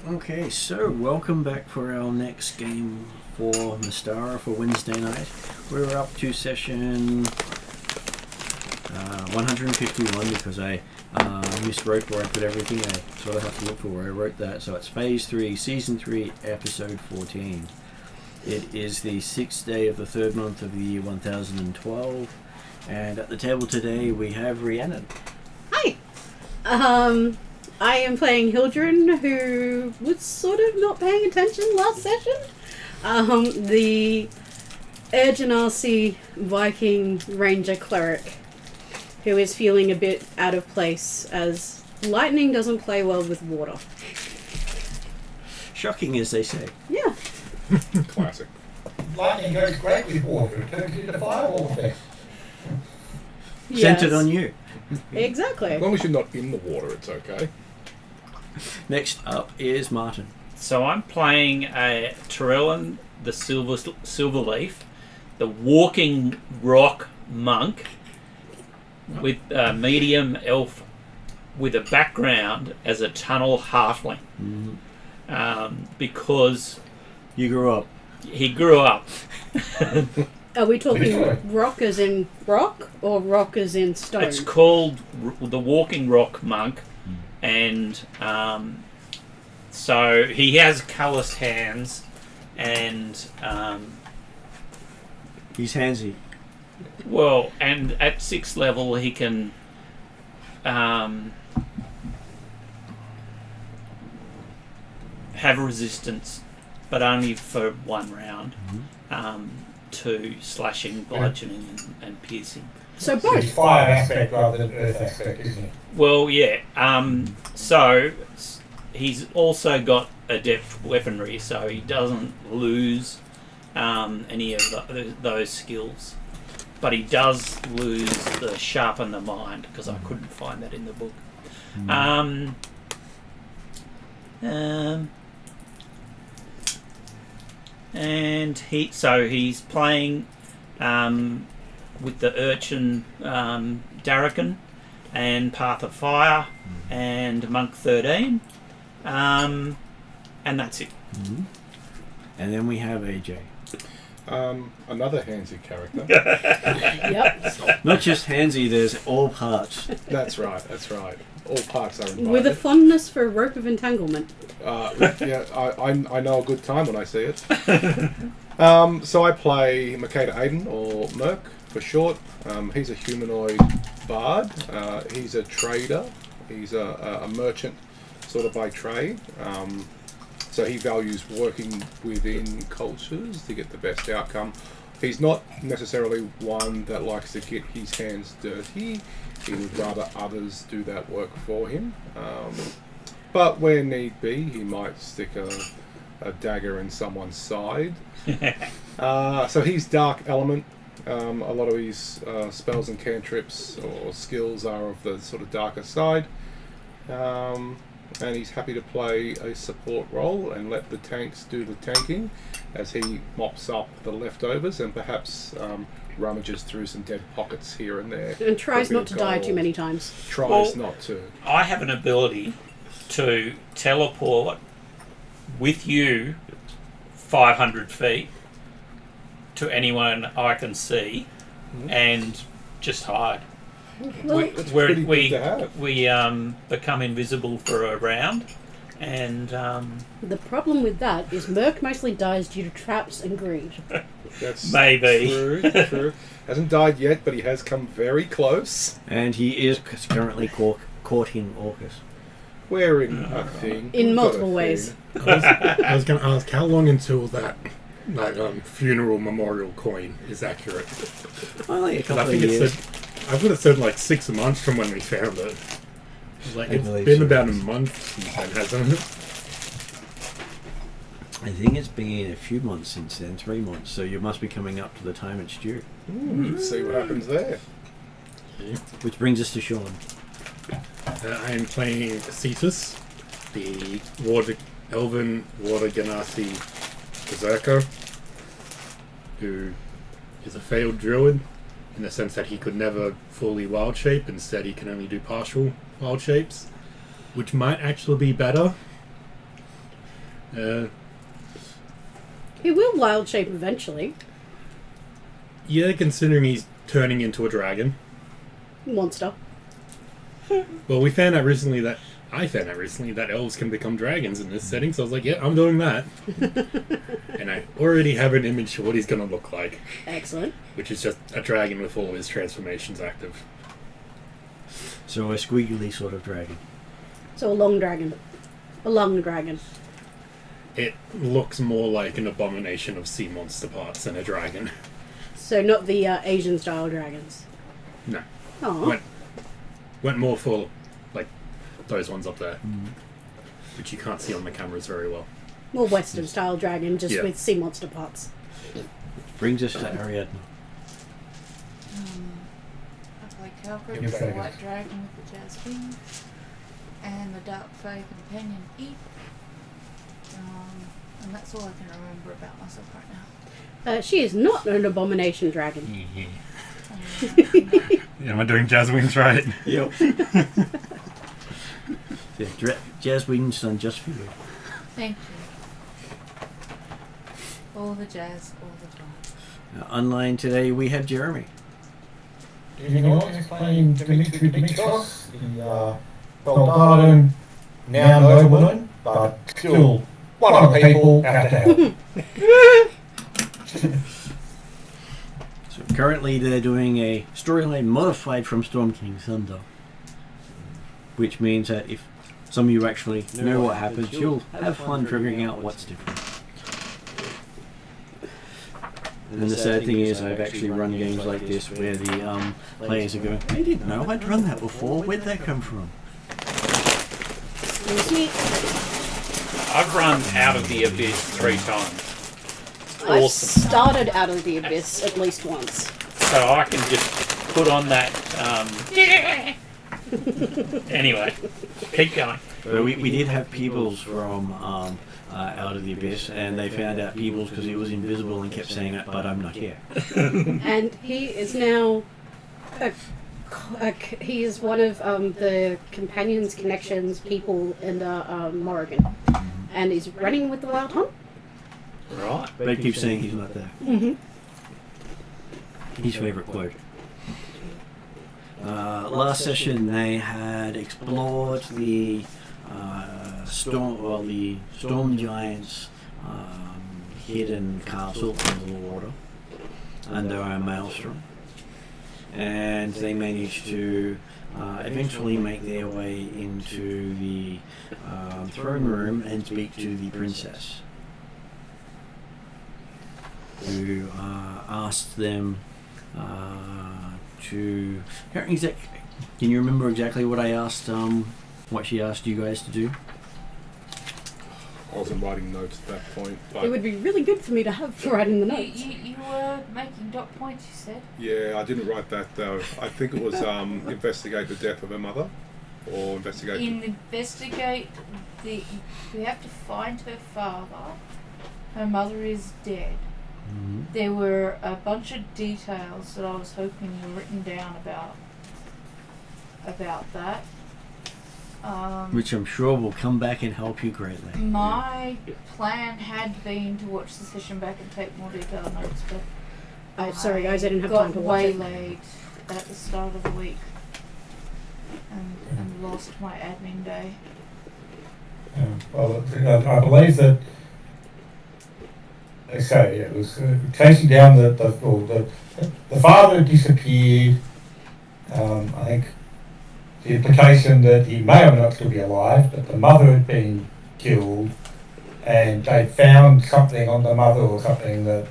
Okay, so welcome back for our next game for Mystara for Wednesday night. We're up to session 151 because I miswrote where I put everything. I sort of have to look for where I wrote that. So it's Phase 3, Season 3, Episode 14. It is the 6th day of the 3rd month of the year 1012. And at the table today we have Rhiannon. Hi! I am playing Hildren, who was sort of not paying attention last session. The Urgenasi Viking Ranger Cleric, who is feeling a bit out of place as lightning doesn't play well with water. Shocking, as they say. Yeah. Classic. Lightning goes great with water. It turns into fireball effect. Centered on you. Exactly. As long as you're not in the water, it's okay. Next up is Martin. So I'm playing a Atruaghin, the Silverleaf, the walking rock monk with a medium elf with a background as a tunnel halfling. Because you grew up. He grew up. Are we talking rock as in rock or rock as in stone? It's called the Walking Rock Monk, and so he has calloused hands, and he's handsy. Well, and at 6th level he can have resistance, but only for 1 round. To slashing, bludgeoning, and piercing. So It's both. fire aspect rather than earth aspect, isn't it? Well, yeah. So he's also got adept weaponry, so he doesn't lose any of those skills. But he does lose the sharpen the mind, because I couldn't find that in the book. And he's playing with the Urchin Darrakan and Path of Fire and Monk 13, and that's it. And then we have AJ. Another handsy character. Yep. Not just handsy, there's all parts. That's right. All parts are invited. With a fondness for rope of entanglement. Yeah, I know a good time when I see it. So I play Makeda Aiden, or Merc for short. He's a humanoid bard. He's a trader. He's a merchant, sort of by trade. So he values working within cultures to get the best outcome. He's not necessarily one that likes to get his hands dirty. He would rather others do that work for him. But where need be, he might stick a dagger in someone's side. So he's dark element. A lot of his spells and cantrips or skills are of the sort of darker side. And he's happy to play a support role and let the tanks do the tanking as he mops up the leftovers and perhaps rummages through some dead pockets here and there. And tries not to die too many times. Tries not to. I have an ability to teleport with you 500 feet to anyone I can see and just hide. Well, We become invisible for a round, and the problem with that is Merc mostly dies due to traps and greed. That's maybe true. Hasn't died yet, but he has come very close. And he is currently caught in Orcus. Wearing a thing. In multiple ways. I was going to ask, how long until that funeral memorial coin is accurate? Only a couple I think of years. I would have said like 6 months from when we found it. It's been about a month since then, hasn't it? I think it's been a few months since then, 3 months, so you must be coming up to the time it's due. See what happens there. Which brings us to Sean. I am playing Cetus, the Elven Water Ganassi Berserker, who is a failed druid in the sense that he could never fully wild shape. Instead, he can only do partial wild shapes, which might actually be better. He will wild shape eventually. Yeah, considering he's turning into a dragon. Monster. Well, I found out recently that elves can become dragons in this setting, so I was like, yeah, I'm doing that. And I already have an image of what he's going to look like. Excellent. Which is just a dragon with all of his transformations active. So a squiggly sort of dragon. So a long dragon. A lung dragon. It looks more like an abomination of sea monster parts than a dragon. So not the Asian style dragons. No. Oh. Went more for like those ones up there, which you can't see on the cameras very well. More Western style dragon, just with sea monster parts. Brings us to Ariadne. I play Calgary with the white dragon with the jazz wings, and the dark fae companion Eve. And that's all I can remember about myself right now. She is not an abomination dragon. Yeah, am I doing jazz wings right? Yep. Jazz wings done just for you. Thank you. All the jazz, all the time. Online today we have Jeremy. He's playing Dimitri Dimitrios, the Beldardo now nobleman, but still one of the people out to help. So currently they're doing a storyline modified from Storm King Thunder, which means that if some of you actually know what happens, you'll have fun figuring out what's different. And the sad thing is I've actually run games like this where the players are going, I didn't know I'd run that before, where'd that come from? Excuse me. I've run Out of the Abyss 3 times. I've Awesome. started Out of the Abyss at least once. So I can just put on that. Anyway, keep going. But we did have Peebles from Out of the Abyss, and they found out Peebles because he was invisible and kept saying that, but I'm not here. And he is now... he is one of the companions, connections, people in the Morrigan. And he's running with the Wild Hunt. Right. They keep saying he's not there. Mm-hmm. His favourite quote. Last session they had explored the storm giant's hidden castle under the water, under a maelstrom, and they managed to eventually make their way into the throne room and speak to the princess, who asked them to... Can you remember exactly what I asked, what she asked you guys to do? I wasn't writing notes at that point. But It would be really good for me to have for writing the notes. You were making dot points, you said? yeah, I didn't write that though. I think it was investigate the death of her mother, or investigate. We have to find her father. Her mother is dead. Mm-hmm. There were a bunch of details that I was hoping were written down about that. Which I'm sure will come back and help you greatly. My plan had been to watch the session back and take more detailed notes, but Sorry guys, I didn't have got time to watch it. waylaid at the start of the week and lost my admin day. Well, I believe that. Okay, it was chasing down the father disappeared. I think the implication that he may or may not still be alive, but the mother had been killed, and they found something on the mother or something that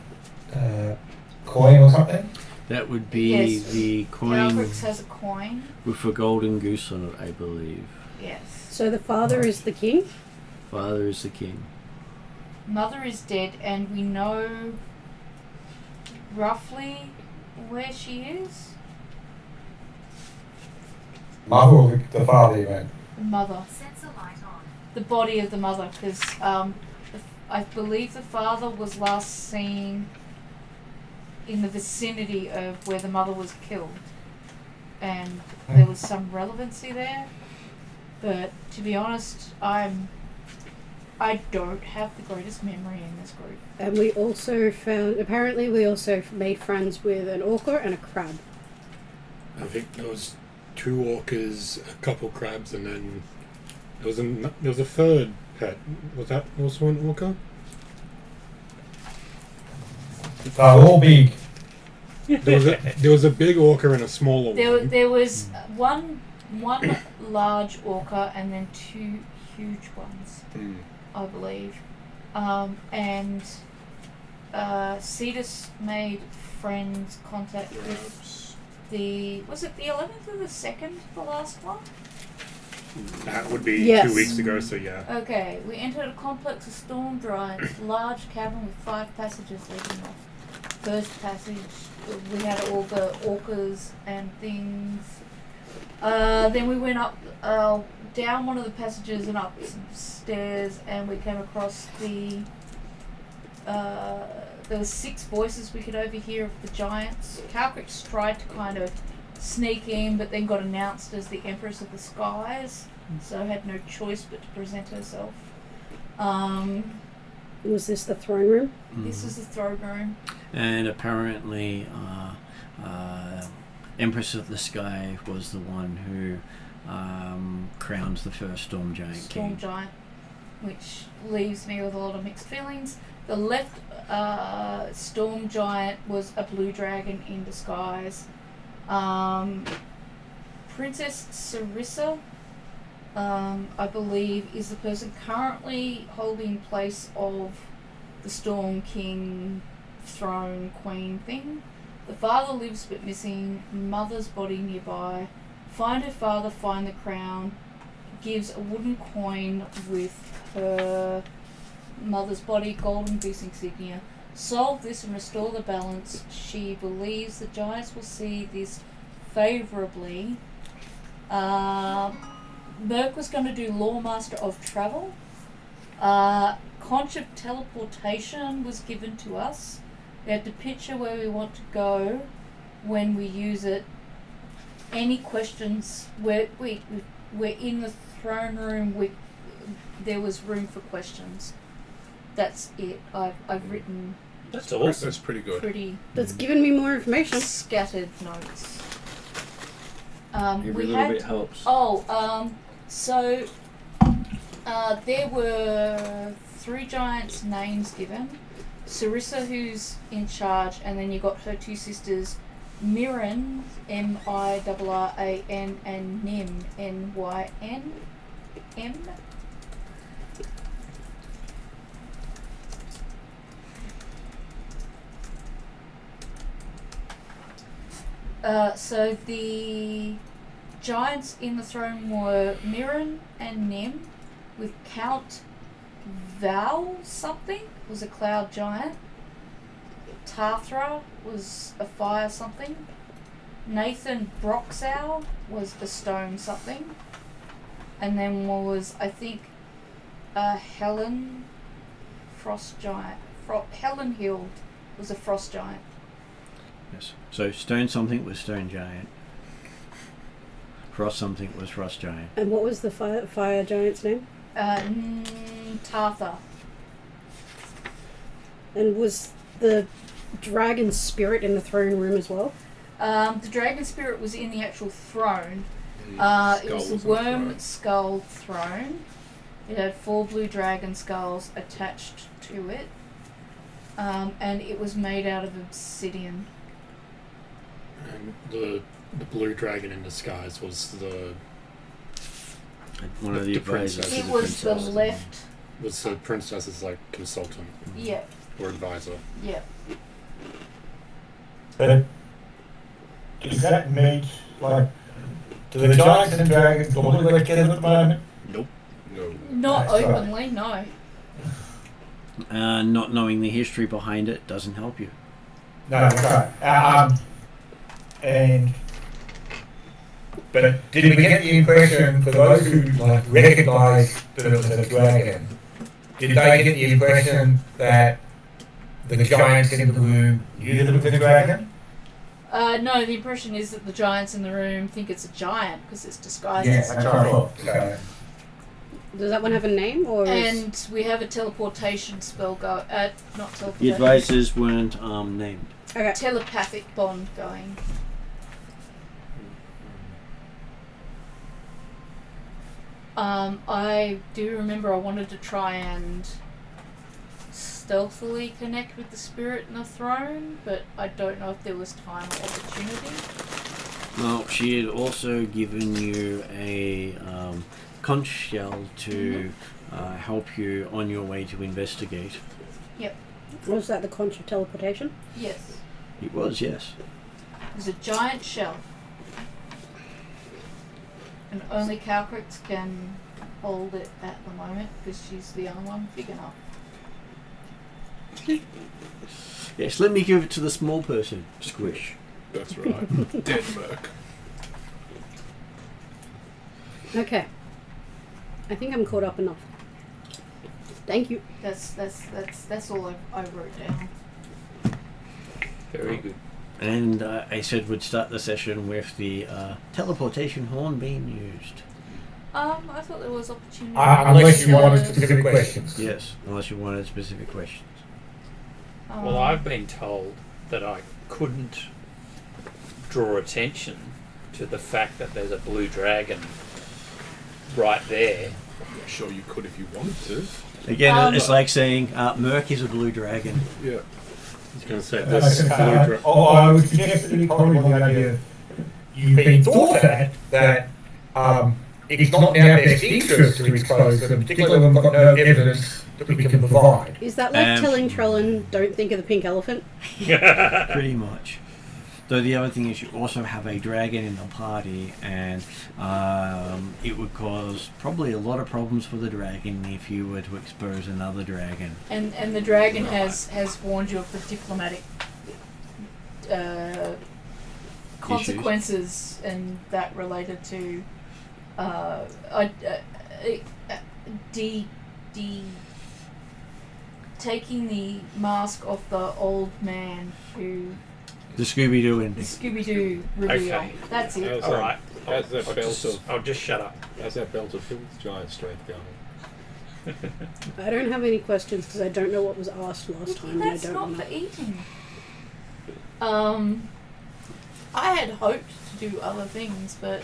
coin or something. That would be Yes. the coin Calbrix has a coin. with a golden goose on it, I believe. Yes. So the father is the king? Father is the king. Mother is dead, and we know roughly where she is. Mother or the father, you mean? The mother. The body of the mother, because I believe the father was last seen in the vicinity of where the mother was killed, and there was some relevancy there. But to be honest, I don't have the greatest memory in this group. And we also made friends with an orca and a crab. I think there was 2 orcas, a couple crabs, and then there was a third pet. Was that also an orca? They're all big. There was a big orca and a smaller one. There was one large orca and then 2 huge ones, I believe. And Cetus made contact with was it the 11th or the 2nd, the last one? That would be Yes. 2 weeks ago, so yeah. Okay, we entered a complex of storm giants, large cavern with 5 passages leading off. First passage, we had all the orcas and things. Then we went up, down one of the passages and up some stairs, and we came across there were 6 voices we could overhear of the giants. Calcrix tried to kind of sneak in, but then got announced as the Empress of the Skies, so had no choice but to present herself. Was this the throne room? This was the throne room. And apparently, Empress of the Sky was the one who crowned the first Storm Giant Storm King. Giant, which leaves me with a lot of mixed feelings. The left Storm Giant was a blue dragon in disguise. Princess Sarissa, I believe, is the person currently holding place of the Storm King throne queen thing. The father lives but missing. Mother's body nearby. Find her father, find the crown. Gives a wooden coin with her mother's body, golden goose insignia. Solve this and restore the balance. She believes the giants will see this favourably. Merc was going to do Lawmaster of Travel. Conch of Teleportation was given to us. We have to picture where we want to go when we use it. Any questions? We're in the throne room. There was room for questions. That's it. I've written That's awesome. That's pretty good. pretty That's given me more information. scattered notes. Every We little had bit helps. So there were 3 giants' names given. Sarissa, who's in charge, and then you got her 2 sisters, Mirren, Mirran, and Nym, Nyn. So the giants in the throne were Mirren and Nym, with Count Val something was a cloud giant. Tarthra was a fire something. Nathan Broxow was a stone something. And then was, I think, Helen Frost giant. Helen Hill was a frost giant. Yes. So stone something was stone giant. Frost something was frost giant. And what was the fire giant's name? Tartha. And was the dragon spirit in the throne room as well? The dragon spirit was in the actual throne. It was Skull a was on the worm throne. skull throne. It had 4 blue dragon skulls attached to it. And it was made out of obsidian. And the blue dragon in disguise was One of the The advisors. princess. to It the was the princess. left. was the princess's like consultant Yeah, or advisor. yeah. But does that meet, like, do the giants and dragons all live together at the moment? Nope. No. Not That's right. openly, no. Not knowing the history behind it doesn't help you. No, that's right. But did we get the impression, for those who like recognise that it was a dragon, did they get the impression that the giants in the room knew that it was a dragon? No, the impression is that the giants in the room think it's a giant because it's disguised Yeah, as a that's what I giant. thought. So, Does that one have a name or? And we have a teleportation spell not The teleportation. advisors weren't named. Okay. Telepathic bond going. I do remember I wanted to try and stealthily connect with the spirit in the throne, but I don't know if there was time or opportunity. Well, she had also given you a conch shell to help you on your way to investigate. Was that the conch of teleportation? Yes. It was, yes. It was a giant shell. And only Calcrix can hold it at the moment because she's the only one big enough. Yes, let me give it to the small person. Squish. That's right. Dead Merc. Okay. I think I'm caught up enough. Thank you. That's all I wrote down. Very good. And I said we'd start the session with the teleportation horn being used. I thought there was opportunity. unless you wanted specific questions. Yes, unless you wanted specific questions. Well, I've been told that I couldn't draw attention to the fact that there's a blue dragon right there. Yeah, sure you could if you wanted to. Again, it's like saying Merc is a blue dragon. Yeah. I was going to say, I this I would suggest that you probably the idea you've been thought that it's not in our best interest to expose them, particularly when we've got no evidence that we can provide. Is that like telling Trellin, don't think of the pink elephant? Pretty much. Though the other thing is you also have a dragon in the party, and it would cause probably a lot of problems for the dragon if you were to expose another dragon. And the dragon has warned you of the diplomatic consequences and that related to taking the mask off the old man who The Scooby-Doo the ending. Scooby-Doo reveal. Okay. That's it. How's All that- right. How's that belt of I'll just shut up. how's that belt of Phil's giant strength going? I don't have any questions because I don't know what was asked last time and I That's don't not want for to. eating. I had hoped to do other things, but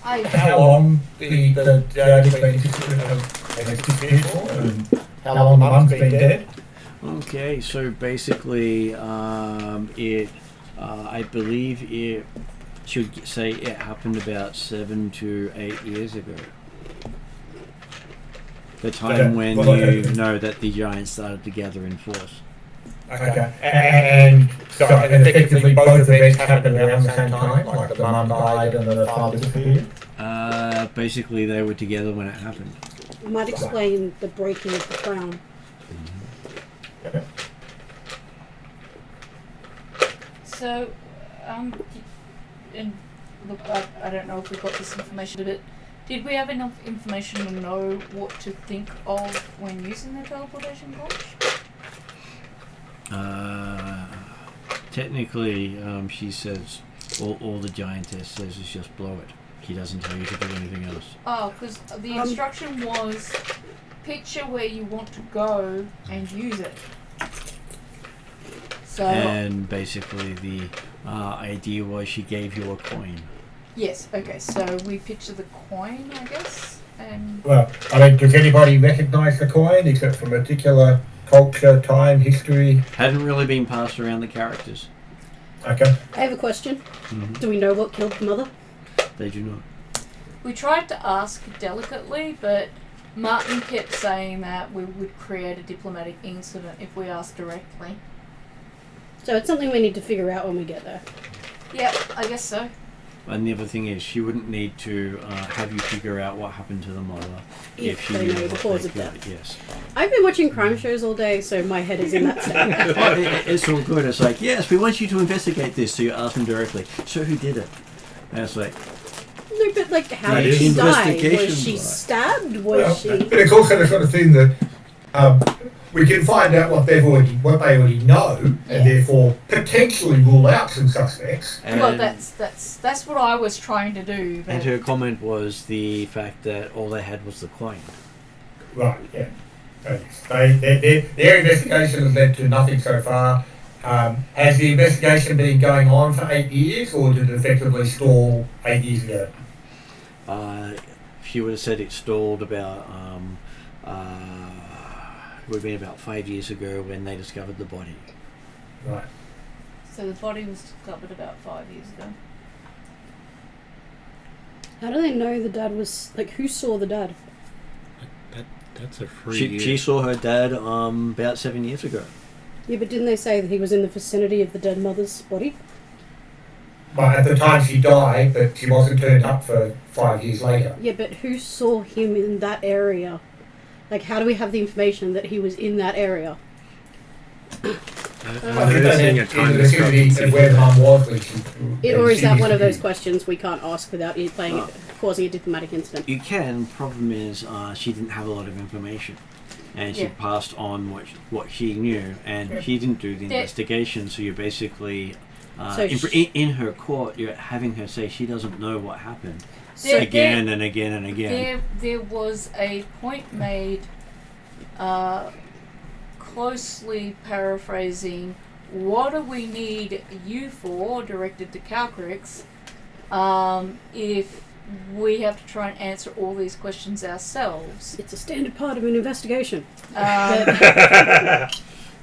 How long the dragon's been disappeared for, and how long the mum's been dead? Okay, so basically, I believe it should say it happened about 7 to 8 years ago. The time when you know that the giants started to gather in force. Okay. And so effectively both events happened around the same time, like the mum died and the father disappeared? Basically, they were together when it happened. It might explain the breaking of the crown. Okay. so and look, I don't know if we got this information, but did we have enough information to know what to think of when using the teleportation conch? Technically, she says all the giantess says is just blow it. He doesn't tell you to do anything else. Oh, because the instruction was picture where you want to go and use it. So And basically, the idea was she gave you a coin. yes, okay. So we picture the coin, I guess, and Well, I mean, does anybody recognise the coin? Is it from a particular culture, time, history? Hadn't really been passed around the characters. Okay. I have a question. Mm-hmm. Do we know what killed the mother? They do not. we tried to ask delicately, but Martin kept saying that we would create a diplomatic incident if we asked directly. So it's something we need to figure out when we get there. Yeah, I guess so. And the other thing is, she wouldn't need to have you figure out what happened to the mother If she they knew know the what cause they of could. death. Yes. I've been watching crime shows all day, so my head is in that state. Well, it's all good. It's like, yes, we want you to investigate this. So you ask them directly. So who did it? And it's like, No, but like, how That did is she die? investigation, Was she right? stabbed? Was Well, she? but it's also the sort of thing that we can find out what they already know, and therefore potentially rule out some suspects. Well, that's what I was trying to do. But And her comment was the fact that all they had was the coin. Right, yeah. Their investigation has led to nothing so far. Has the investigation been going on for 8 years, or did it effectively stall 8 years ago? She would have said it stalled about, would have been about 5 years ago when they discovered the body. Right. So the body was discovered about 5 years ago. How do they know the dad was like? Who saw the dad? That's a free. She saw her dad about 7 years ago. Yeah, but didn't they say that he was in the vicinity of the dead mother's body? But at the time she died, but she wasn't turned up for 5 years later. Yeah, but who saw him in that area? Like, how do we have the information that he was in that area? I think that's in the vicinity of where the mum was. Or is that one of those questions we can't ask without it causing a diplomatic incident? You can. Problem is, she didn't have a lot of information, and she passed on what she knew, and she didn't do the investigation. So you're basically in her court. You're having her say she doesn't know what happened again and again and again. There was a point made, closely paraphrasing, what do we need you for, directed to Calcrix, if we have to try and answer all these questions ourselves. It's a standard part of an investigation.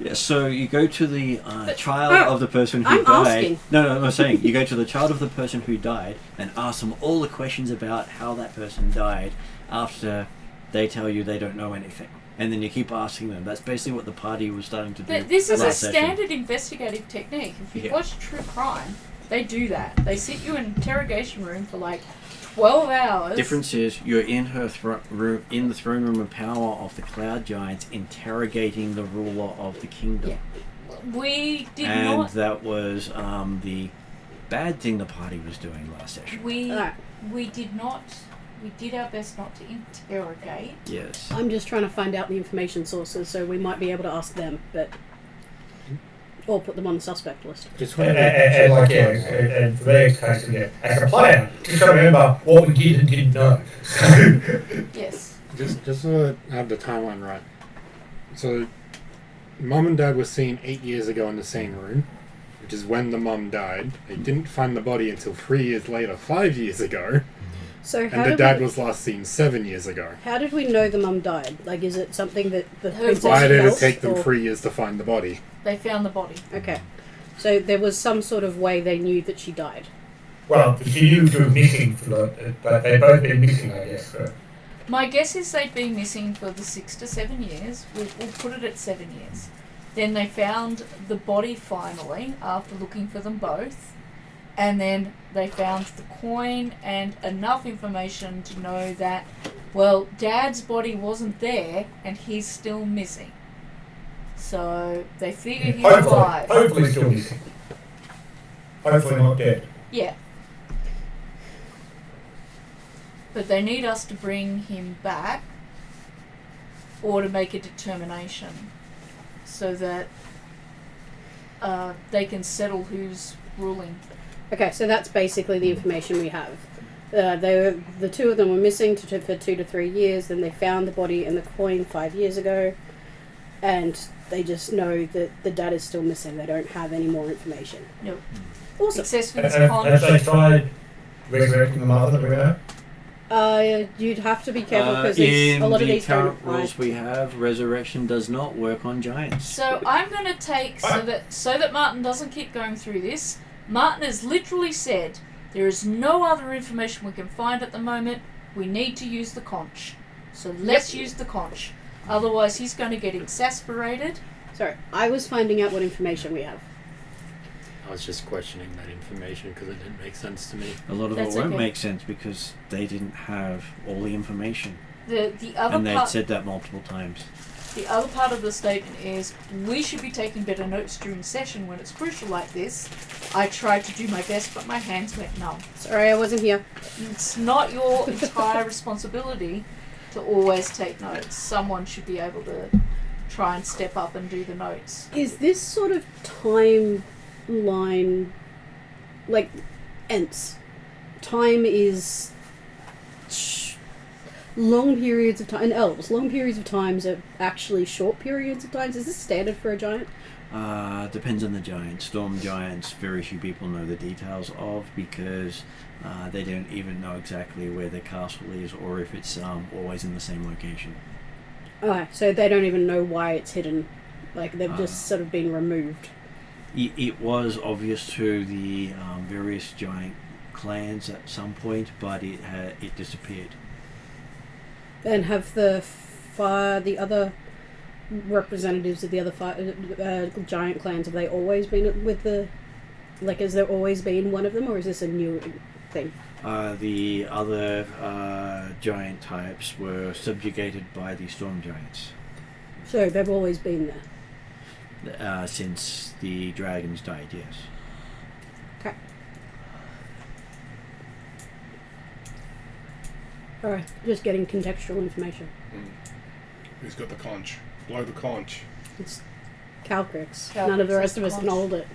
Yeah, so you go to the child of the person who I'm died. asking. No, I'm saying you go to the child of the person who died and ask them all the questions about how that person died after they tell you they don't know anything. And then you keep asking them. That's basically what the party was starting to do. This is a last session. standard investigative technique. If you watch true crime, they do that. They sit you in an interrogation room for like 12 hours. Difference is you're in her room, in the throne room of power of the Cloud Giants, interrogating the ruler of the kingdom. Yeah. We did and not. that was the bad thing the party was doing last session. We did not. We did our best not to interrogate. Yes. I'm just trying to find out the information sources, so we might be able to ask them, or put them on the suspect list. Just and for their case, as a player, just got to remember what we did and didn't know. Yes. Just so I have the timeline right. So, Mum and Dad were seen 8 years ago in the same room, which is when the mum died. They didn't find the body until 3 years later, 5 years ago. So And the dad was last seen 7 years ago. How did we know the mum died? Like, is it something that the princess Why did it felt, take them or- 3 years to find the body? They found the body. Okay. So there was some sort of way they knew that she died. Well, she knew she was missing, but they'd both been missing, I guess. So. My guess is they'd been missing for the 6 to 7 years. We'll put it at 7 years. Then they found the body finally after looking for them both. And then they found the coin and enough information to know that, well, Dad's body wasn't there and he's still missing. So they figured he's alive. Hopefully still missing. Hopefully not dead. Yeah. But they need us to bring him back or to make a determination so that they can settle who's ruling. Okay, so that's basically the information we have. The two of them were missing for 2 to 3 years, then they found the body and the coin 5 years ago, and they just know that the dad is still missing. They don't have any more information. Nope. Awesome. Except for this Have they tried resurrecting the mother that we know? You'd have to be careful because in a lot of the these current don't. rules we have, resurrection does not work on giants. So I'm going to take, so that Martin doesn't keep going through this, Martin has literally said, there is no other information we can find at the moment, we need to use the conch. So let's use the conch. Otherwise he's going to get exasperated. Sorry, I was finding out what information we have. I was just questioning that information because it didn't make sense to me. A lot of That's it won't okay. make sense because they didn't have all the information. The other And they'd part, said that multiple times. the other part of the statement is we should be taking better notes during session when it's crucial like this. I tried to do my best, but my hands went numb. Sorry, I wasn't here. It's not your entire responsibility to always take notes. Someone should be able to try and step up and do the notes. Is this sort of timeline like Ents? Time is long periods of time, and elves, long periods of times are actually short periods of times. Is this standard for a giant? Depends on the giant. Storm giants, very few people know the details of because they don't even know exactly where their castle is or if it's always in the same location. Okay, so they don't even know why it's hidden. Like, they've just sort of been removed. It was obvious to the various giant clans at some point, but it disappeared. And have the other representatives of the other giant clans, have they always been with the... Like, has there always been one of them, or is this a new thing? The other giant types were subjugated by the storm giants. So they've always been there. Since the dragons died, yes. Okay. Alright, just getting contextual information. Who's got the conch? Blow the conch. It's Calcrix. None of the rest of us can hold it.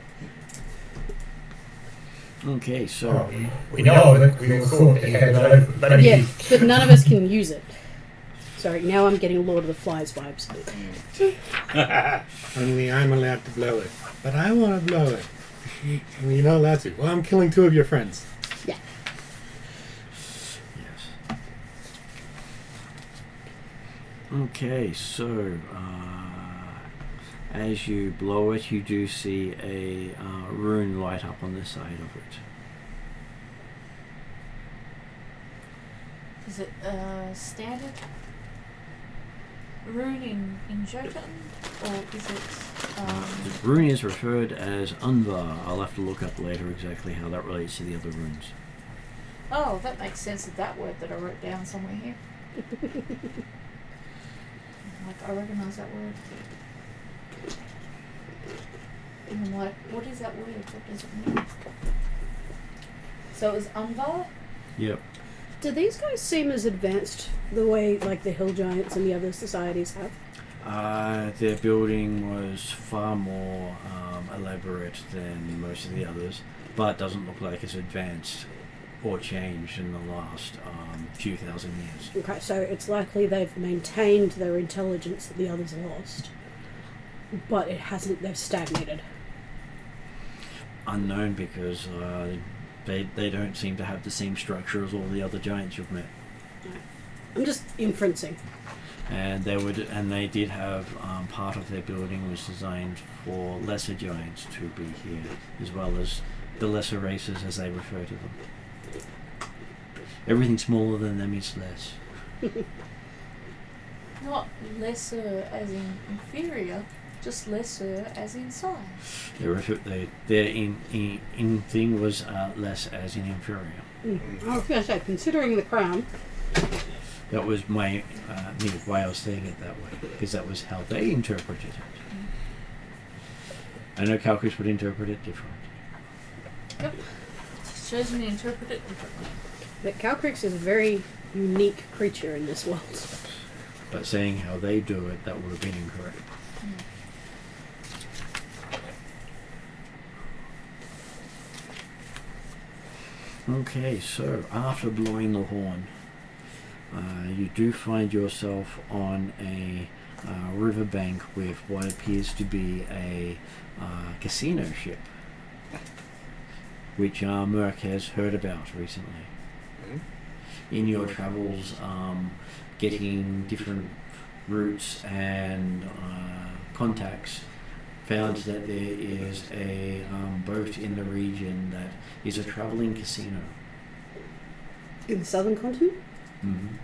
Okay, so... We know that we were thought to have it over. Yeah, but none of us can use it. Sorry, now I'm getting Lord of the Flies vibes. Only I'm allowed to blow it. But I want to blow it. Well, you're not allowed to. Well, I'm killing 2 of your friends. Yeah. Yes. Okay, so as you blow it, you do see a rune light up on the side of it. Is it standard rune in Jotun, or is it? The rune is referred as Unvar. I'll have to look up later exactly how that relates to the other runes. Oh, that makes sense of that word that I wrote down somewhere here. Like, I recognise that word. And I'm like, what is that word? What does it mean? So it was Unvar? Yep. Do these guys seem as advanced the way, like, the hill giants and the other societies have? Their building was far more elaborate than most of the others, but doesn't look like it's advanced or changed in the last few thousand years. Okay, so it's likely they've maintained their intelligence that the others lost, but it hasn't, they've stagnated. Unknown because they don't seem to have the same structure as all the other giants you've met. I'm just inferencing. And they did have part of their building was designed for lesser giants to be here, as well as the lesser races as they refer to them. Everything smaller than them is less. Not lesser as in inferior, just lesser as in size. Their in thing was less as in inferior. I was going to say, considering the crown. That was my way I was saying it that way, because that was how they interpreted it. I know Calcus would interpret it different. Yep. Just shows me to interpret it differently. But Calcrix is a very unique creature in this world. But saying how they do it, that would have been incorrect. Okay, so after blowing the horn, you do find yourself on a riverbank with what appears to be a casino ship, which Merc has heard about recently. In your travels, getting different routes and contacts, found that there is a boat in the region that is a travelling casino. In the southern continent? Mm-hmm.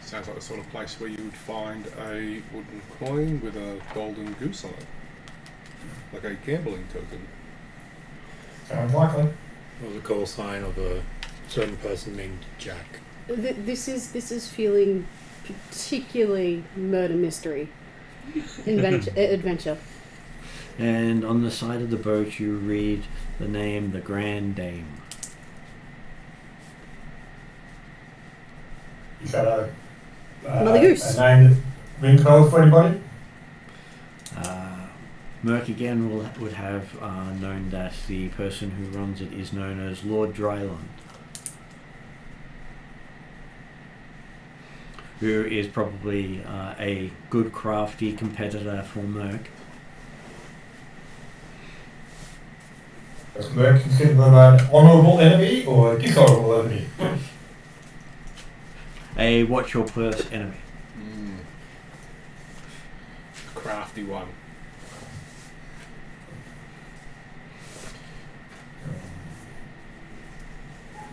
Sounds like the sort of place where you would find a wooden coin with a golden goose on it. Like a gambling token. Sounds likely. Or the call sign of a certain person named Jack. This is feeling particularly murder mystery adventure. And on the side of the boat you read the name The Grand Dame. Is that Mother Goose. a name that rings bells for anybody? Merc again would have known that the person who runs it is known as Lord Dryland, who is probably a good crafty competitor for Merc. Does Merc consider them an honourable enemy or a dishonourable enemy? A watch your purse enemy. Crafty one.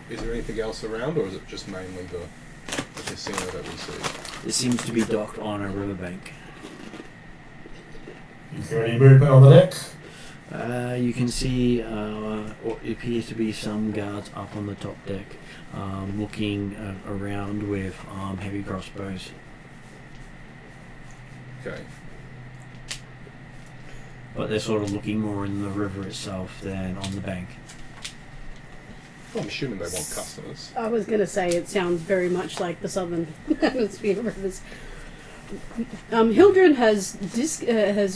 Is there anything else around, or is it just mainly the casino that we see? It seems to be docked on a riverbank. Is there any movement on the decks? You can see what appears to be some guards up on the top deck, looking around with heavy crossbows. Okay. But they're sort of looking more in the river itself than on the bank. Well, I'm assuming they want customers. I was going to say it sounds very much like the southern hemisphere rivers. Hildren has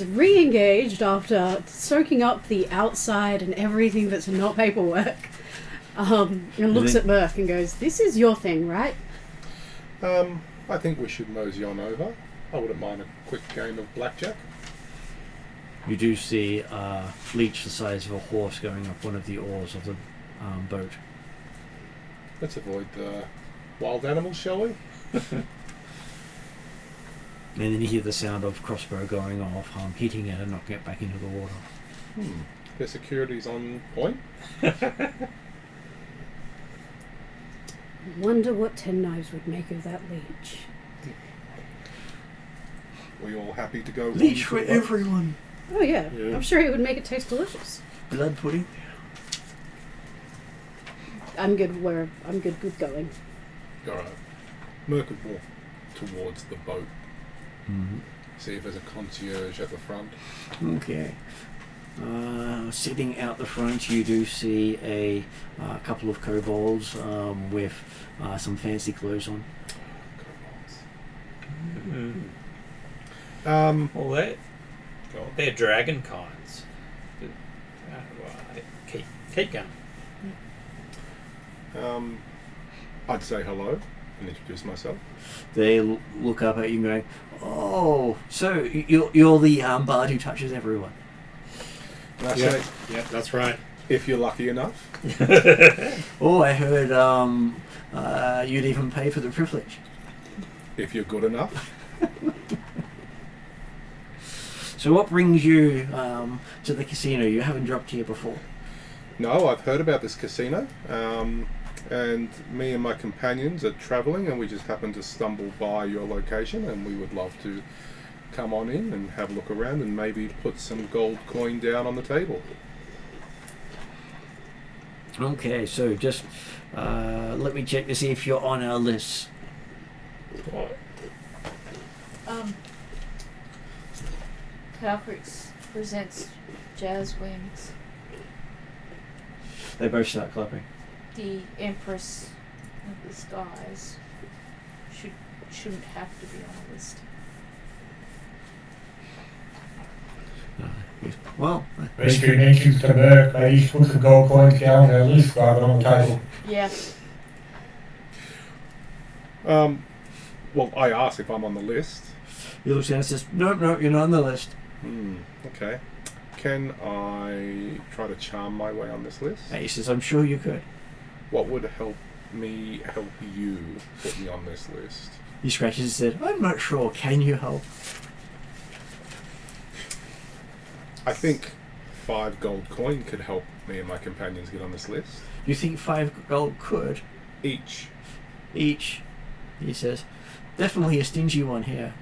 re-engaged after soaking up the outside and everything that's not paperwork, and looks at Merc and goes, "This is your thing, right?" I think we should mosey on over. I wouldn't mind a quick game of blackjack. You do see Leech the size of a horse going up one of the oars of the boat. Let's avoid the wild animals, shall we? And then you hear the sound of crossbow going off, hitting it and knocking it back into the water. Their security's on point. Wonder what 10 Knives would make of that leech. We all happy to go? Leech for everyone! Oh yeah, Yeah. I'm sure it would make it taste delicious. Blood pudding? I'm good good going. Alright. Merc would walk towards the boat. Mm-hmm. See if there's a concierge at the front. Okay. Sitting out the front, you do see a couple of kobolds with some fancy clothes on. Well, Go on. they're dragon kinds. Keep going. I'd say hello and introduce myself. They look up at you going, "Oh, so you're the bard who touches everyone." And I Yeah, say, yeah, that's right. if you're lucky enough. Oh, I heard you'd even pay for the privilege. If you're good enough. So what brings you to the casino? You haven't dropped here before. No, I've heard about this casino. And me and my companions are travelling, and we just happened to stumble by your location, and we would love to come on in and have a look around and maybe put some gold coin down on the table. Okay, so just let me check to see if you're on our list. Calcrix presents Jazz Wings, They both start clapping. the Empress of the Skies. Shouldn't have to be on a list. Well, If you mentions to Merc, maybe you should put some gold coins down on our list rather than on the table. Yeah. Well, I asked if I'm on the list. he looks down and says, "Nope, you're not on the list." Okay. Can I try to charm my way on this list? And he says, "I'm sure you could." What would help me help you put me on this list? He scratches his head. "I'm not sure. Can you help?" I think 5 gold coin could help me and my companions get on this list. You think 5 gold could? Each. Each, he says. Definitely a stingy one here.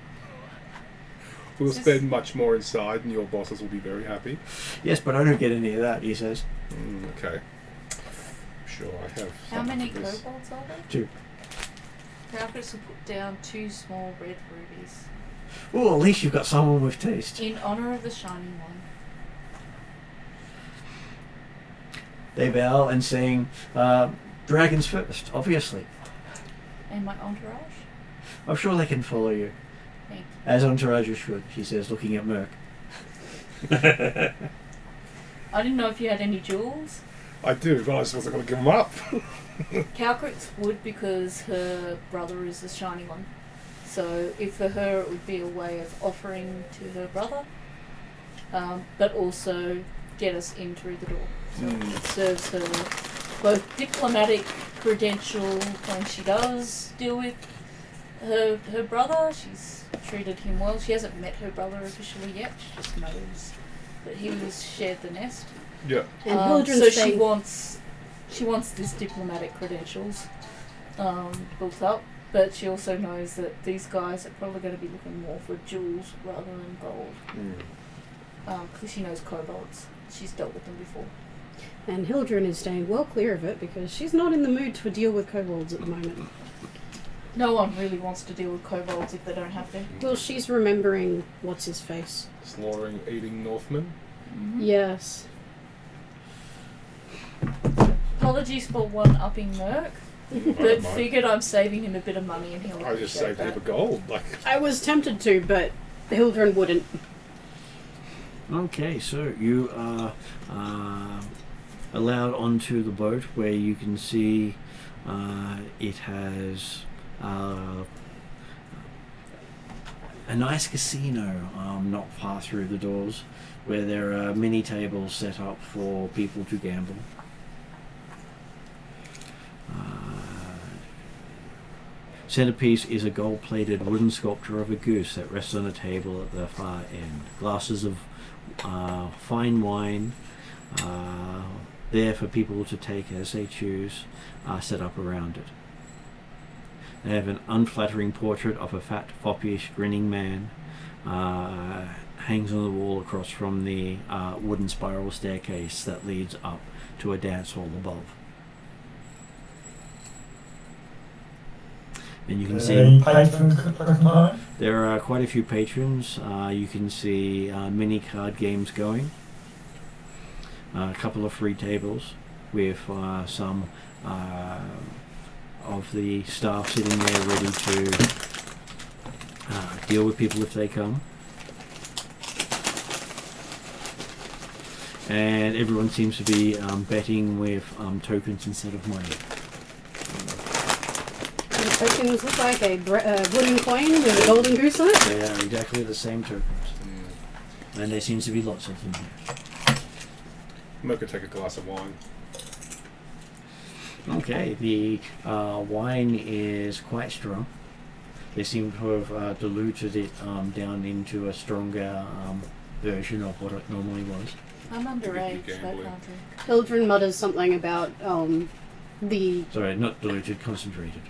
We'll Is this- spend much more inside, and your bosses will be very happy. Yes, but I don't get any of that, he says. Okay. Sure, I have. How something many for this. kobolds are there? 2. Calcrix will put down 2 small red rubies Oh, at least you've got someone with taste. in honor of the shining one. They bow and sing, "Dragons first," obviously. And my entourage? I'm sure they can follow you. Thank you. As entourages should, she says, looking at Merc. I didn't know if you had any jewels. I do, but I just wasn't going to give them up. Calcrix would because her brother is the shiny one. So if for her it would be a way of offering to her brother, but also get us in through the door. So it serves her both diplomatic credential when she does deal with her brother. She's treated him well. She hasn't met her brother officially yet. She just knows that he was shared the nest. Yeah. And Hildren's so saying, she wants this diplomatic credentials built up, but she also knows that these guys are probably going to be looking more for jewels rather than gold. Because she knows kobolds. She's dealt with them before. and Hildren is staying well clear of it because she's not in the mood to deal with kobolds at the moment. No one really wants to deal with kobolds if they don't have to. Well, she's remembering what's his face. Slaughtering, eating Northmen. Yes. Apologies for one-upping Merc, but Mind. figured I'm saving him a bit of money and he'll I just appreciate saved a heap that. of gold. Like, I was tempted to, but Hildren wouldn't. Okay, so you are allowed onto the boat where you can see it has a nice casino not far through the doors where there are many tables set up for people to gamble. Centerpiece is a gold-plated wooden sculpture of a goose that rests on a table at the far end. Glasses of fine wine there for people to take as they choose are set up around it. They have an unflattering portrait of a fat, foppyish, grinning man hangs on the wall across from the wooden spiral staircase that leads up to a dance hall above. And you can see Any patrons at the present time? there are quite a few patrons. You can see mini card games going. A couple of free tables with some of the staff sitting there ready to deal with people if they come. And everyone seems to be betting with tokens instead of money. The tokens look like a wooden coin with a golden goose on it. They are exactly the same tokens. And there seems to be lots of them here. Merc could take a glass of wine. Okay, the wine is quite strong. They seem to have diluted it down into a stronger version of what it normally was. I'm underage, so I Gambling. can't drink. Hildren mutters something about the... Sorry, not diluted, concentrated.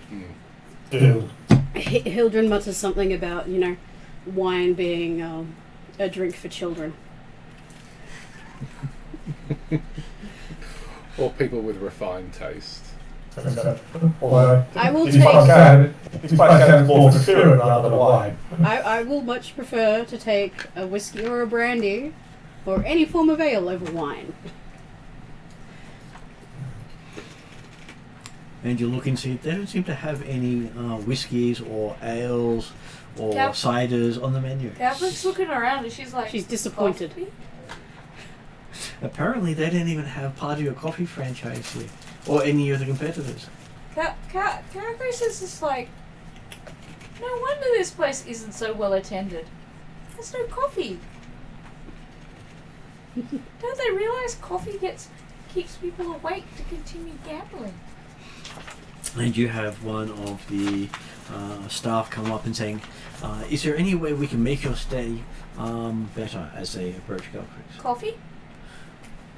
Hildren mutters something about, wine being a drink for children. Or people with refined taste. Although, I will this take- podcast more for spirit rather than wine. I will much prefer to take a whiskey or a brandy or any form of ale over wine. And you look and see, they don't seem to have any whiskies or ales or Cap- ciders on the menu. Catherine's looking around and she's like... She's disappointed. "Coffee?" Apparently they don't even have Party or Coffee franchise here. Or any of the competitors. Catherine's is just like... No wonder this place isn't so well attended. There's no coffee. Don't they realise coffee keeps people awake to continue gambling? And you have one of the staff come up and saying, is there any way we can make your stay better, as they approach Galcrix? Coffee?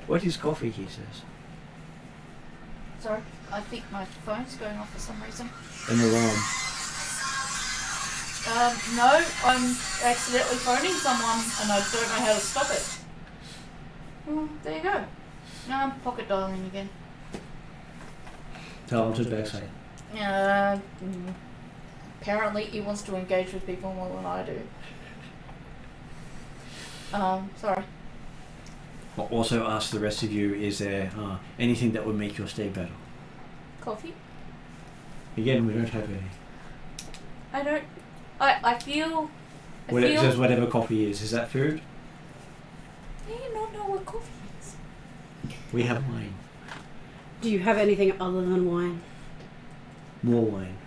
What is coffee, he says. Sorry, I think my phone's going off for some reason. An alarm. No, I'm accidentally phoning someone and I don't know how to stop it. Well, there you go. Now I'm pocket dialing again. Tell him to backside. Apparently he wants to engage with people more than I do. Sorry. I'll also ask the rest of you, is there anything that would make your stay better? Coffee? Again, we don't have any. I feel... It says whatever coffee is. Is that food? you not know what coffee is? We have wine. Do you have anything other than wine? More wine.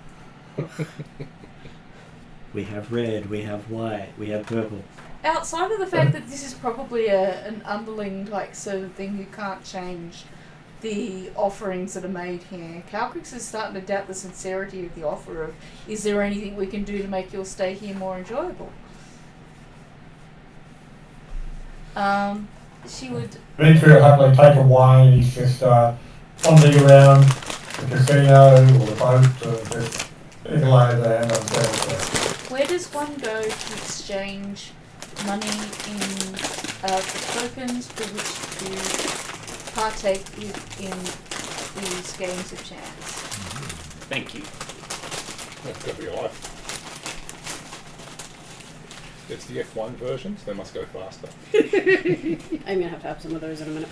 We have red, we have white, we have purple. Outside of the fact that this is probably an underling like sort of thing you can't change the offerings that are made here, Calcrix is starting to doubt the sincerity of the offer of, is there anything we can do to make your stay here more enjoyable? She would... Dimitri will happily take a wine and he's just wandering around the casino or the boat or just getting a lay of the land on the Where does one go to exchange money in the tokens for which to partake in these games of chance? Thank you. That's going to be alright. It's the F1 version, so they must go faster. I'm gonna have some of those in a minute.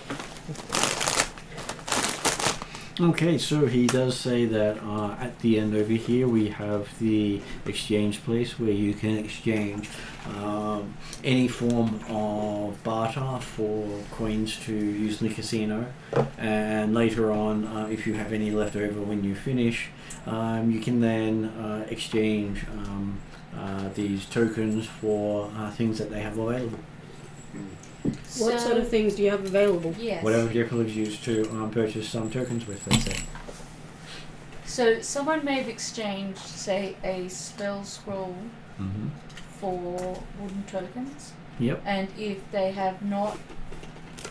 Okay, so he does say that at the end over here we have the exchange place where you can exchange any form of barter for coins to use in the casino, and later on if you have any left over when you finish, you can then exchange these tokens for things that they have available. What sort of things do you have available? Yes. Whatever your colleagues use to purchase some tokens with, let's say. So someone may have exchanged, say, a spell scroll Mm-hmm. for wooden tokens, Yep. and if they have not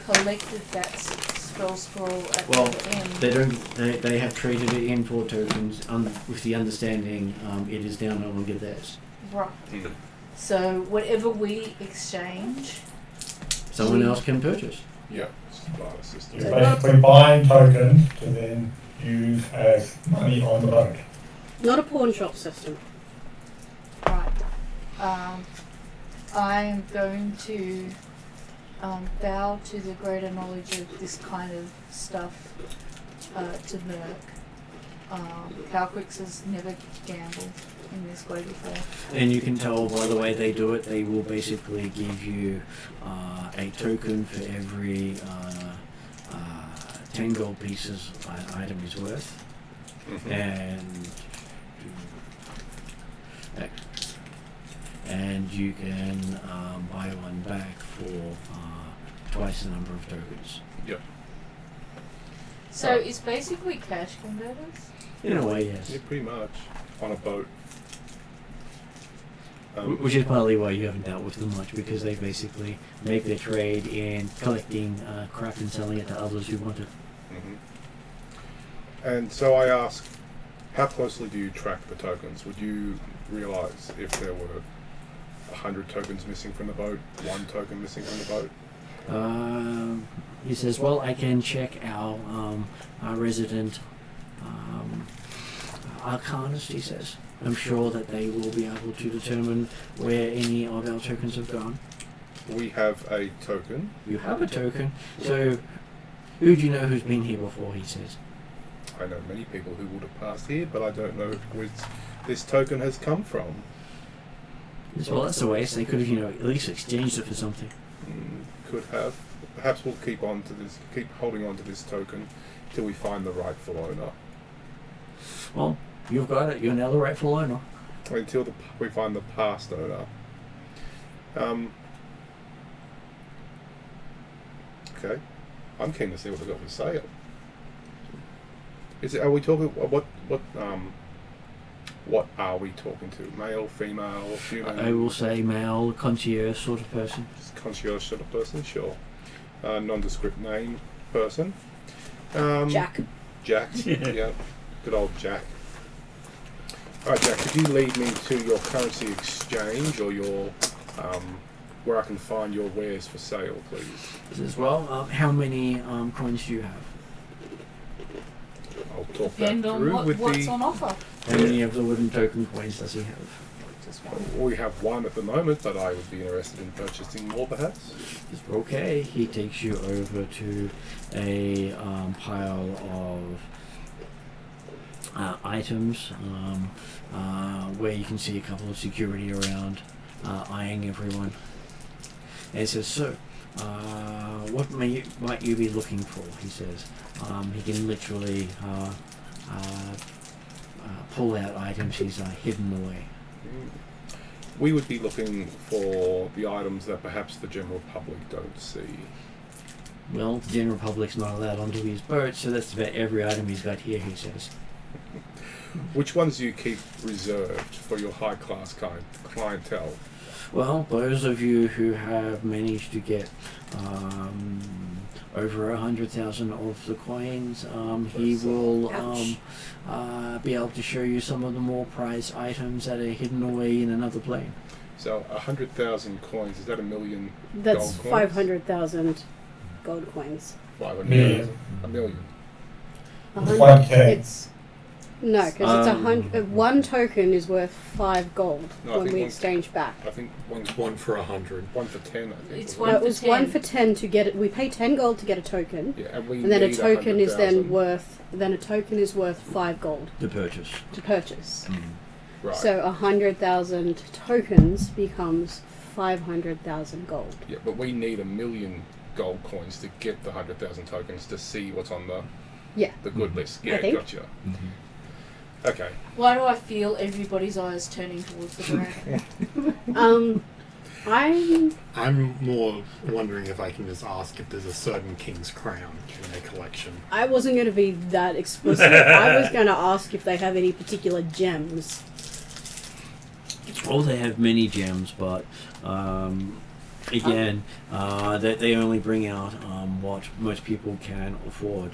collected that spell scroll at Well, the end, They don't. They have traded it in for tokens with the understanding it is now no longer theirs. right. So whatever we exchange, Someone else can purchase. Yeah, it's a barter system. You're basically buying tokens to then use as money on the boat. Not a pawn shop system. right. I'm going to bow to the greater knowledge of this kind of stuff to Merc. Calcrix has never gambled in this way before. And you can tell by the way they do it, they will basically give you a token for every 10 gold pieces an item is worth. And you can buy one back for twice the number of tokens. Yep. So it's basically cash converters? In a way, yes. Yeah, pretty much. On a boat. Which is partly why you haven't dealt with them much, because they basically make their trade in collecting crap and selling it to others who want it. And so I ask, how closely do you track the tokens? Would you realise if there were 100 tokens missing from the boat, 1 token missing from the boat? He says, well, I can check our resident arcanist, he says. I'm sure that they will be able to determine where any of our tokens have gone. We have a token. You have a token, so who do you know who's been here before, he says. I know many people who would have passed here, but I don't know where this token has come from. He says, well, that's the way, so they could have, at least exchanged it for something. Could have. Perhaps we'll keep holding on to this token till we find the rightful owner. Well, you've got it, you're now the rightful owner. Until we find the past owner. Okay. I'm keen to see what they've got for sale. Are we talking what are we talking to? Male, female, human? I will say male, concierge sort of person. Just concierge sort of person, sure. Nondescript name person. Jack. Jack. Yeah. Good old Jack. Alright, Jack, could you lead me to your currency exchange or your where I can find your wares for sale, please? He says, well, how many coins do you have? I'll talk Depend that on through with what's the. on offer. How many of the wooden token coins does he have? Just one. We have one at the moment, but I would be interested in purchasing more, perhaps. Okay, he takes you over to a pile of items where you can see a couple of security around eyeing everyone. And he says, so, What might you be looking for? He says. He can literally pull out items he's hidden away. We would be looking for the items that perhaps the general public don't see. Well, the general public's not allowed onto his boat, so that's about every item he's got here, he says. Which ones do you keep reserved for your high-class clientele? Well, those of you who have managed to get over 100,000 of the coins, he will be able to show you some of the more prized items that are hidden away in another plane. So 100,000 coins, is that $1 million That's gold coins? 500,000 gold coins. 500 Million. $1 million. 1K. It's no, because it's one token is worth 5 gold No, I when think we one- exchange back. I think It's 1 for 100. 1 for 10, I think. It's wasn't No, one it was for 1 10. for 10 to get it. We pay 10 gold to get a token, Yeah, and we and then a need token is then 100,000. worth 5 gold To purchase. to purchase. Right. So 100,000 tokens becomes 500,000 gold. Yeah, but we need $1 million gold coins to get the 100,000 tokens to see what's on the Yeah. good list. Yeah, think. gotcha. Okay. Why do I feel everybody's eyes turning towards the dragon? I'm more wondering if I can just ask if there's a certain king's crown in their collection. I wasn't going to be that explicit. I was going to ask if they have any particular gems. Well, they have many gems, but again, they only bring out what most people can afford.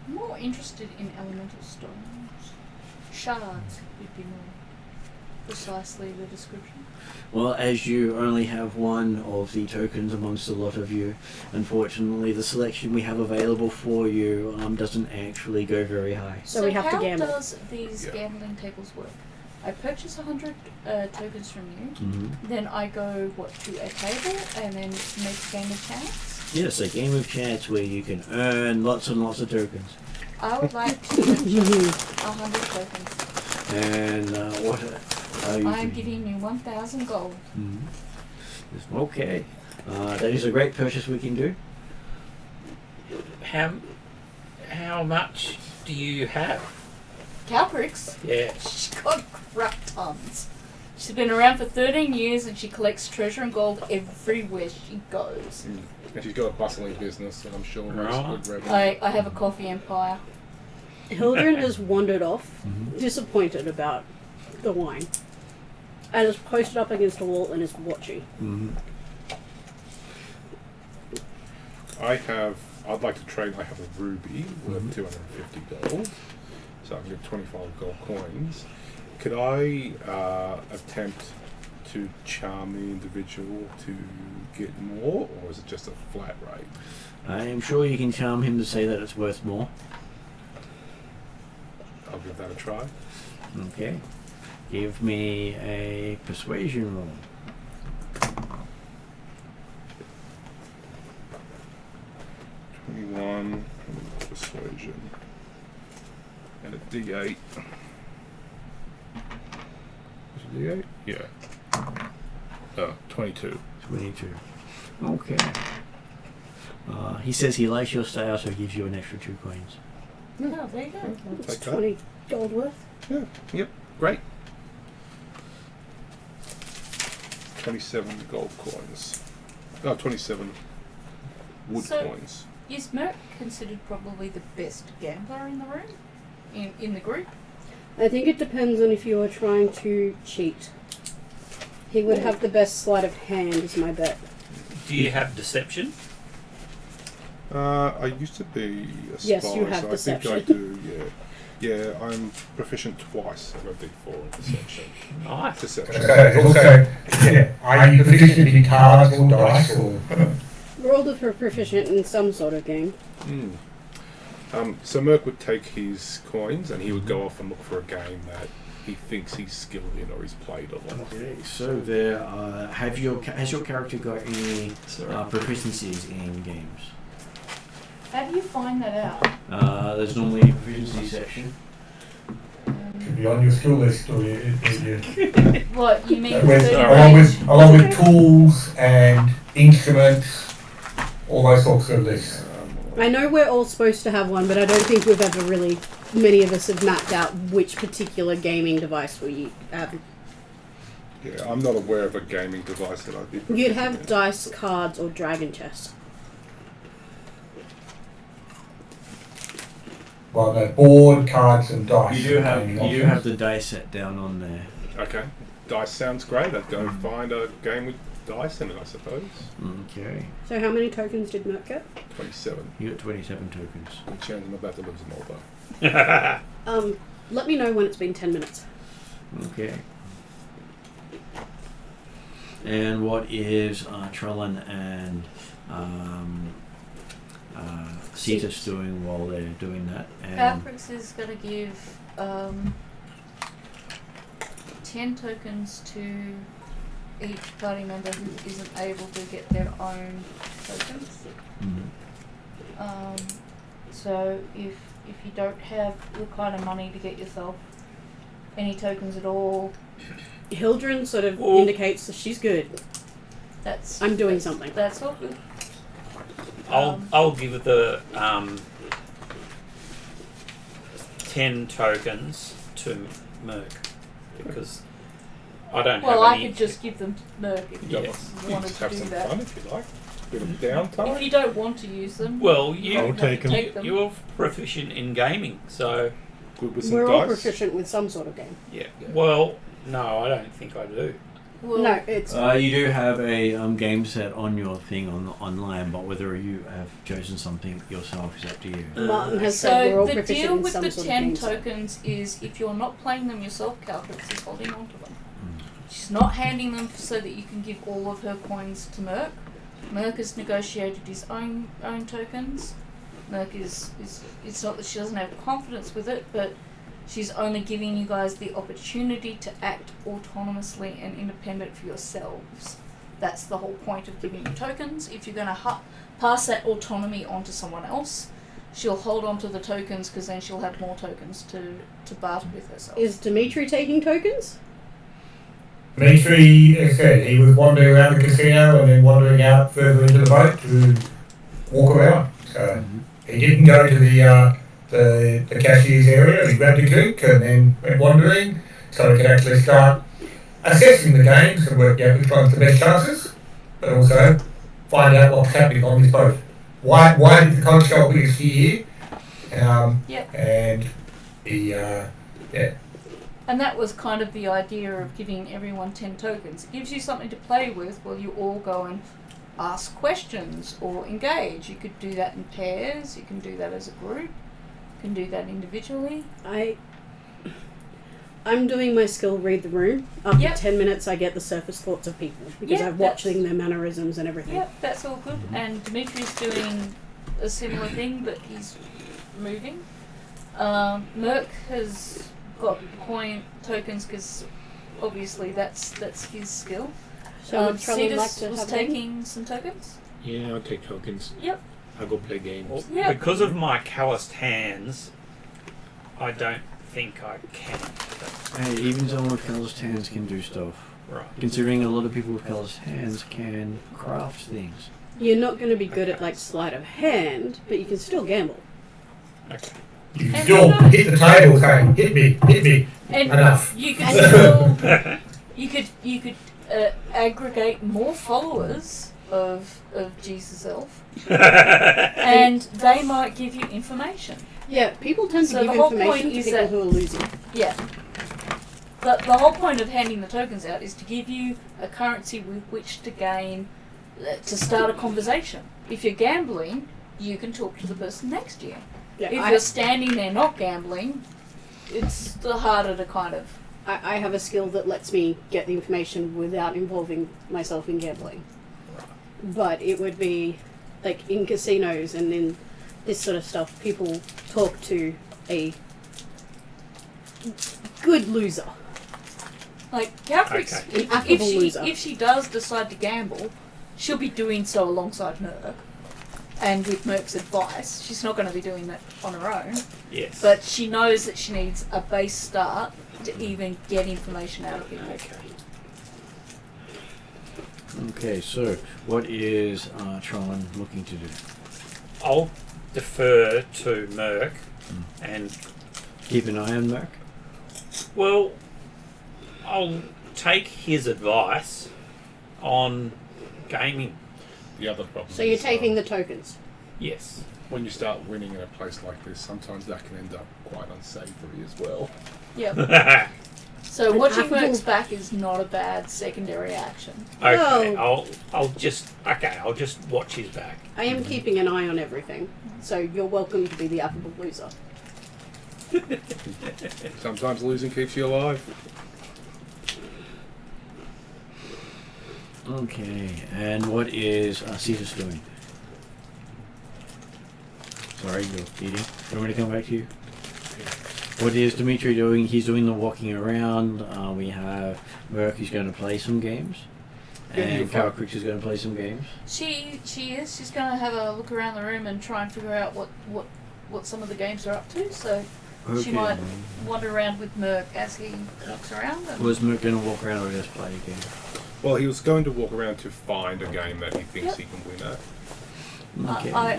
I'm more interested in elemental stones. Shards would be more precisely the description. Well, as you only have one of the tokens amongst a lot of you, unfortunately, the selection we have available for you doesn't actually go very high. So we have to gamble. How does these Yeah. gambling tables work? I purchase 100 tokens from you, Mm-hmm. then I go to a table and then make a game of chance. Yes, a game of chance where you can earn lots and lots of tokens. I would like to purchase 100 tokens. And what are you I am doing? giving you 1,000 gold. Mm-hmm. Okay. That is a great purchase we can do. How much do you have? Calprix, Yeah. she's got crap tons. She's been around for 13 years and she collects treasure and gold everywhere she goes. And she's got a bustling business, and I'm sure Right. it's good revenue. I have a coffee empire. Hildren has wandered off, disappointed about the wine, and is posted up against a wall and is watching. Mm-hmm. I'd like to trade. I have a ruby worth 250 gold, so I can get 25 gold coins. Could I attempt to charm the individual to get more, or is it just a flat rate? I am sure you can charm him to say that it's worth more. I'll give that a try. Okay. Give me a persuasion roll. 21 persuasion and a D8. Is it D8? Yeah. 22. 22. Okay. He says he likes your style, so he gives you an extra 2 coins. Oh, there you go. It's Take that. 20 gold worth. Yeah. Yep. Great. 27 gold coins. Oh, 27 wood So- coins. Is Merc considered probably the best gambler in the room? In the group? I think it depends on if you are trying to cheat. He would have the best sleight of hand, is my bet. Do you have deception? I used to be a spy, Yes, you have so deception. I think I do, yeah. Yeah, I'm proficient twice. I've got D4 in deception. Nice. Deception. Okay, also, yeah, are you proficient in cards or dice or? Rolled for proficient in some sort of game. So Merc would take his coins and he would go off and look for a game that he thinks he's skilled in or he's played a lot. Okay, so there has your character got any proficiencies in games? How do you find that out? There's normally a proficiency section. Could be on your skill list or you What, you mean with, third along range? with tools and instruments. all those sorts of lists. I know we're all supposed to have one, but I don't think we've ever really, many of us have mapped out which particular gaming device we have. Yeah, I'm not aware of a gaming device that I'd be. You'd have proficient dice, cards, or dragon chess. Well, no, board, cards, and dice. You do have the dice set down on there. in. Okay, dice sounds great. I'd go find a game with dice in it, I suppose. Okay. So how many tokens did Merc get? 27. You got 27 tokens. Good chance I'm about to lose them all though. Let me know when it's been 10 minutes. Okay. And what is Trellin and Cetus doing while they're doing that? And Alfrix is going to give 10 tokens to each party member who isn't able to get their own tokens. So if you don't have the kind of money to get yourself any tokens at all, Hildren sort of indicates that she's good. I'm doing something. That's all good. I'll give it the 10 tokens to Merc because I don't have Well, I any. could just give them to Merc if you Yes. wanted Just to have do some that. fun if you like. Bit of downtime. If you don't want to use them, Well, I'll you take them. take them. you're proficient in gaming, so Good with some We're all dice. proficient with some sort of game. yeah. Well, no, I don't think I do. Well, No, it's you do have a game set on your thing online, but whether you have chosen something yourself is up to you. Martin has said we're So all the proficient deal in with some the sort 10 of game. tokens is if you're not playing them yourself, Caltrix is holding on to them. She's not handing them so that you can give all of her coins to Merc. Merc has negotiated his own tokens. Merc is it's not that she doesn't have confidence with it, but she's only giving you guys the opportunity to act autonomously and independent for yourselves. That's the whole point of giving you tokens. If you're going to pass that autonomy on to someone else, she'll hold on to the tokens because then she'll have more tokens to barter with herself. Is Dimitri taking tokens? Dimitri, as I said, he was wandering around the casino and then wandering out further into the boat to walk around. So he didn't go to the cashier's area. He grabbed a drink and then went wandering, so he could actually start assessing the games and work out which one's the best chances, but also find out what's happening on this boat. Why did the constable is here? And the And that was kind of the idea of giving everyone 10 tokens. It gives you something to play with while you all go and ask questions or engage. You could do that in pairs, you can do that as a group, you can do that individually. I'm doing my skill read the room. After Yep. 10 minutes I get the surface thoughts of people because Yep, I'm watching their mannerisms and everything. Yep, that's all good. And Dimitri's doing a similar thing, but he's moving. Merc has got coin tokens because obviously that's his skill. So would Trellin like Cetus to was have taking some tokens. Yeah, I'll take tokens. Yep. I'll go play games. Yeah. Because of my calloused hands, I don't think I can. Hey, even someone with calloused hands can do stuff. Right. Considering a lot of people with calloused hands can craft things. You're not going to be good at like sleight of hand, but you can still gamble. Okay. you And still hit the table saying, hit me. And Enough. you could still you could aggregate more followers of Jesus Elf, and they might give you information. Yeah, people tend to So give the whole information point to is people that- who are losing. Yeah. The whole point of handing the tokens out is to give you a currency with which to gain, to start a conversation. If you're gambling, you can talk to the person next to you. Yeah, If I, you're standing there not gambling, it's the harder to kind of. I have a skill that lets me get the information without involving myself in gambling. But it would be like in casinos and in this sort of stuff, people talk to a good loser. Like, Caltrix, Okay. An affable loser. if she does decide to gamble, she'll be doing so alongside Merc. And with Merc's advice, she's not going to be doing that on her own. Yes. But she knows that she needs a base start to even get information out of people. Okay. Okay, so what is Tron looking to do? I'll defer to Merc, and Keep an eye on Merc? well, I'll take his advice on gaming. The other problem. So you're is, taking the tokens. Yes. when you start winning in a place like this, sometimes that can end up quite unsavoury as well. Yep. So An watching affable- Merc's back is not a bad secondary action. Okay, No. I'll just watch his back. I am keeping an eye on everything, so you're welcome to be the affable loser. Sometimes losing keeps you alive. Okay, and what is Caesar's doing? Sorry, you're eating. You want me to come back to you? What is Dimitri doing? He's doing the walking around. We have Merc who's going to play some games. And Carol Cricks is going to play some games. She is. She's going to have a look around the room and try and figure out what some of the games are up to. So she might wander around with Merc as he looks around. And Was Merc going to walk around or just play a game? Well, he was going to walk around to find a game that he thinks he can win at. Okay. I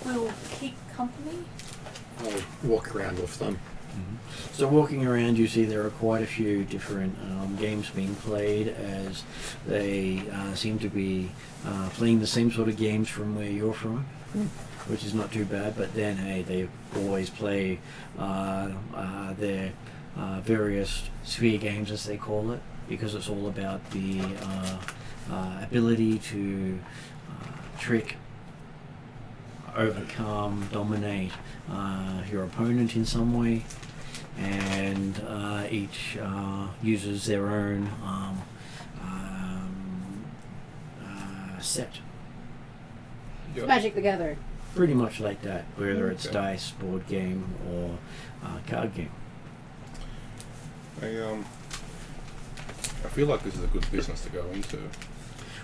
will keep company. I'll walk around with them. So walking around, you see there are quite a few different games being played, as they seem to be playing the same sort of games from where you're from, which is not too bad. But then, hey, they always play their various sphere games, as they call it, because it's all about the ability to trick, overcome, dominate your opponent in some way. And each uses their own set. Yep. Magic the Gathering. Pretty much like that, whether it's Okay. dice, board game, or card game. I feel like this is a good business to go into.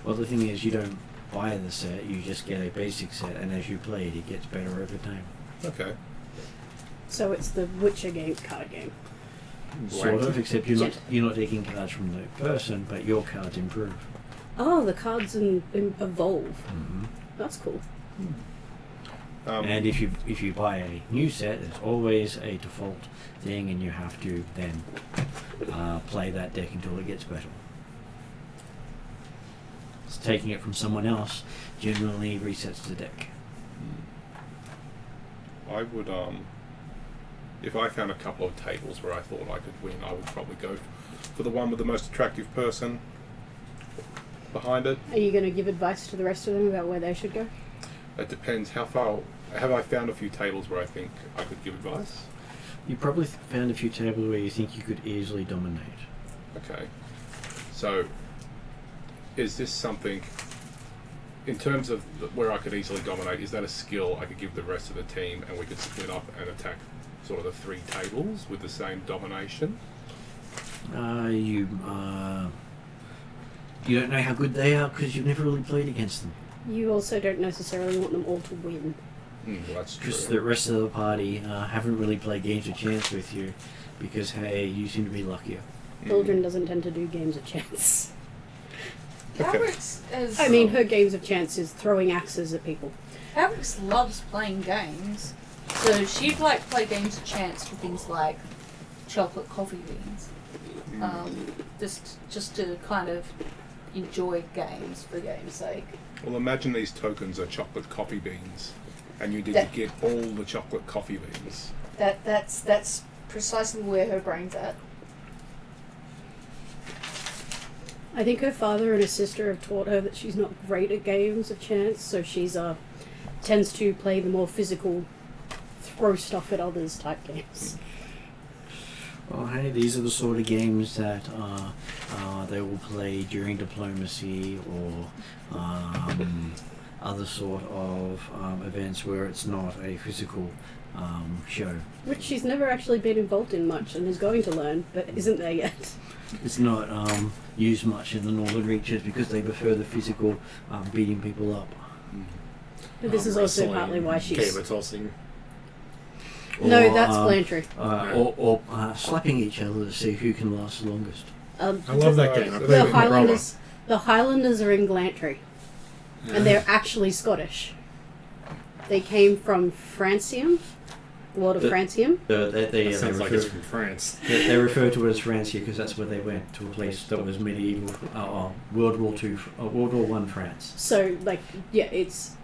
Well, the thing is, you don't buy the set, you just get a basic set, and as you play it, it gets better over time. Okay. So it's the Witcher game, card game. Sort of, except you're not Gent. you're not taking cards from the person, but your cards improve. Oh, the cards evolve. Mm-hmm. That's cool. And if you buy a new set, there's always a default thing, and you have to then play that deck until it gets better. It's taking it from someone else generally resets the deck. I would, if I found a couple of tables where I thought I could win, I would probably go for the one with the most attractive person behind it. Are you going to give advice to the rest of them about where they should go? It depends how far. Have I found a few tables where I think I could give advice? You probably found a few tables where you think you could easily dominate. Okay. So, is this something, in terms of where I could easily dominate, is that a skill I could give the rest of the team and we could split up and attack sort of the three tables with the same domination? You don't know how good they are because you've never really played against them. You also don't necessarily want them all to win. Well, that's true. Because the rest of the party haven't really played games of chance with you because, hey, you seem to be luckier. Hildren doesn't tend to do games of chance. Alex is. I mean, her games of chance is throwing axes at people. Alex loves playing games, so she'd like play games of chance for things like chocolate coffee beans, just to kind of enjoy games for game's sake. Well, imagine these tokens are chocolate coffee beans, and you did That- get all the chocolate coffee beans. That's precisely where her brain's at. I think her father and her sister have taught her that she's not great at games of chance, so she's tends to play the more physical, throw stuff at others type games. Well, hey, these are the sort of games that they will play during diplomacy or other sort of events where it's not a physical show. Which she's never actually been involved in much and is going to learn, but isn't there yet. It's not used much in the Northern Reaches because they prefer the physical beating people up. But this is also Wrestling, partly why she's... Caber tossing. No, that's Plantry. Or slapping each other to see who can last the longest. I love that game. I The play The with my brother. The Highlanders are in Glantry, and they're actually Scottish. They came from Francium, the world of Francium. That sounds like it's from France. They refer to it as Francia because that's where they went, to a place that was medieval, World War One France. So, like, yeah, it's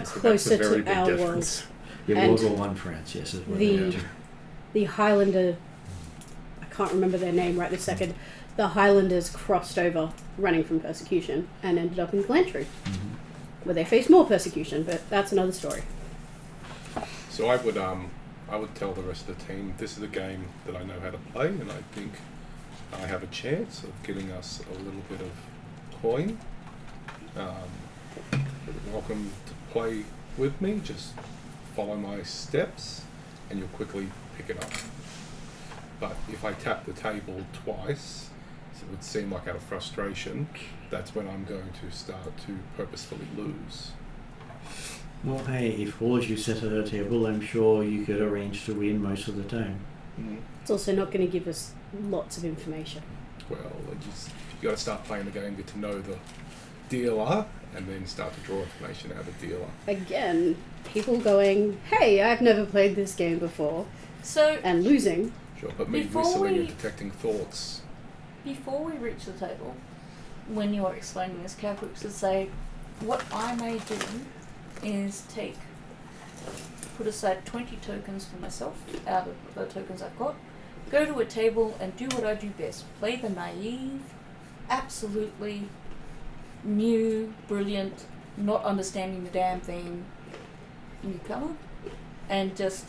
closer very to big our world. difference. Yeah, And World War One France, yes, is what they went to. The Highlander, I can't remember their name right this second. The Highlanders crossed over, running from persecution, and ended up in Glantry, where they faced more persecution. But that's another story. So I would tell the rest of the team this is a game that I know how to play, and I think I have a chance of getting us a little bit of coin. Welcome to play with me. Just follow my steps, and you'll quickly pick it up. But if I tap the table twice, it would seem like out of frustration, that's when I'm going to start to purposefully lose. Well, hey, if all of you sat at a table, I'm sure you could arrange to win most of the time. It's also not going to give us lots of information. Well, you got to start playing the game, get to know the dealer, and then start to draw information out of the dealer. Again, people going, hey, I've never played this game before, So, and losing. Sure, but me Before whistling we- and detecting thoughts. before we reach the table, when you're explaining this, Calcrix would say, what I may do is put aside 20 tokens for myself out of the tokens I've got, go to a table and do what I do best. Play the naive, absolutely new, brilliant, not understanding the damn thing newcomer, and just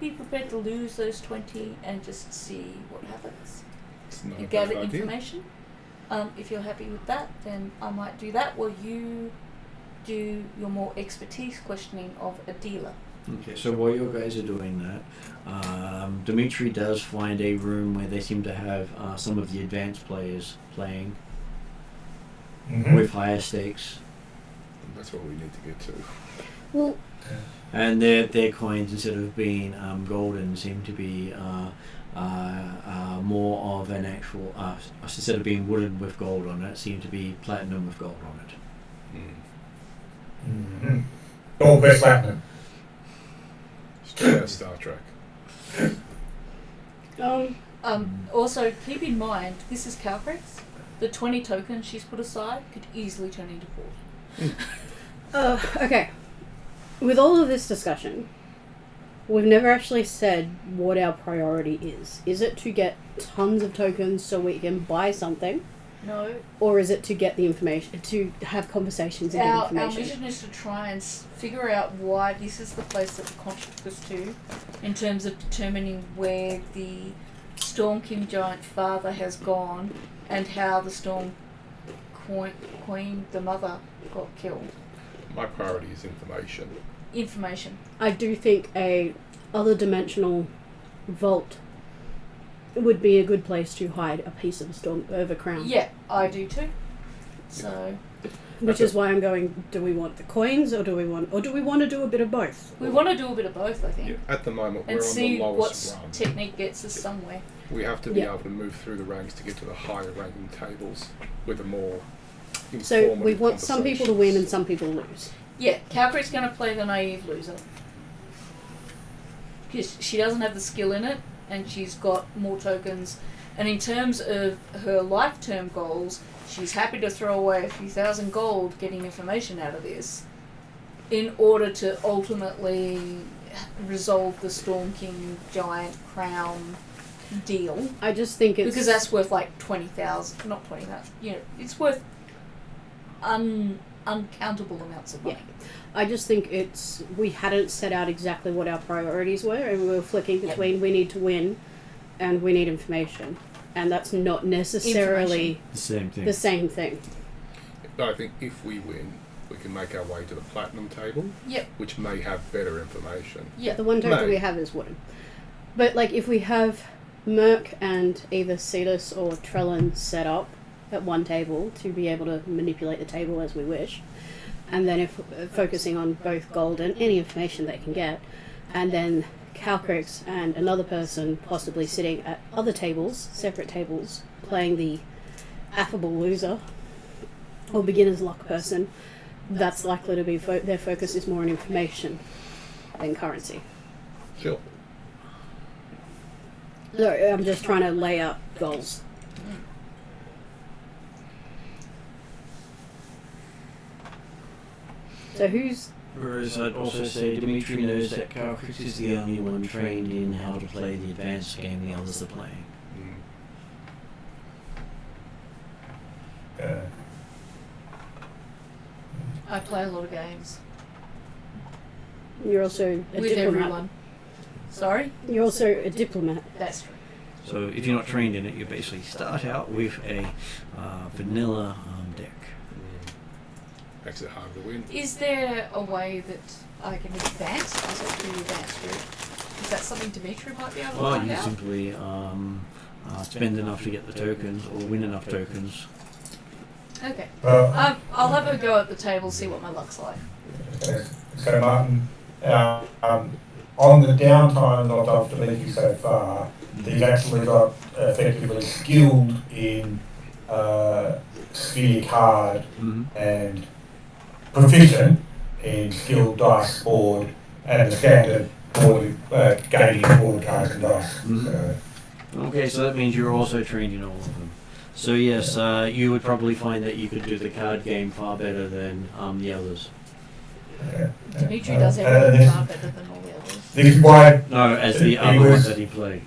be prepared to lose those 20 and just see what happens. It's not You a gather bad idea. information. If you're happy with that, then I might do that, while you do your more expertise questioning of a dealer. Okay, so while you guys are doing that, Dimitri does find a room where they seem to have some of the advanced players playing with higher stakes. That's what we need to get to. Well, And their coins, instead of being golden, seem to be more of an actual, instead of being wooden with gold on it, seem to be platinum with gold on it. Gold best platinum. Straight out of Star Trek. Also, keep in mind, this is Calcrex. The 20 tokens she's put aside could easily turn into 40. Okay. With all of this discussion, we've never actually said what our priority is. Is it to get tons of tokens so we can buy something? No. Or is it to get the information, to have conversations and get Our information? mission is to try and figure out why this is the place that the contract took us to, in terms of determining where the Storm King Giant father has gone, and how the Storm Queen, the mother, got killed. My priority is information. Information. I do think a other dimensional vault would be a good place to hide a piece of a crown. Yeah, I do too. So Which is why I'm going, do we want the coins or do we want to do a bit of both? we want to do a bit of both, I think, Yeah, at the moment, we're and on see the what lowest run. technique gets us somewhere. We have to be Yeah. able to move through the ranks to get to the higher ranking tables with a more So informative we want some people to win and conversations. some people to lose. Yeah, Calcre's going to play the naive loser. Because she doesn't have the skill in it, and she's got more tokens. And in terms of her life term goals, she's happy to throw away a few thousand gold getting information out of this in order to ultimately resolve the Storm King Giant crown deal. I just think it's... Because that's worth like 20,000, not 20,000, you know, it's worth uncountable amounts of money. I just think we hadn't set out exactly what our priorities were, and we were flicking between we need to win and we need information. And that's not necessarily The same thing. the same thing. But I think if we win, we can make our way to the platinum table, Yep. which may have better information. Yeah. The one token No. we have is wooden. But like if we have Merc and either Cetus or Trellin set up at one table to be able to manipulate the table as we wish, and then if focusing on both gold and any information they can get, and then Calcrix and another person possibly sitting at other tables, separate tables, playing the affable loser, or beginner's luck person, that's likely to be their focus is more on information than currency. Sure. So I'm just trying to lay out goals. So who's... Whereas I'd also say Dimitri knows that Carcrix is the only one trained in how to play the advanced game the others are playing. I play a lot of games You're also a with diplomat. everyone. Sorry? You're also a diplomat. That's true. So if you're not trained in it, you basically start out with a vanilla deck. Makes it hard to win. Is there a way that I can advance? Is it through the advanced route? Is that something Dimitri might be able to Well, find you out? simply spend enough to get the tokens, or win enough tokens. Okay. Well, I'll have a go at the table, see what my luck's like. so Martin, on the downtime that I've deleted so far, he's actually got effectively skilled in sphere card and proficient in skilled dice board and the standard board gaming board cards and dice. So, Okay, so that means you're also trained in all of them. So yes, you would probably find that you could do the card game far better than the others. Dimitri does everything far better than all the others. This is why No, as the He other was- ones that he plays.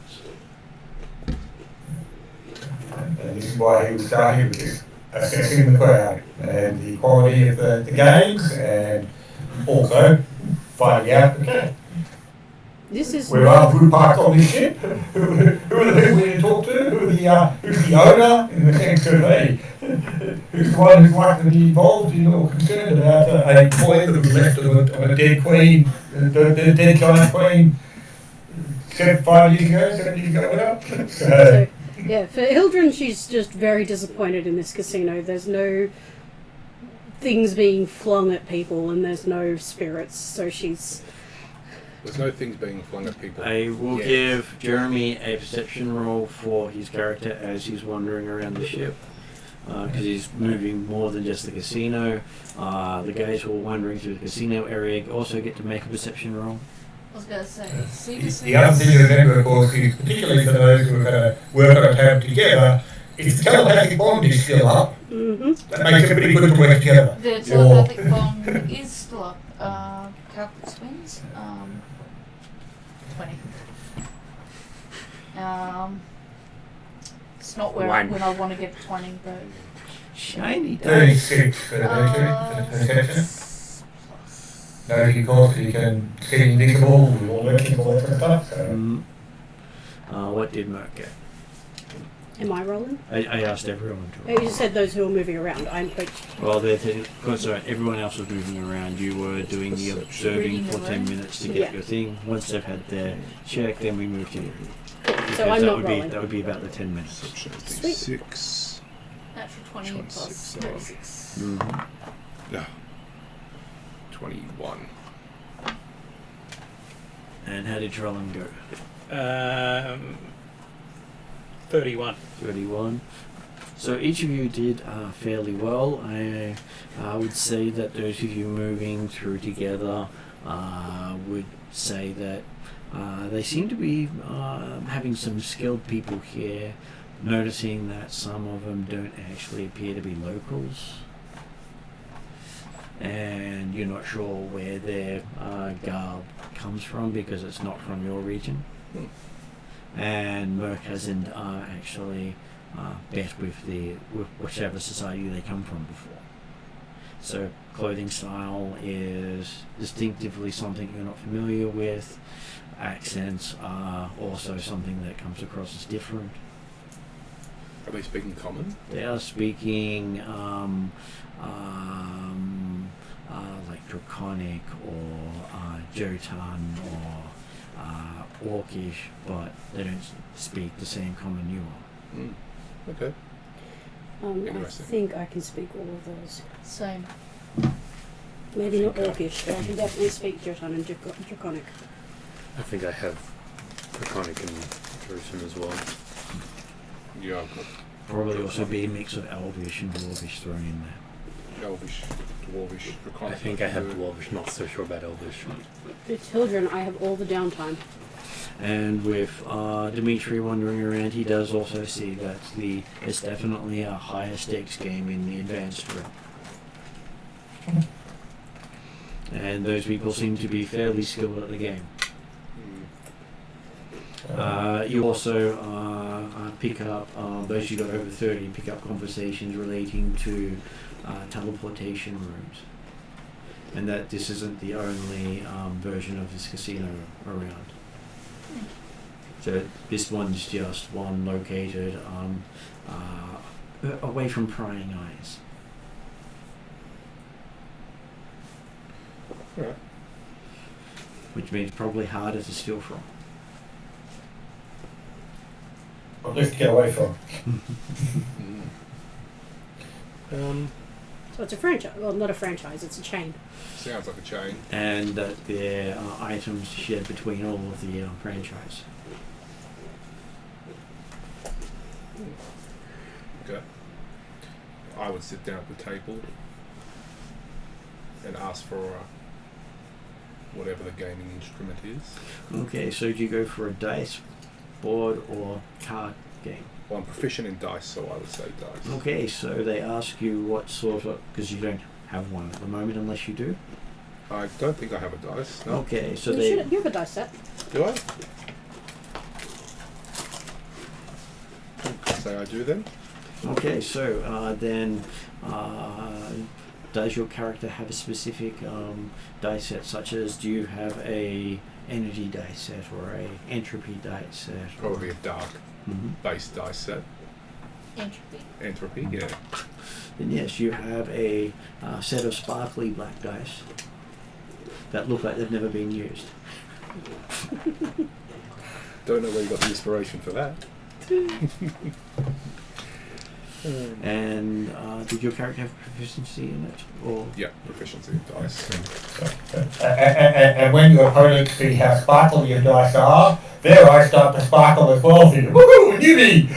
And this is why he was starting with this, assessing the crowd and the quality of the games, and also finding out, okay, This is where are who parked on this ship, who are the people we need to talk to, who's the owner, in the sense of, hey, who's the one who's likely to be involved in or concerned about a boy that was left on a dead queen, the dead giant queen, 5 years ago, 7 years ago, whatever. so, yeah, for Hildren, she's just very disappointed in this casino. There's no things being flung at people, and there's no spirits. So she's There's no things being flung at people. I will yet. give Jeremy a perception roll for his character as he's wandering around the ship. Because he's moving more than just the casino. The guys who are wandering through the casino area also get to make a perception roll. I was going to say, see The other thing to remember, of course, is particularly for those who are going to work on a tab together, if the telepathic bond is still up, that makes it pretty good to work together. The telepathic bond is still up. Calculus wins. 20. It's not where One. when I want to get 20, but Shiny dice. 36 for the perception. Noting, of course, that you can see invisible, with all working, all that sort of stuff. So. What did Mark get? Am I rolling? I asked everyone to Oh, you just said those who are moving around. Well, because everyone else was moving around, you were doing the observing for 10 minutes to get Yeah. your thing. Once they've had their check, then we move to you. So Because I'm that not would rolling. that would be about the 10 minutes. Sweet. 6. natural 20 plus 36. Yeah. 21. And how did Trellin go? 31. 31. So each of you did fairly well. I would say that those of you moving through together would say that they seem to be having some skilled people here, noticing that some of them don't actually appear to be locals. And you're not sure where their garb comes from because it's not from your region. And Merc hasn't actually bet with whichever society they come from before. So clothing style is distinctively something you're not familiar with. Accents are also something that comes across as different. Are they speaking common? They are speaking like Draconic or Jotun or Orcish, but they don't speak the same common you are. Okay. I Interesting. think I can speak all of those. Same. Maybe not Orcish, but I can definitely speak Jotun and Draconic. I think I have Draconic and Jerusalem as well. Yeah, I've got Probably also be a mix of Elvish and Dwarvish thrown in there. Elvish, Dwarvish, I Draconic. think I have Dwarvish, not so sure about Elvish. The children, I have all the downtime. And with Dimitri wandering around, he does also see that it's definitely a higher stakes game in the advanced realm. And those people seem to be fairly skilled at the game. You also pick up, those you got over 30, pick up conversations relating to teleportation rooms. And that this isn't the only version of this casino around. So this one's just one located away from prying eyes. Alright. Which means probably harder to steal from. Or at least get away from. So it's a franchise. Well, not a franchise, it's a chain. Sounds like a chain. And that there are items shared between all of the franchise. Okay. I would sit down at the table and ask for whatever the gaming instrument is. Okay, so do you go for a dice, board, or card game? Well, I'm proficient in dice, so I would say dice. Okay, so they ask you what sort of, because you don't have one at the moment unless you do. I don't think I have a dice. No. Okay, so You have a dice set. Do I? Say I do then. Okay, so then does your character have a specific dice set, such as do you have a energy dice set or a entropy dice set? Probably a dark Mhm. base dice set. Entropy. Entropy, yeah. Then yes, you have a set of sparkly black dice that look like they've never been used. Don't know where you got the inspiration for that. And did your character have proficiency in it? Or Yeah, proficiency in dice. And when your opponent see how sparkly your dice are, their eyes start to sparkle as well for you. Woohoo! Newbie!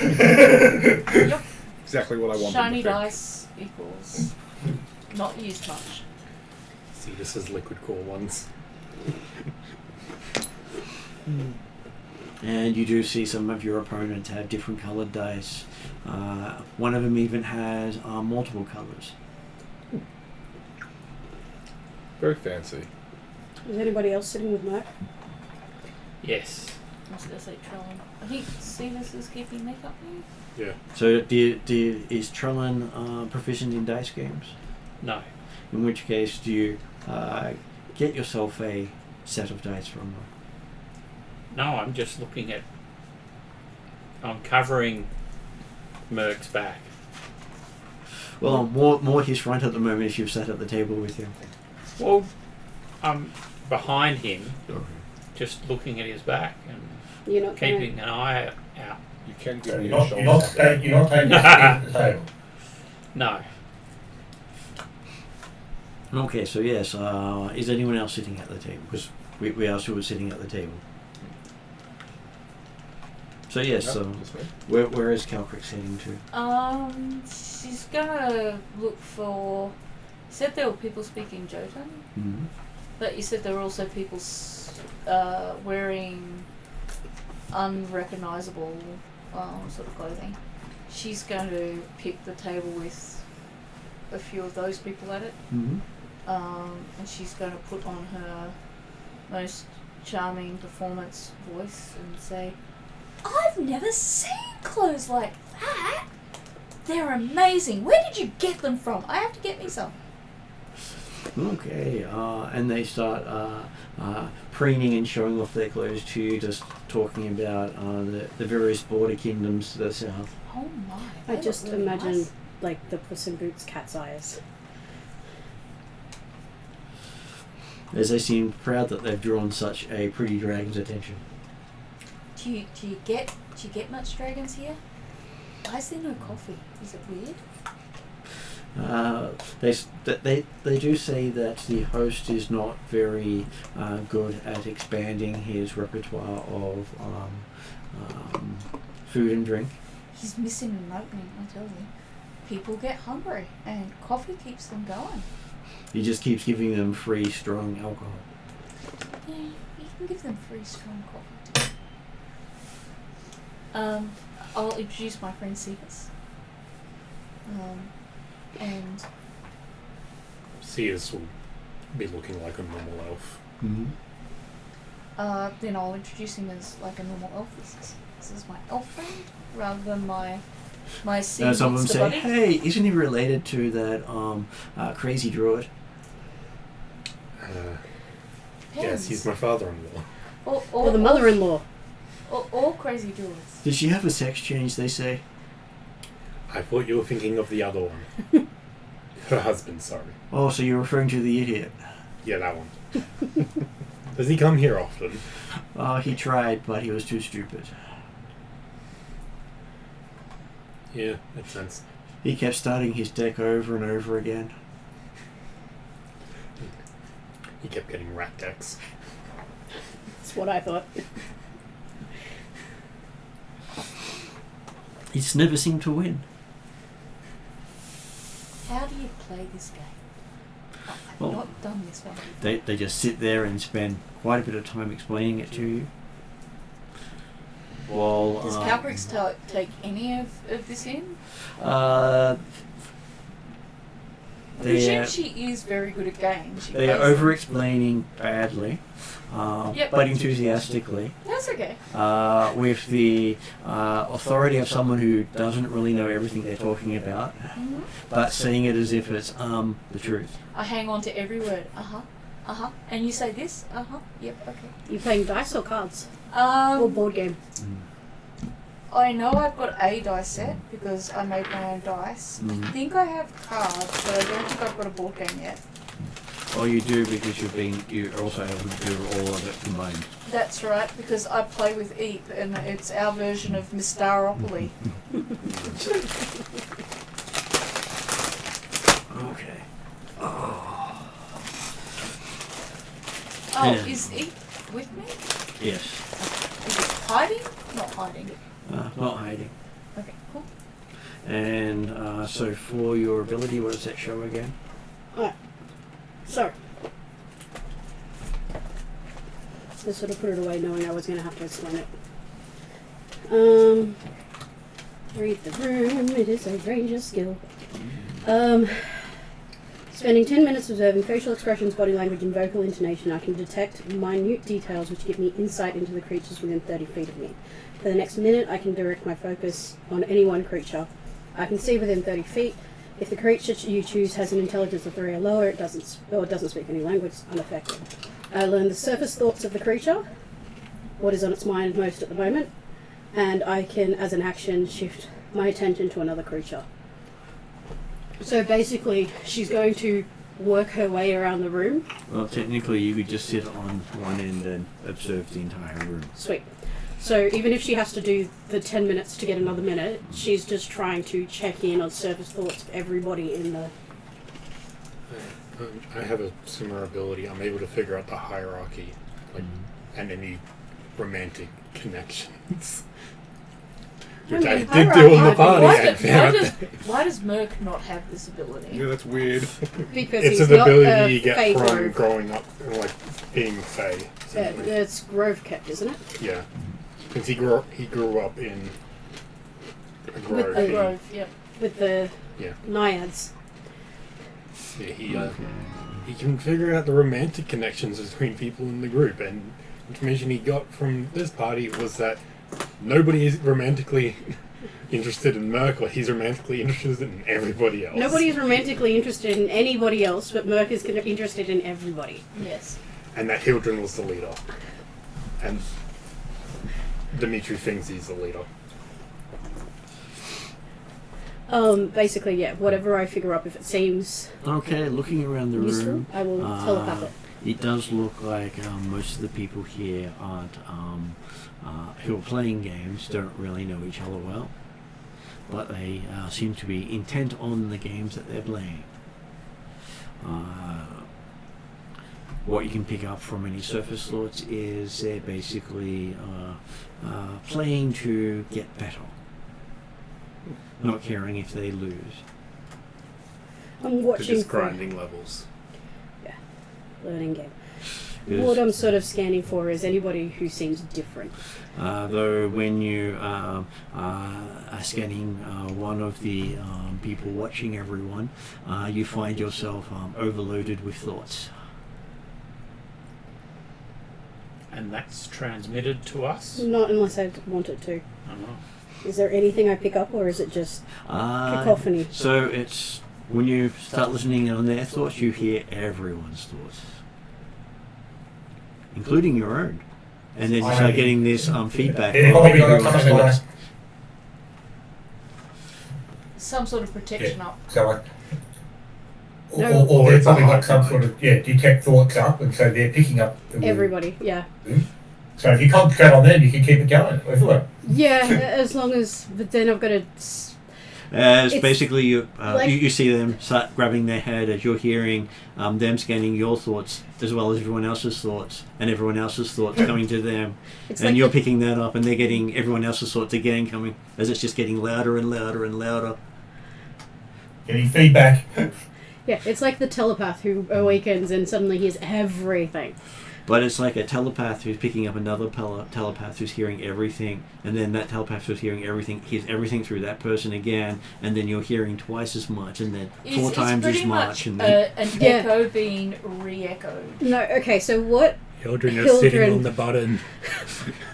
Yep. Exactly what I wanted. Shiny to think. dice equals not used much. See, this is liquid core ones. And you do see some of your opponents have different coloured dice. One of them even has multiple colours. Very fancy. Is anybody else sitting with Mark? Yes. I was going to say Trellin. I think Seamus is keeping me company. Yeah. So is Trellin proficient in dice games? No. In which case, do you get yourself a set of dice from them? No, I'm just looking at. I'm covering Merc's back. Well, more his front at the moment if you've sat at the table with him. Well, I'm behind him, just looking at his back and You're not gonna- keeping an eye out. You can give So me you're a not, shoulder. you're not taking your seat at the table. No. Okay, so yes, is anyone else sitting at the table? Because we are still sitting at the table. So yes, Yep, that's me. where is Calcrix heading to? She's gonna look for. You said there were people speaking Jotun, Mm-hmm. but you said there were also people wearing unrecognizable sort of clothing. She's going to pick the table with a few of those people at it, Mm-hmm. and she's going to put on her most charming performance voice and say, "I've never seen clothes like that. They're amazing. Where did you get them from? I have to get me some." Okay, and they start preening and showing off their clothes to you, just talking about the various border kingdoms to the south. Oh my. I they just look really imagine nice. like the Puss in Boots cat's eyes. As they seem proud that they've drawn such a pretty dragon's attention. Do you get much dragons here? Why is there no coffee? Is it weird? They do say that the host is not very good at expanding his repertoire of food and drink. He's missing an opening, I tell you. people get hungry, and coffee keeps them going. He just keeps giving them free, strong alcohol. Yeah, you can give them free, strong coffee too. I'll introduce my friend Seamus. And Sears will be looking like a normal elf. Mm-hmm. then I'll introduce him as like a normal elf. This is my elf friend, rather than my sea Some of them monster say, buddy. "Hey, isn't he related to that crazy druid?" Yes, he's my father-in-law. Or the mother-in-law. All crazy druids. Did she have a sex change? They say. I thought you were thinking of the other one. Her husband, sorry. Oh, so you're referring to the idiot? Yeah, that one. Does he come here often? He tried, but he was too stupid. Yeah, makes sense. He kept starting his deck over and over again. He kept getting rat decks. That's what I thought. He just never seemed to win. How do you play this game? I've Well, not done this one. They just sit there and spend quite a bit of time explaining it to you. Well, Does Calbrix take any of this in? I presume she is very good at games. They are over-explaining badly, Yep. but enthusiastically, That's okay. with the authority of someone who doesn't really know everything they're talking about, Mm-hmm. but saying it as if it's the truth. I hang on to every word. And you say this? Yep. Okay. You playing dice or cards? Or board game? I know I've got a dice set because I made my own dice. I think I have cards, but I don't think I've got a board game yet. Well, you do because you're also able to do all of it combined. That's right, because I play with Eep, and it's our version of Mystaropoly. Okay. Oh, Yeah. is Eep with me? Yes. Is it hiding? Not hiding. Not hiding. Okay, cool. And so for your ability, what does that show again? Alright. So. Just sort of put it away knowing I was going to have to explain it. Read the room. It is a ranger skill. Spending 10 minutes observing facial expressions, body language, and vocal intonation, I can detect minute details which give me insight into the creatures within 30 feet of me. For the next minute, I can direct my focus on any one creature. I can see within 30 feet. If the creature you choose has an intelligence of 3 or lower, it doesn't speak any language, it's unaffected. I learn the surface thoughts of the creature, what is on its mind most at the moment, and I can, as an action, shift my attention to another creature. So basically, she's going to work her way around the room. Well, technically, you could just sit on one end and observe the entire room. Sweet. So even if she has to do the 10 minutes to get another minute, she's just trying to check in on surface thoughts of everybody in the... I have a similar ability. I'm able to figure out the hierarchy, and any romantic connections. Which I did do on the party. Why does Merc not have this ability? Yeah, that's weird. Because It's he's an not ability a you get Fey from Grove. growing up, like being Fey. essentially. It's Grove kept, isn't it? Yeah, because he grew up in a grove. With the Grove, yep. With the Yeah. naiads. Yeah, he can figure out the romantic connections between people in the group, and information he got from this party was that nobody is romantically interested in Merc, or he's romantically interested in everybody else. Nobody's romantically interested in anybody else, but Merc is interested in everybody. Yes. And that Hildren was the leader. And Dimitri thinks he's the leader. Basically, yeah, whatever I figure up, if it seems Okay, looking around the useful, room, I will telepath it. it does look like most of the people here aren't who are playing games don't really know each other well, but they seem to be intent on the games that they're playing. What you can pick up from any surface thoughts is they're basically playing to get better. not caring if they lose. I'm They're watching just for grinding levels. learning game. Because, What I'm sort of scanning for is anybody who seems different. though when you are scanning one of the people watching everyone, you find yourself overloaded with thoughts. And that's transmitted to us. Not unless I want it to. I don't know. Is there anything I pick up, or is it just cacophony? So it's when you start listening on their thoughts, you hear everyone's thoughts, including your own, and then you start getting this feedback. Yeah, from probably got everyone's something like thoughts. Some sort of protection up. So like, No. or they've It's a probably got hard some line. sort of detect thoughts up, and so they're picking up Everybody, yeah. So if you concentrate on them, you can keep it going everywhere. Yeah, as long as... But then I've got to... It's It's basically you, like- you see them start grabbing their head as you're hearing them scanning your thoughts as well as everyone else's thoughts, and everyone else's thoughts coming to them, It's and like you're picking that up, and they're getting everyone else's thoughts again coming as it's just getting louder and louder and louder. Getting feedback. Yeah, it's like the telepath who awakens and suddenly hears everything. But it's like a telepath who's picking up another telepath who's hearing everything, and then that telepath who's hearing everything hears everything through that person again, and then you're hearing twice as much, and then four times pretty as much, much and then an Yeah. echo being re-echoed. No, okay, so what Hildren is sitting Hildren. on the button.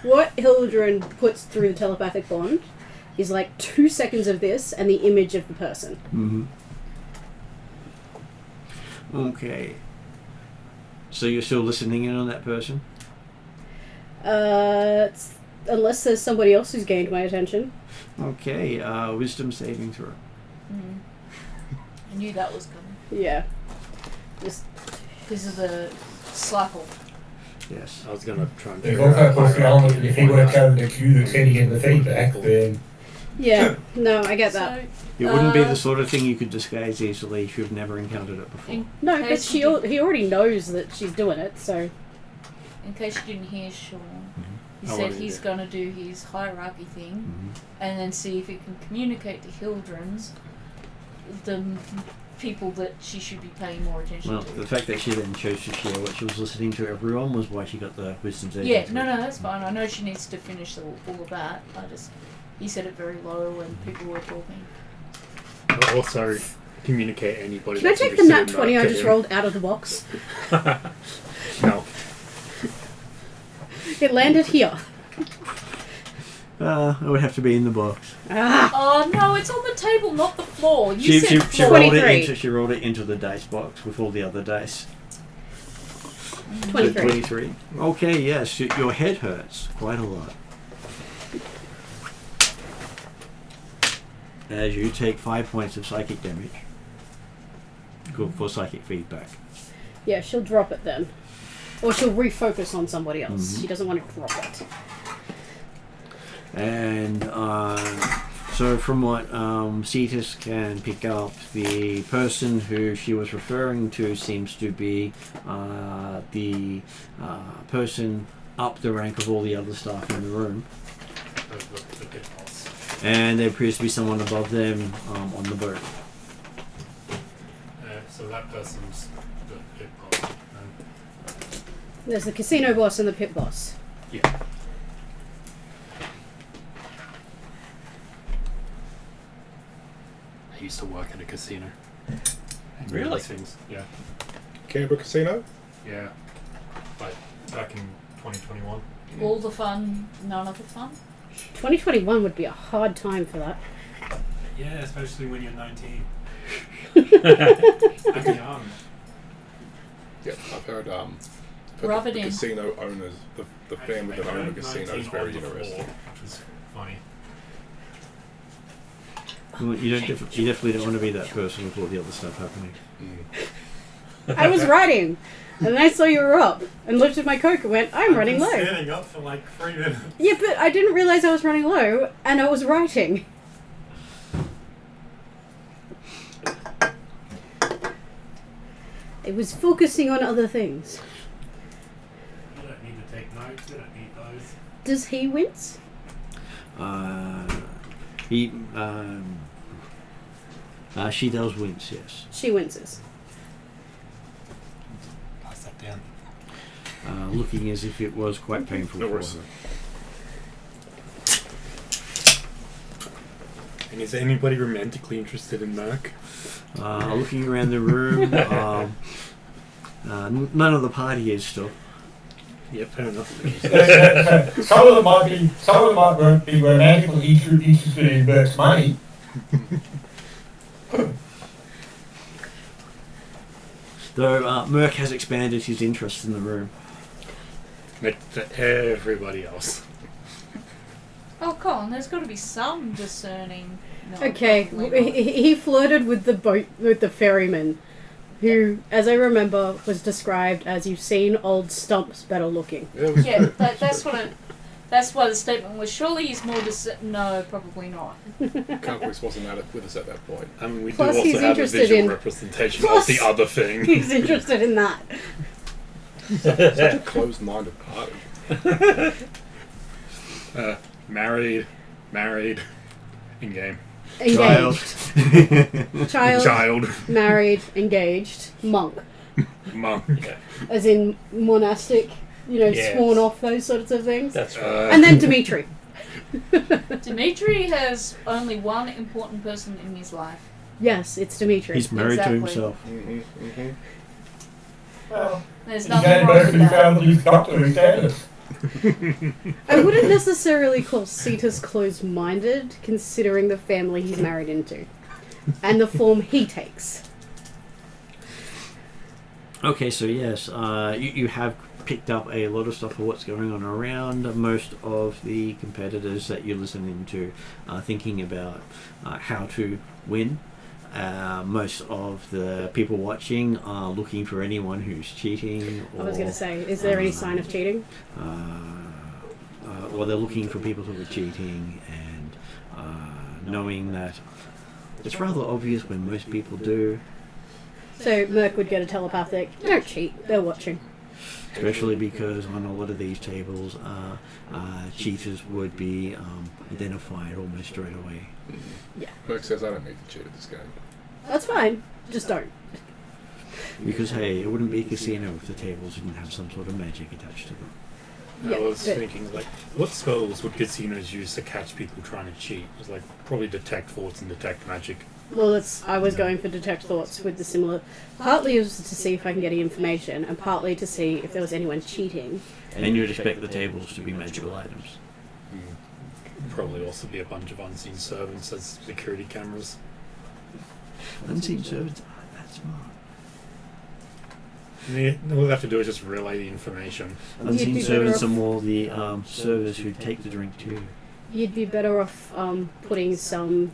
what Hildren puts through the telepathic bond is like 2 seconds of this and the image of the person. Mm-hmm. Okay. So you're still listening in on that person? Unless there's somebody else who's gained my attention. Okay, wisdom saving throw. I knew that was coming. Yeah. Just Because of the slackle. Yes. I was going to try and There's figure also, out of course, the element that if he works out the cue that's sending in the feedback, then yeah. No, I get that. So, It wouldn't be the sort of thing you could disguise easily if you've never encountered it before. in No, but case he you didn't- already knows that she's doing it, so in case you didn't hear Sean, he Oh, said what did he's he do? going to do his hierarchy thing Mhm. and then see if he can communicate to Hildren's the people that she should be paying more attention Well, to. the fact that she then chose to share what she was listening to everyone was why she got the wisdom saving Yeah, throw. no, that's fine. I know she needs to finish all of that. He said it very low when people were talking. But also communicate anybody. can I that's take the interested nat in 20 I to just him. rolled out of the box? No. It landed here. It would have to be in the box. Ah! Oh no, it's on the table, not the floor. You She said floor. rolled it 23. into she rolled it into the dice box with all the other dice. 23. 23. Okay, yes, your head hurts quite a lot. As you take 5 points of psychic damage. Good for psychic feedback. Yeah, she'll drop it then. Or she'll refocus on somebody else. Mhm. She doesn't want to drop it. And so from what Cetus can pick up, the person who she was referring to seems to be the person up the rank of all the other staff in the room. The pit boss. And there appears to be someone above them on the boat. So that person's the pit boss. There's the casino boss and the pit boss. Yeah. I used to work at a casino. And do Really? these things. Yeah. Canberra Casino? Yeah. Like back in 2021. All the fun, none of the fun. 2021 would be a hard time for that. Yeah, especially when you're 19. I'm young. Yep, I've heard Rub it the in. casino owners, the family that own the casino is very interesting. Which is funny. Well, you definitely don't want to be that person with all the other stuff happening. I was writing, and then I saw you were up, and lifted my coke and went, I'm running low. Standing up for like 3 minutes. Yeah, but I didn't realize I was running low, and I was writing. I was focusing on other things. You don't need to take notes. You don't need those. Does he wince? He, she does wince, yes. She winces. Pass that down. Looking as if it was quite painful No for worries. her. And is anybody romantically interested in Merc? Looking around the room, none of the party is still. Yeah, fair enough. Some of them might be romantically interested in Merc's money. Though Merc has expanded his interest in the room. Next to everybody else. Oh, Colin, there's got to be some discerning. No, Okay, probably not. he flirted with the ferryman, who, as I remember, was described as you've seen old stumps better looking. Yeah, it was Yeah, true. that's why the statement was. Surely he's more no, probably not. Conquest wasn't with us at that point. I mean, we Plus do he's also have a interested visual in- representation Plus- of the other thing. He's interested in that. Such a closed-minded party. Married, in-game. Engaged. Child, Married, engaged, monk. monk. Yeah, As in monastic, Yes. sworn off, those sorts of things. that's right. And then Dimitri. Dimitri has only one important person in his life. Yes, it's Dimitri. He's married Exactly. to himself. Well, There's he's nothing had wrong with Mercury that. found that he's got to his status. I wouldn't necessarily call Cetus closed-minded, considering the family he's married into. And the form he takes. Okay, so yes, you have picked up a lot of stuff of what's going on around. Most of the competitors that you're listening to are thinking about how to win. Most of the people watching are looking for anyone who's cheating. I was going to say, is there any sign of cheating? Or they're looking for people who are cheating and knowing that it's rather obvious when most people do. So Merc would get a telepathic, don't cheat, they're watching. Especially because on a lot of these tables, cheaters would be identified almost straight away. Burke says I don't need to cheat at this game. That's fine, just don't. Because hey, it wouldn't be a casino if the tables didn't have some sort of magic attached to them. Yeah, I was but- thinking, like, what spells would casinos use to catch people trying to cheat? It was like, probably detect thoughts and detect magic. Well, I was going for detect thoughts with the similar. Partly it was to see if I can get any information, and partly to see if there was anyone cheating. And you'd expect the tables to be magical items. Probably also be a bunch of unseen servants as security cameras. Unseen servants aren't that smart. Yeah, all they have to do is just relay the information. Unseen be servants better are more the servers who take the drink too. You'd be better off putting some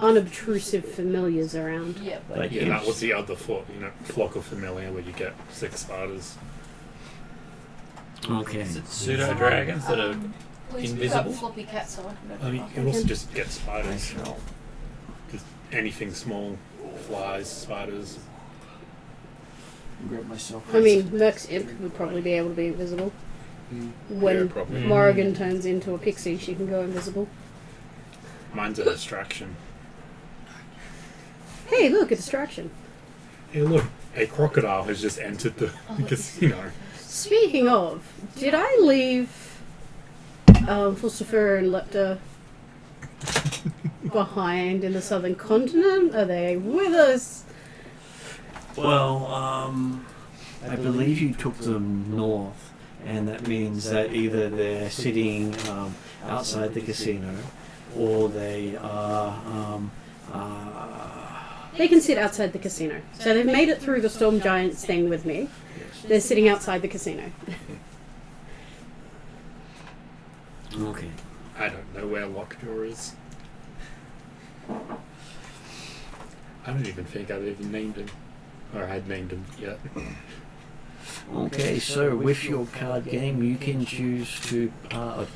unobtrusive familiars around. Yeah, but Like Yeah, that imps. was the other flock of familiar where you get 6 spiders. Okay. Is it pseudo dragons that are please pick invisible? up floppy cat so I can go I mean, to you the can also just get spiders. Nice. Just anything small. Flies, spiders. Grab myself. I mean, Merc's imp would probably be able to be invisible. When Yeah, probably. Morrigan turns into a pixie, she can go invisible. Mine's a distraction. Hey, look, a distraction. Hey, look, a crocodile has just entered the casino. Speaking of, did I leave Fulcifer and Lepta behind in the southern continent? Are they with us? Well, I believe you took them north, and that means that either they're sitting outside the casino, or they are. They can sit outside the casino. So they've made it through the Storm Giants thing with me. They're sitting outside the casino. Okay. I don't know where Lockjaw is. I don't even think I've even named him. Or had named him yet. Okay, so with your card game, you can choose to,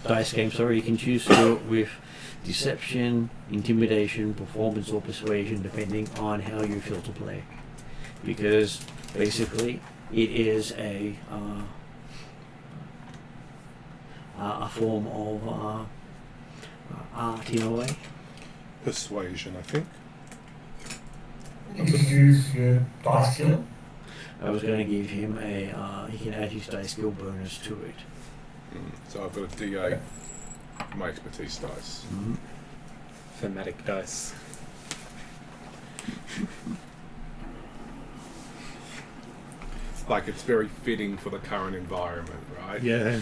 dice game, sorry, you can choose to do it with deception, intimidation, performance, or persuasion, depending on how you feel to play. Because basically, it is a form of art in a way. Persuasion, I think. You can use your dice skill. I was going to give him he can add his dice skill bonus to it. So I've got a D8 for my expertise dice. Mm-hmm. Thematic dice. Like, it's very fitting for the current environment, right? Yeah.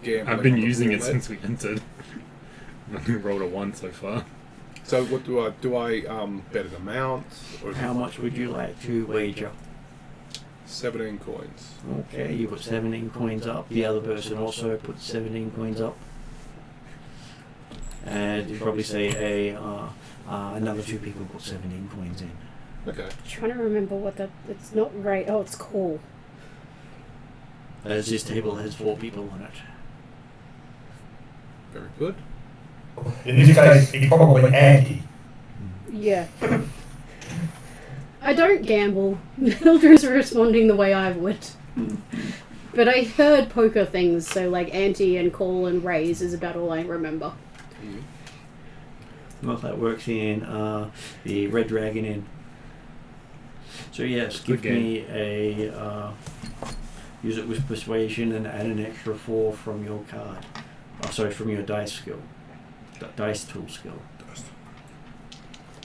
Gambling I've been on the using it roulette. since we entered. I've only rolled a 1 so far. So what do I bet an amount? Or How much would you like to wager? 17 coins. Okay, you put 17 coins up. The other person also put 17 coins up. And you probably say another 2 people put 17 coins in. Okay. Trying to remember what it's not right. Oh, it's cool. As this table has 4 people on it. Very good. In this case, he's probably anti. Yeah. I don't gamble. Mildred's responding the way I would. But I heard poker things, so like ante and call and raise is about all I remember. Well, that works in the Red Dragon Inn. So yes, give me a use it with persuasion and add an extra 4 from your card. From your dice skill, dice tool skill.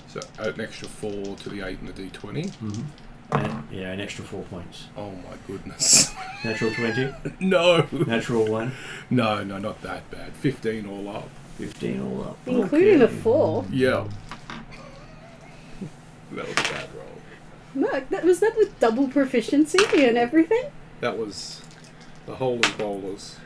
So an extra 4 to the 8 and the D20. Mm-hmm. And an extra 4 points. Oh my goodness. Natural 20. No. Natural 1. No, not that bad. 15 all up. 15 all up. Including the Okay. 4. Yeah. That was a bad roll. Mark, was that with double proficiency and everything? That was the whole of bowlers.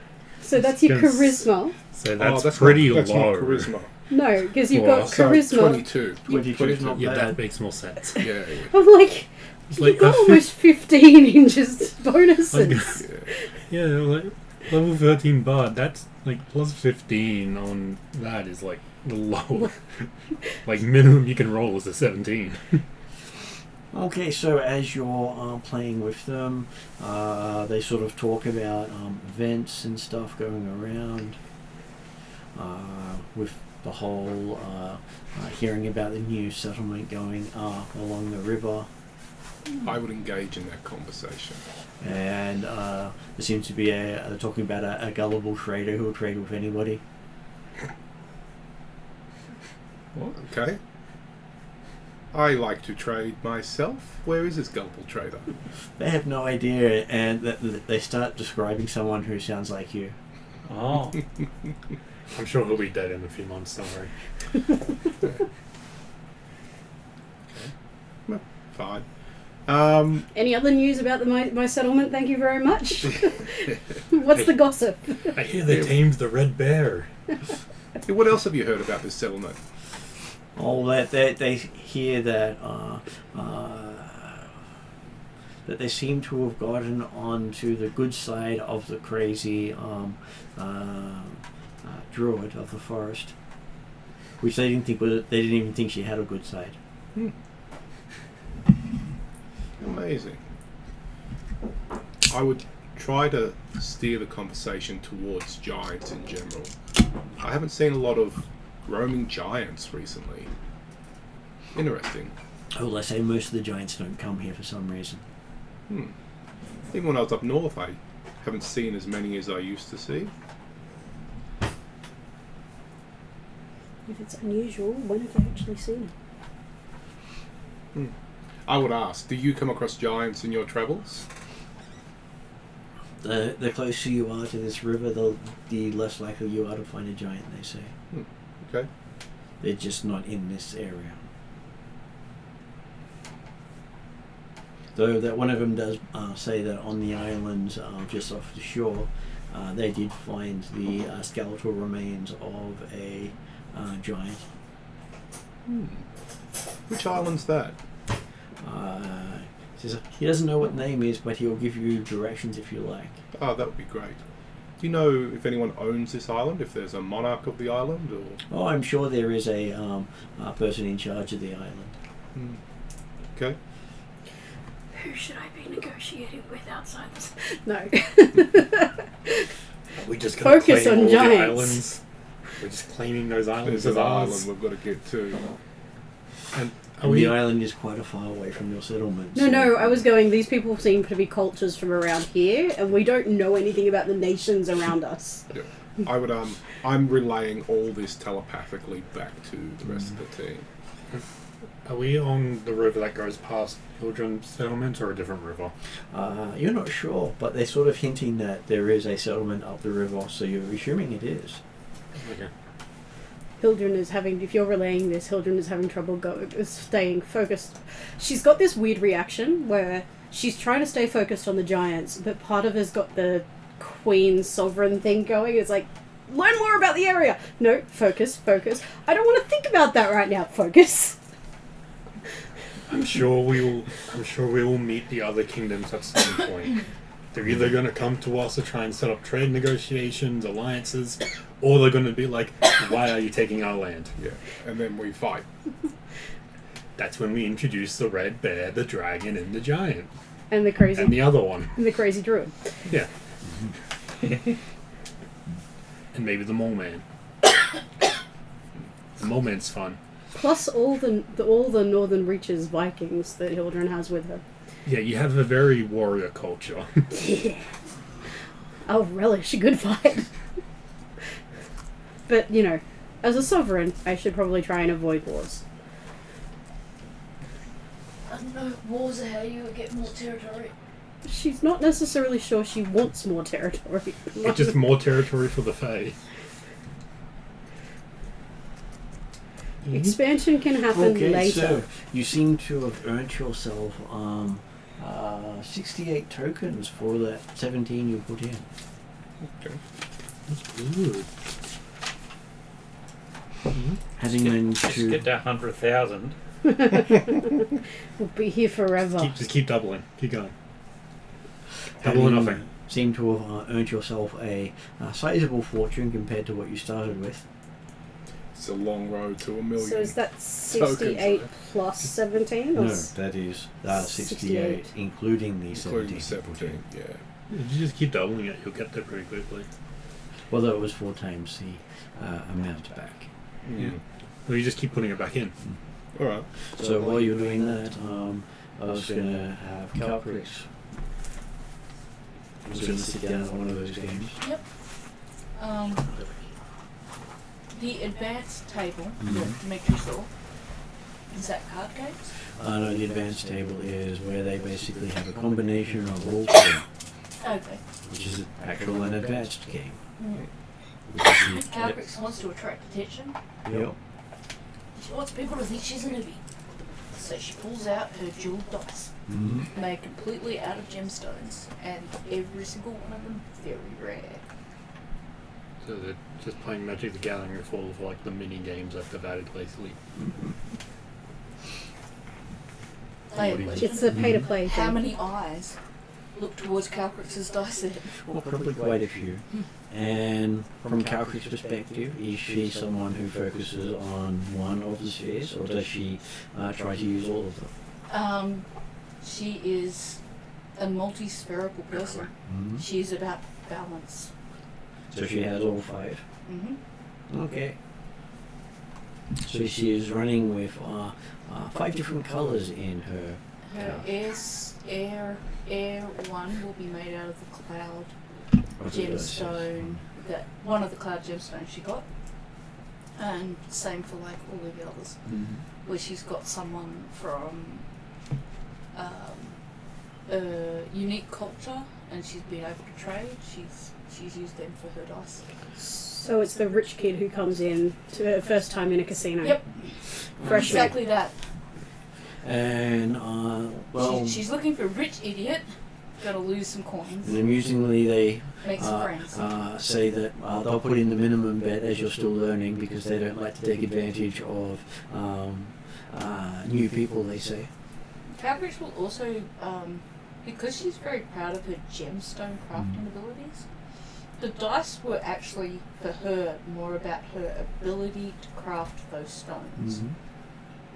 So that's your Yes. charisma. So that's, that's pretty not, that's low. Not charisma. No, because you've Well, got So charisma. 22. 22 is not Yeah, that bad. makes more sense. Yeah. I'm like, It's you've like got almost 15 inches bonuses. Yeah. Yeah, like level 13 bard, that's like plus 15 on that is like low. Like minimum you can roll is a 17. Okay, so as you're playing with them, they sort of talk about events and stuff going around. With the whole hearing about the new settlement going along the river. I would engage in that conversation. And there seems to be they're talking about a gullible trader who will trade with anybody. What? Okay. I like to trade myself. Where is this gullible trader? They have no idea, and they start describing someone who sounds like you. Oh. I'm sure he'll be dead in a few months, don't worry. Fine. Any other news about my settlement? Thank you very much. What's the gossip? I hear they tamed the red bear. What else have you heard about this settlement? Oh, that they hear that that they seem to have gotten onto the good side of the crazy druid of the forest, which they didn't think they didn't even think she had a good side. Amazing. I would try to steer the conversation towards giants in general. I haven't seen a lot of roaming giants recently. Interesting. Oh, well, I say most of the giants don't come here for some reason. Even when I was up north, I haven't seen as many as I used to see. If it's unusual, when have I actually seen it? I would ask, do you come across giants in your travels? The closer you are to this river, the less likely you are to find a giant, they say. Okay. They're just not in this area. Though that one of them does say that on the islands just off the shore, they did find the skeletal remains of a giant. Which island's that? Says he doesn't know what the name is, but he'll give you directions if you like. Oh, that would be great. Do you know if anyone owns this island? If there's a monarch of the island, or? Oh, I'm sure there is a person in charge of the island. Okay. Who should I be negotiating with outside this? No. We just gonna Focus claim on all giants. the islands. We're just claiming those islands There's as an ours. island we've got to get to. And And the island is quite a far away from your settlement. No, I was going, these people seem to be cultures from around here, and we don't know anything about the nations around us. Yeah. I would I'm relaying all this telepathically back to the rest of the team. Are we on the river that goes past Hildren settlement or a different river? You're not sure, but they're sort of hinting that there is a settlement up the river, so you're assuming it is. Okay. Hildren is having, if you're relaying this, Hildren is having trouble staying focused. She's got this weird reaction where she's trying to stay focused on the giants, but part of her's got the queen sovereign thing going. It's like, learn more about the area. No, focus. I don't want to think about that right now. Focus. I'm sure we will meet the other kingdoms at some point. They're either going to come to us to try and set up trade negotiations, alliances, or they're going to be like, why are you taking our land? Yeah. And then we fight. That's when we introduce the red bear, the dragon, and the giant. And the crazy. And the other one. And the crazy druid. Yeah. And maybe the mole man. The mole man's fun. Plus all the Northern Reaches Vikings that Hildren has with her. Yeah, you have a very warrior culture. Yeah. I'll relish a good fight. But, you know, as a sovereign, I should probably try and avoid wars. I don't know, wars are how you get more territory. She's not necessarily sure she wants more territory. It's just more territory for the Fae. Expansion can happen Okay, later. so you seem to have earned yourself 68 tokens for that 17 you put in. Okay. Good. Having managed Just to... get to 100,000. We'll be here forever. Just keep doubling. Keep going. Double or nothing. Seem to have earned yourself a sizable fortune compared to what you started with. It's a long road to $1 million. So is that 68 plus 17? Or No, that is 68, including the 17. Including 17, yeah. If you just keep doubling it, you'll get there pretty quickly. Well, that was 4 times the amount back. Yeah. Well, you just keep putting it back in. Alright. So while you're doing that, I was going to have Calcrix. I was going to sit down at one of those games. Yep. The advanced table Mhm. that Dimitri saw, is that card games? No, the advanced table is where they basically have a combination of role play, Okay. which is actual and advanced game. Mm. Which is Calcrix wants to attract attention. Yep. She wants people to think she's a newbie. So she pulls out her jeweled dice, Mm-hmm. made completely out of gemstones, and every single one of them very rare. So they're just playing Magic the Gathering with all of like the mini games that they've added lately. I have a What do you- question. It's a pay to play How thing. many eyes look towards Calcrix's dice set? Well, probably quite a few. And from Calcrix's perspective, is she someone who focuses on one of the spheres, or does she try to use all of them? She is a multi-spherical person. Mm-hmm. She's about balance. So she has all 5. Mm-hmm. Okay. So she is running with 5 different colours in her. Her air one will be made out of the cloud What did I say? gemstone. That one of the cloud gemstones she got, and same for like all of the others. Mhm. Where she's got someone from a unique culture, and she's been able to trade. She's used them for her dice. So it's the rich kid who comes in to her first time in a casino. Yep, Fresh exactly that. And, well, She's looking for a rich idiot. Got to lose some coins. and amusingly they Make some friends. say that they'll put in the minimum bet as you're still learning because they don't like to take advantage of new people, they say. Calcrix will also, because she's very proud of her gemstone crafting abilities, the dice were actually, for her, more about her ability to craft those stones,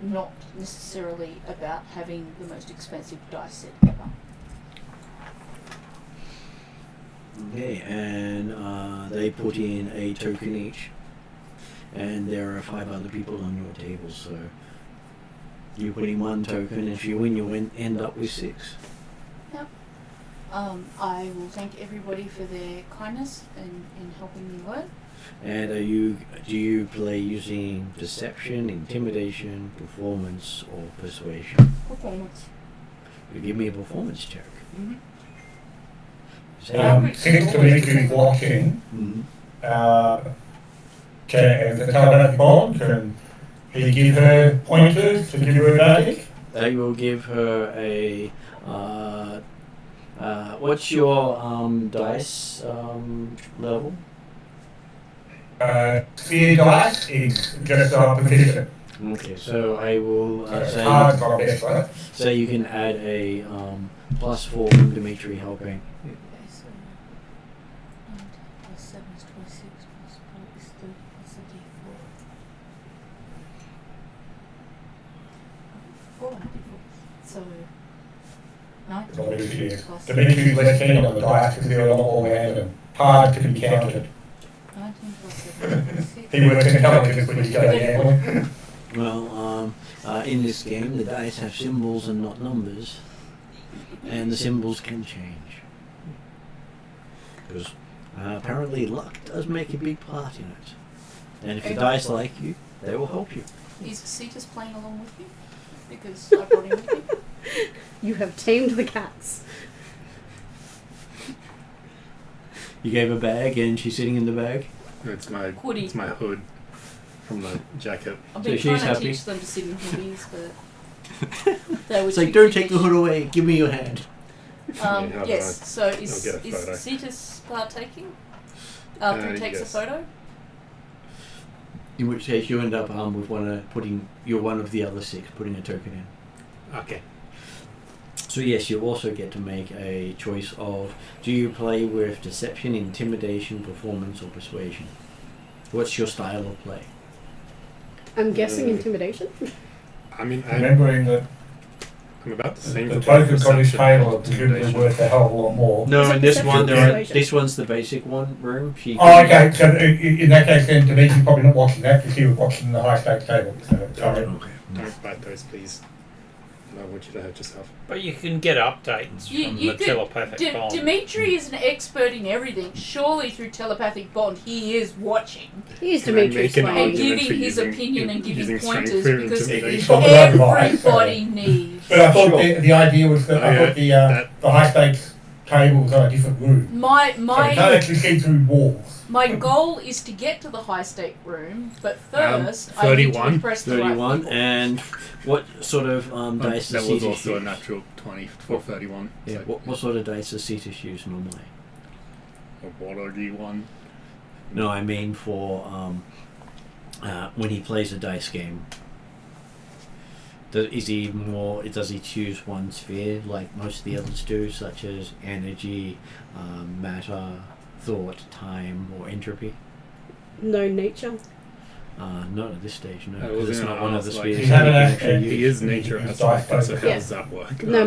not necessarily about having the most expensive dice set ever. Okay, and they put in a token each. and there are 5 other people on your table. So you're putting 1 token. If you win, you end up with 6. I will thank everybody for their kindness in helping me learn. And do you play using deception, intimidation, performance, or persuasion? Performance. You give me a performance check. Mm-hmm. Since Dimitri's watching, Mhm. can the telepathic bond, can he give her pointers to give her advantage? They will give her a. What's your dice level? Sphere dice is just proficient. Okay, so I will Hard got best, right? say you can add a +4 from Dimitri helping. Okay, so 9 plus 7 is 26 plus 4 is 30 plus a d4. 4 and a d4. So 9 plus Dimitri's less keen on the dice because they're a lot more random. Hard to be counted. 19 plus 7 is 6. He works intelligence when he's going gambling. Well, in this game, the dice have symbols and not numbers, and the symbols can change. Because apparently luck does make a big part in it. And if the dice like you, they will help you. Is Cetus playing along with you? Because I brought him with me. You have tamed the cats. You gave a bag, and she's sitting in the bag. It's my Hoodie. It's my hood from the jacket. I've So been she's trying to happy. teach them to sit in hoodies, but they would It's like, too don't take the finish. hood away. Give me your hand. Yeah, how Yes. about So I'll get a photo. is Cetus partaking after he takes yes. a photo? In which case, you end up with you're one of the other 6, putting a token in. Okay. So yes, you also get to make a choice of, do you play with deception, intimidation, performance, or persuasion? What's your style of play? I'm guessing intimidation. I mean, Remembering that I'm about the same. the for token on his perception table and is intimidation. worth a hell of a lot more. No, Is it in this perception one, or persuasion? this one's the basic one room. Oh, okay. So in that case, then Dimitri's probably not watching that because he was watching the high stakes table. So, sorry. Okay. Don't bite those, please. I don't want you to hurt yourself. But you can get updates from the telepathic bond. Dimitri is an expert in everything. Surely through telepathic bond, he is watching He's Can I Dimitri's make an and playing. argument giving for his using- opinion and giving using strength pointers for because intimidation? everybody needs. But I thought the idea was that I Okay, thought that- the high stakes table was on a different room. So you can't My actually see through walls. my goal is to get to the high stake room, but first I need to 31. impress the right 31. people. And what sort of dice that does was Cetus also a use? natural 20 for 31. Yeah. So What sort of dice does Cetus use normally? a watery one. No, I mean for when he plays a dice game. Does he choose one sphere like most of the others do, such as energy, matter, thought, time, or entropy? No nature. Not at this stage, no. I 'Cause was it's gonna not one of the ask, spheres like, He's that had he an can aspect. actually He use. is nature He's aspect, so dice how Yeah. does that work? No,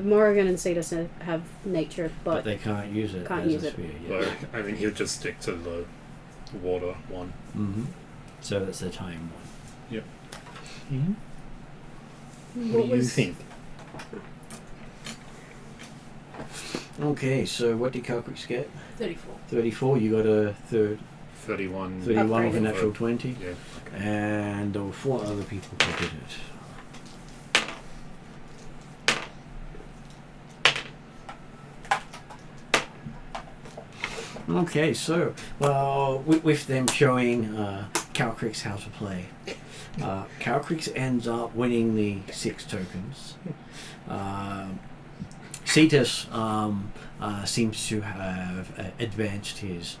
Morrigan and Cetus have nature, But but they can't use it Can't as use a it. sphere. Well, Yeah. I mean, he'll just stick to the water one. Mm-hmm. So that's the time one. What do you think? Okay, so what did Calcrix get? 34. 34. You got a 31. 31 with a Upgraded. natural 20. Yeah. And there were 4 other people who did it. Okay, so with them showing Calcrix how to play, Calcrix ends up winning the 6 tokens. Cetus seems to have advanced his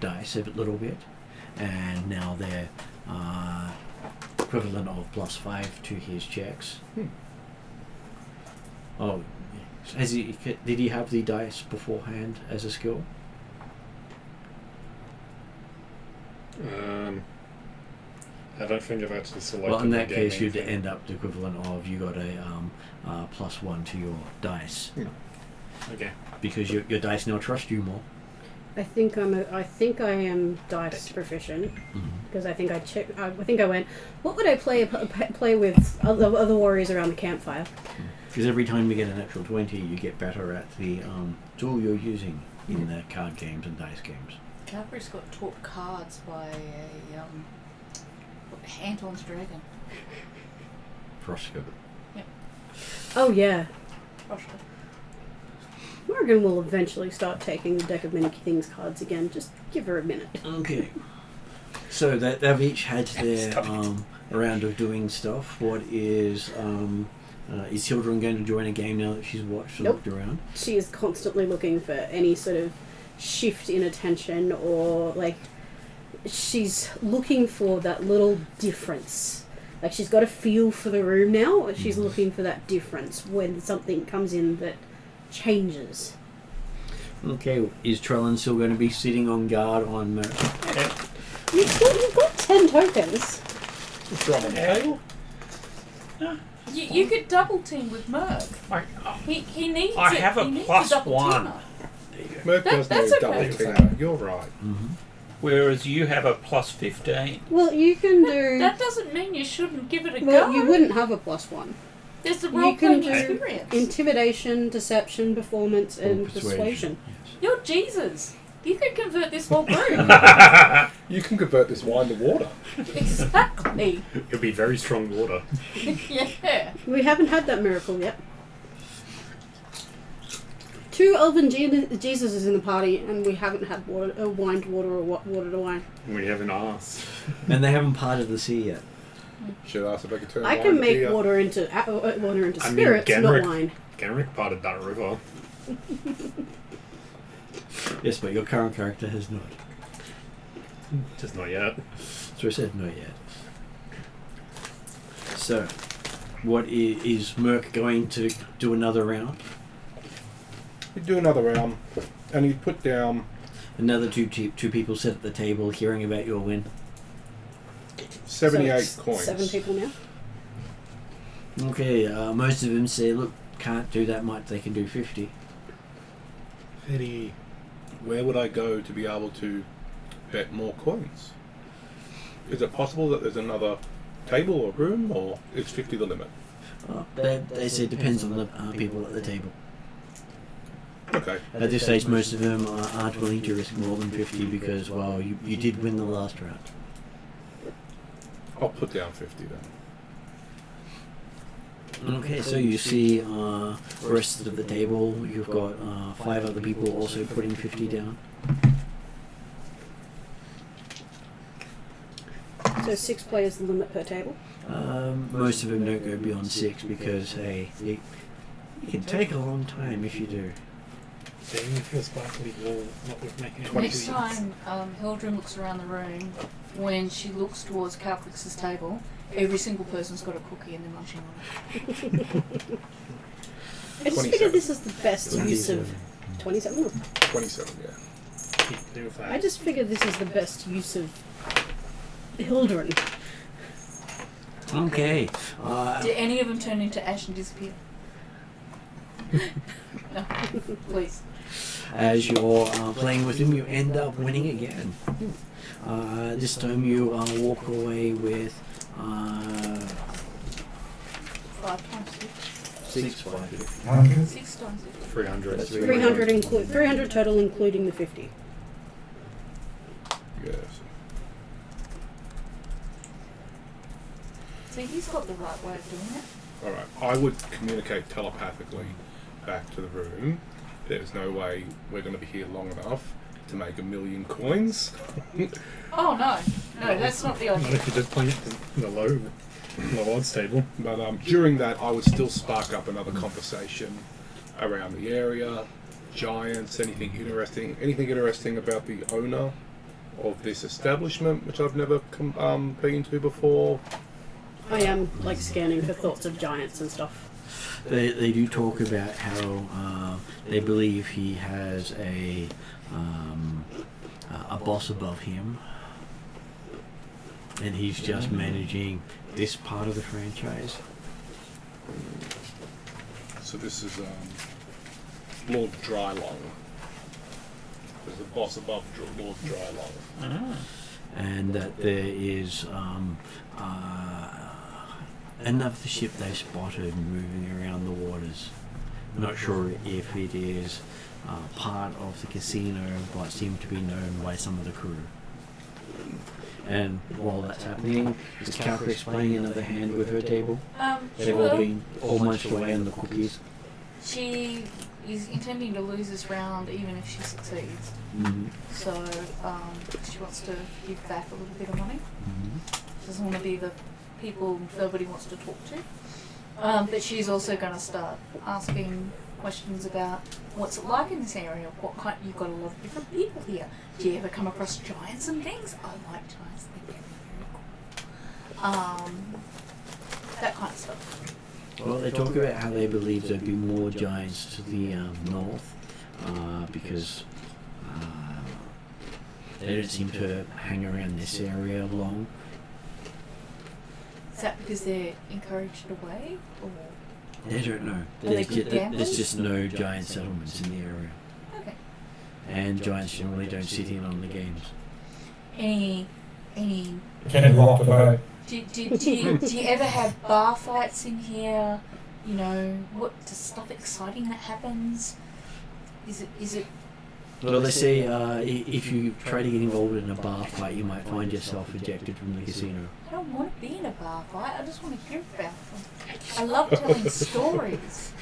dice a little bit, and now they're equivalent of +5 to his checks. Oh, did he have the dice beforehand as a skill? I don't think I've actually selected. Well, in the that case, gaming you'd thing. end up the equivalent of you got a +1 to your dice Okay. because your dice now trust you more. I think I am dice proficient because I think I checked. I think I went. What would I play with other warriors around the campfire? Because every time you get a natural 20, you get better at the tool you're using in the card games and dice games. Calvary's got taught cards by a Anton's dragon. Froska. Oh yeah. Roshka. Morgan will eventually start taking the deck of many things cards again. Just give her a minute. Okay. So they've each had their round of doing stuff. What is Hildren going to join a game now that she's watched and Nope. looked around? She is constantly looking for any sort of shift in attention or like she's looking for that little difference. Like she's got a feel for the room now. She's looking for that difference when something comes in that changes. Okay, is Trellin still going to be sitting on guard on Merc? You've got 10 tokens. Throw 'em on the table. You could double team with Merc. He needs I it. have a he needs plus double one. teamer. Merc does That's need okay. double teamer. You're right. Whereas you have a plus 15. Well, you can do. That doesn't mean you shouldn't give it a Well, go. you wouldn't have a +1. There's the You role can playing do experience. Intimidation, deception, performance, and persuasion. You're Jesus. You could convert this whole group. You can convert this wine to water. Exactly. It'll be very strong water. Yeah. We haven't had that miracle yet. 2 elven Jesuses in the party, and we haven't had wine to water or water to wine. We haven't asked. And they haven't parted the sea yet. Should ask if I could turn I wine can to make beer. water into I mean, spirits, not Genrick. wine. Genrick parted that river. Yes, but your current character has not. Just not yet. So I said not yet. So, what is Merc going to do another round? You do another round, and you put down Another two people sit at the table hearing about your win. 78 So coins. 7 people now. Okay, most of them say, look, can't do that much, they can do 50. Where would I go to be able to bet more coins? Is it possible that there's another table or room, or is 50 the limit? They say it depends on the people at the table. Okay. At this stage, most of them aren't willing to risk more than 50 because, well, you did win the last round. I'll put down 50 then. Okay, so you see the rest of the table, you've got 5 other people also putting 50 down. So 6 players the limit per table. Most of them don't go beyond 6 because, hey, it can take a long time if you do. Seeing if your sparkly wall not with making it Next time Hildren looks around the room, when she looks towards Calcrix's table, every single person's got a cookie and they're munching on it. I just figured this is the best use of 27. Or 27, yeah. I just figured this is the best use of Hildren. Okay. Do any of them turn into ash and disappear? No, please. As you're playing with him, you end up winning again. This time you walk away with 5 times 6. 6 550. 6 times 6. 300. 300 total, including the 50. Yes. See, he's got the right way of doing it. Alright, I would communicate telepathically back to the room. There's no way we're going to be here long enough to make 1,000,000 coins. Oh no, that's not the Not idea. if you just playing it in the low odds table. But during that, I would still spark up another conversation around the area, giants, anything interesting about the owner of this establishment, which I've never been to before. I am like scanning for thoughts of giants and stuff. They do talk about how they believe he has a boss above him, and he's just managing this part of the franchise. So this is Lord Drylong. There's the boss above Lord Drylong. Ah. And that there is another ship they spotted moving around the waters. Not sure if it is part of the casino, but seemed to be known by some of the crew. And while that's happening, is Calcrix playing another hand with her table? They've all been all munched away on the cookies. She is intending to lose this round even if she succeeds. Mm-hmm. So she wants to give back a little bit of money. Mm-hmm. She doesn't want to be the people nobody wants to talk to. But she's also going to start asking questions about what's it like in this area. What kind? You've got a lot of different people here. Do you ever come across giants and things? I like giants. They can be very cool. That kind of stuff. Well, they talk about how they believe there'd be more giants to the north because they don't seem to hang around this area long. Is that because they're encouraged away? Or? They don't know. Are they good There's gamblers? just no giant settlements in the area. Okay. And giants generally don't sit in on the games. Any Can rock the boat. do you ever have bar fights in here? You know, what stuff exciting that happens? Is it Well, they say if you try to get involved in a bar fight, you might find yourself ejected from the casino. I don't want to be in a bar fight, I just want to hear about them. I love telling stories.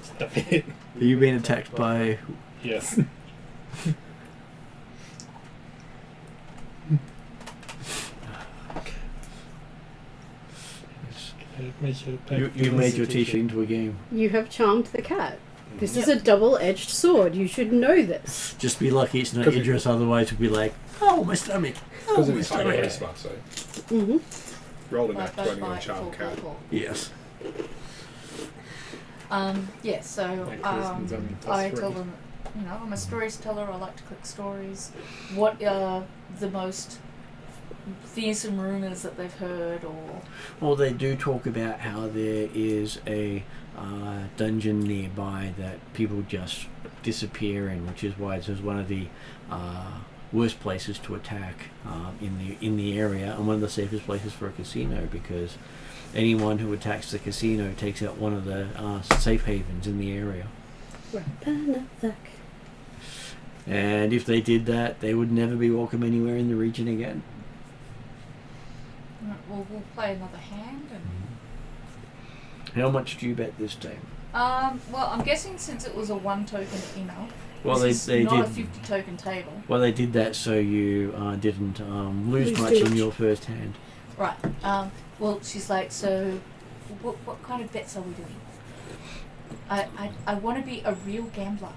Stop it. Are you being attacked by... Yes. You made your t-shirt into a game. You have charmed the cat. This is a double-edged sword. You should know this. Just be lucky it's not 'Cause it- Idris, otherwise it'd be like, oh, my stomach. Oh, Because of my his stomach. charisma, so Mm-hmm. rolled an Bite, act bite, 20 on bite, charm pull, cat. pull, pull. Yes. Yeah, so My charisma's only plus I 3. tell them, you know, I'm a storyteller, I like to collect stories. What are the most fearsome rumours that they've heard, or... Well, they do talk about how there is a dungeon nearby that people just disappear in, which is why it is one of the worst places to attack in the area, and one of the safest places for a casino, because anyone who attacks the casino takes out one of the safe havens in the area. And if they did that, they would never be welcome anywhere in the region again. Well, we'll play another hand and... How much do you bet this time? Well, I'm guessing since it was a 1 token inner, Well, this they is not a did. 50 token table. Well, they did that so you didn't lose Lose much too in much. your first hand. Right. Well, she's like, so what kind of bets are we doing? I want to be a real gambler.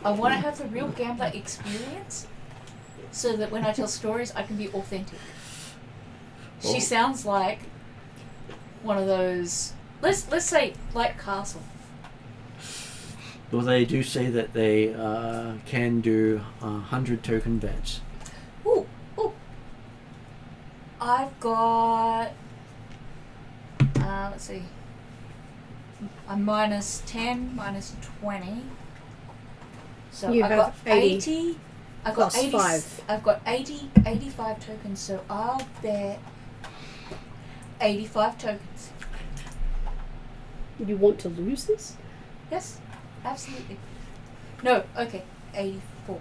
I want to have the real gambler experience so that when I tell stories, I can be authentic. She Well- sounds like one of those, let's say, like Castle. Well, they do say that they can do 100 token bets. Ooh. I've got, let's see, a minus 10, minus 20. So You I've have got 80 80. I've plus got 80, 5. I've got 85 tokens, so I'll bet 85 tokens. You want to lose this? Yes, absolutely. No, okay, 84.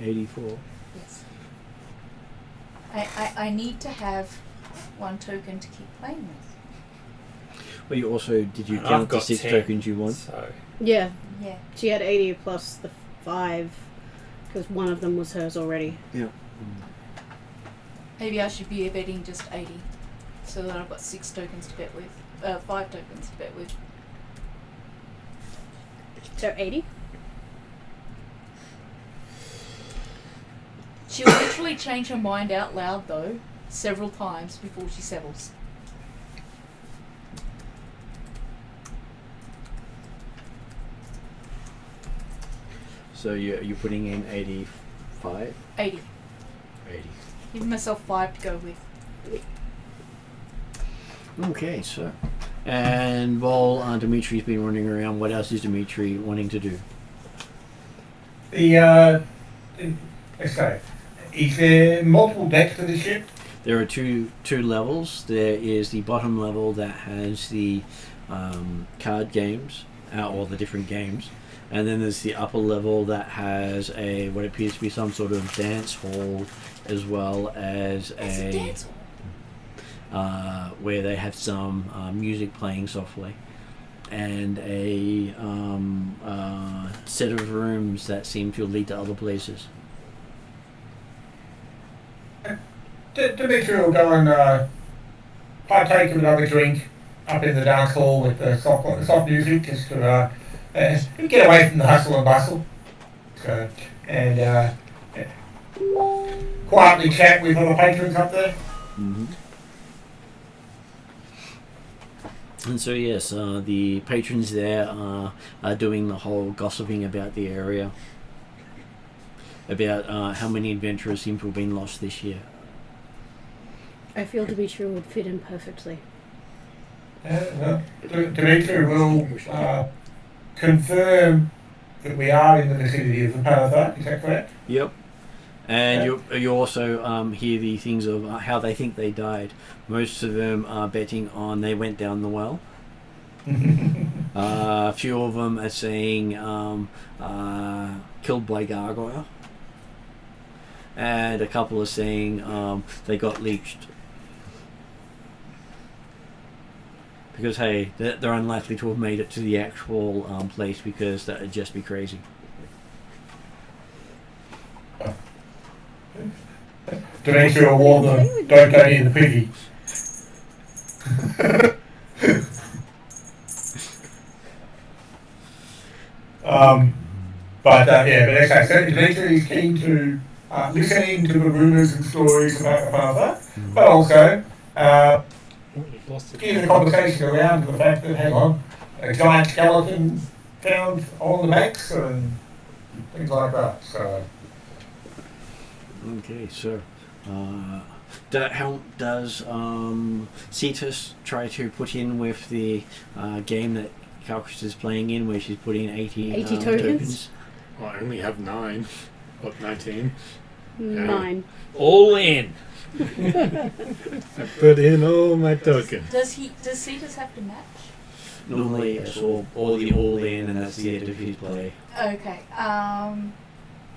84. Yes. I need to have 1 token to keep playing with. Well, you also, did you And count I've the got 6 10, tokens you want? So Yeah. Yeah. She had 80 plus the 5, because one of them was hers already. Yeah. Maybe I should be betting just 80, so that I've got 6 tokens to bet with. 5 tokens to bet with. So 80? She'll literally change her mind out loud, though, several times before she settles. So you're putting in 85? 80. 80. Give myself 5 to go with. Okay, so. And while Dimitri's been running around, what else is Dimitri wanting to do? The Okay. Is there multiple decks to the ship? There are two levels. There is the bottom level that has the card games, or the different games, and then there's the upper level that has what appears to be some sort of dance hall, as well as a where they have some music playing softly, and a set of rooms that seem to lead to other places. Dimitri will go and partake of another drink up in the dance hall with the soft music, just to get away from the hustle and bustle. And quietly chat with other patrons up there. Mm-hmm. And so yes, the patrons there are doing the whole gossiping about the area, about how many adventurers seem to have been lost this year. I feel Dimitri would fit in perfectly. Dimitri will confirm that we are in the vicinity of the Palace. Is that correct? Yep. And you also hear the things of how they think they died. Most of them are betting on they went down the well. A few of them are saying killed by gargoyle. And a couple are saying they got leeched. Because, hey, they're unlikely to have made it to the actual place, because that would just be crazy. Dimitri will warn them, don't go near the piggy. But as I said, Dimitri is keen to listen to the rumours and stories about the father, but also give the conversation around the fact that, hang on, a giant skeleton found on the banks and things like that. So. Okay, so how does Cetus try to put in with the game that Calcris is playing in, where she's putting 80 tokens? Well, I only have 9. What, 19? 9. All in. I put in all my tokens. Does Cetus have to match? Normally it's all in, and that's the end of his play. Okay.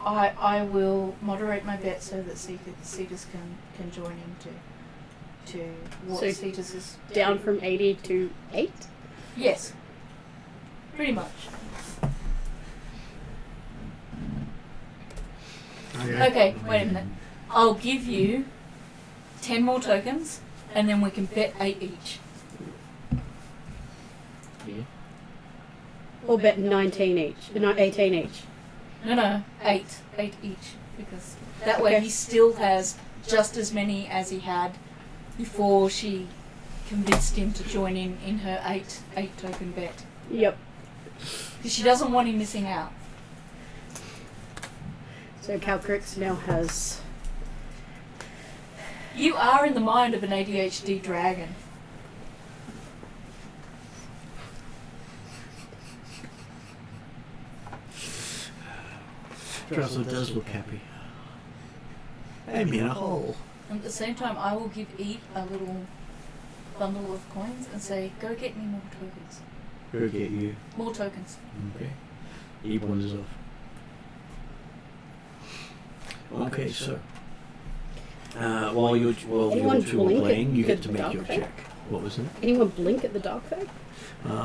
I will moderate my bet so that Cetus can join in to what So Cetus is Down from 80 to 8? Yes. Pretty much. Okay, wait a minute. I'll give you 10 more tokens, and then we can bet 8 each. Yeah. Or bet 19 each. No, 18 each. No, 8 each, because that way he still has just as many as he had before she convinced him to join in her 8 token bet. Yep. Because she doesn't want him missing out. So Calcrix now has... You are in the mind of an ADHD dragon. Trussell does look happy. Maybe in a hole. And at the same time, I will give Eve a little bundle of coins and say, go get me more tokens. Go get you. More tokens. Okay. He wanders off. Okay, so while you're Anyone two are blink playing, at you get the to make dark your fate? check. What was it? Anyone blink at the dark fate?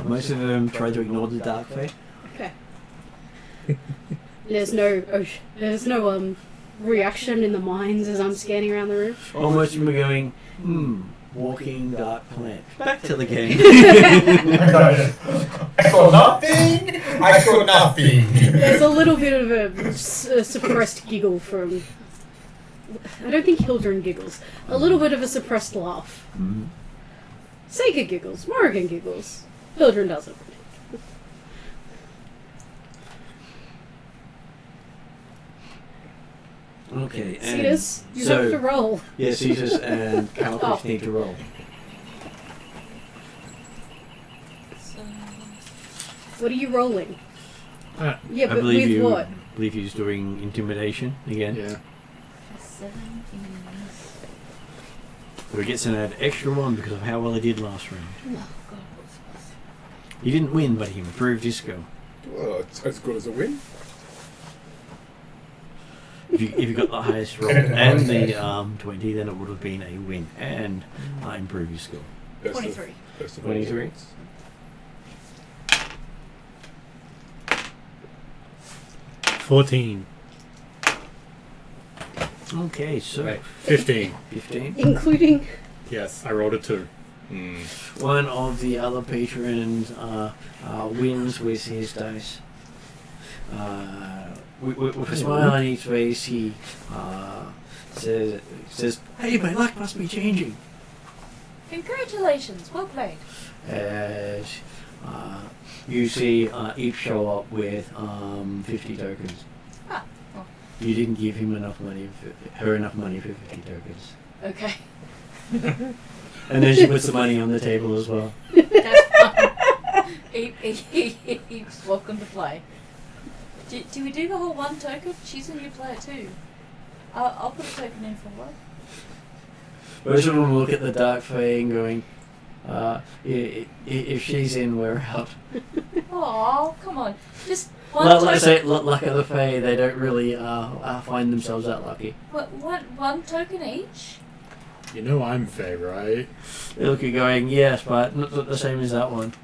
Most of them try to ignore the dark fate. Okay. There's no reaction in the minds as I'm scanning around the room. Most of them are going, walking dark plant. Back to the game. I saw nothing. I saw nothing. There's a little bit of a suppressed giggle from... I don't think Hildren giggles. A little bit of a suppressed laugh. Mm-hmm. Seika giggles. Morrigan giggles. Hildren doesn't. Okay, and Cetus, you so, have to roll. Yeah, Cetus and Calcris need to roll. So, What are you rolling? Uh, Yeah, I but believe with you what? believe he's doing intimidation again. Yeah. 7 is. So he gets an extra one because of how well he did last round. Oh god, what's this? He didn't win, but he improved his skill. Well, it's as good as a win. If you got the highest roll and the 20, then it would have been a win and improve your skill. Best of- 23. best of 23. results. $14. Okay, so Wait, 15. 15. Including. Yes, I rolled a 2. One of the other patrons wins with his dice. With a smile on his face, he says, "Hey, my luck must be changing." Congratulations, well played. As you see each show up with 50 tokens. Ah, well, You didn't give him enough money, her enough money for 50 tokens. okay. And then she puts the money on the table as well. That's fine. He's welcome to play. Do we do the whole one token? She's a new player too. I'll put a token in for her. Most of them look at the dark fae and going, if she's in, we're out. Oh, come on. Just one Let's token. say, luck of the fae, they don't really find themselves that lucky. One token each? You know I'm fair, right? They look at going, yes, but not the same as that one.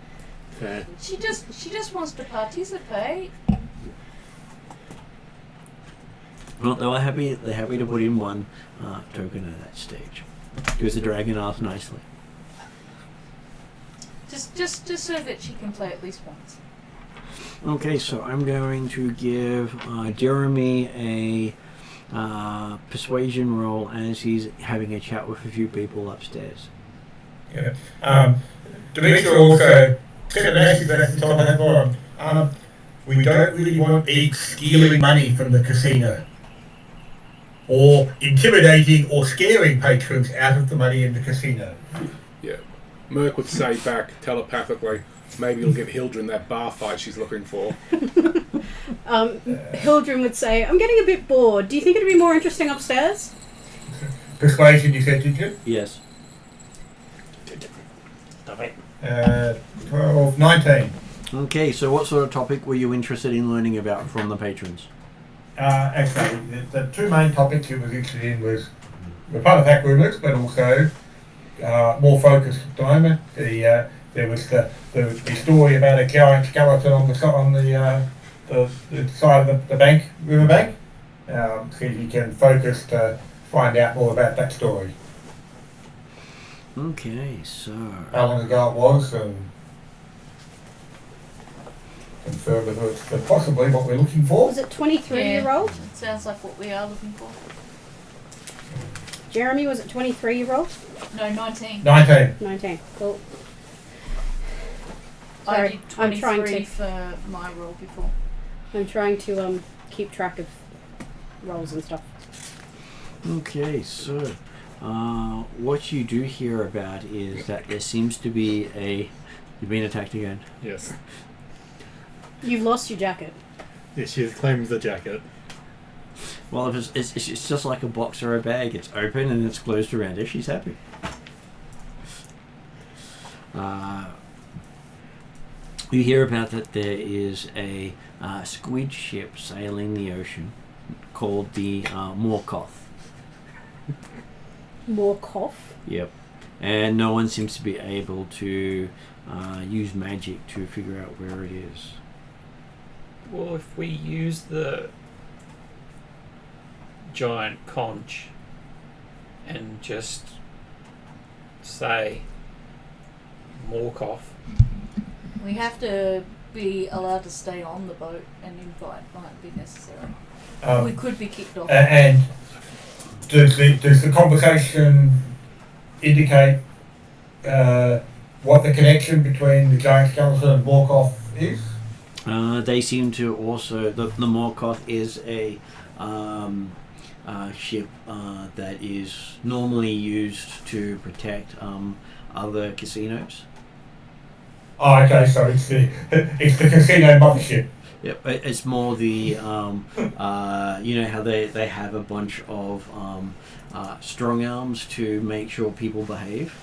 Fair. She just wants to participate. Well, they're happy to put in one token at that stage. Because the dragon asked nicely. Just so that she can play at least once. Okay, so I'm going to give Jeremy a persuasion roll as he's having a chat with a few people upstairs. Yeah. Demetra also said a message at the top of that forum. We don't really want Eek stealing money from the casino, or intimidating or scaring patrons out of the money in the casino. Yeah. Merc would say back telepathically, maybe you'll get Hildren that bar fight she's looking for. Hildren would say, "I'm getting a bit bored. Do you think it'd be more interesting upstairs?" Persuasion, you said, did you? Yes. Stop it. 12, 19. Okay, so what sort of topic were you interested in learning about from the patrons? Actually, the two main topics he was interested in was the part of hack rumors, but also more focused at the moment. There was the story about a giant skeleton on the side of the bank, riverbank. So you can focus to find out more about that story. Okay, so How long ago it was, and confirm whether it's possibly what we're looking for. Was it 23 you rolled? It sounds like what we are looking for. Jeremy, was it 23 you rolled? No, 19. 19. 19. Cool. I Sorry, did I'm 23 trying to. for my roll before. I'm trying to keep track of rolls and stuff. okay, so what you do hear about is that there seems to be you've been attacked again. Yes. You've lost your jacket. Yeah, she claims the jacket. Well, if it's just like a box or a bag. It's open and it's closed around her. She's happy. You hear about that there is a squid ship sailing the ocean called the Morkoth. More cough. Yep. And no one seems to be able to use magic to figure out where it is. Well, if we use the giant conch and just say Morkoff. We have to be allowed to stay on the boat, and invite might be necessary. We could be kicked off. And does the conversation indicate what the connection between the giant skeleton and Morkoth is? They seem to also the Morkoth is a ship that is normally used to protect other casinos. Oh, okay, so it's the casino mothership. Yep, it's more the you know how they have a bunch of strong arms to make sure people behave.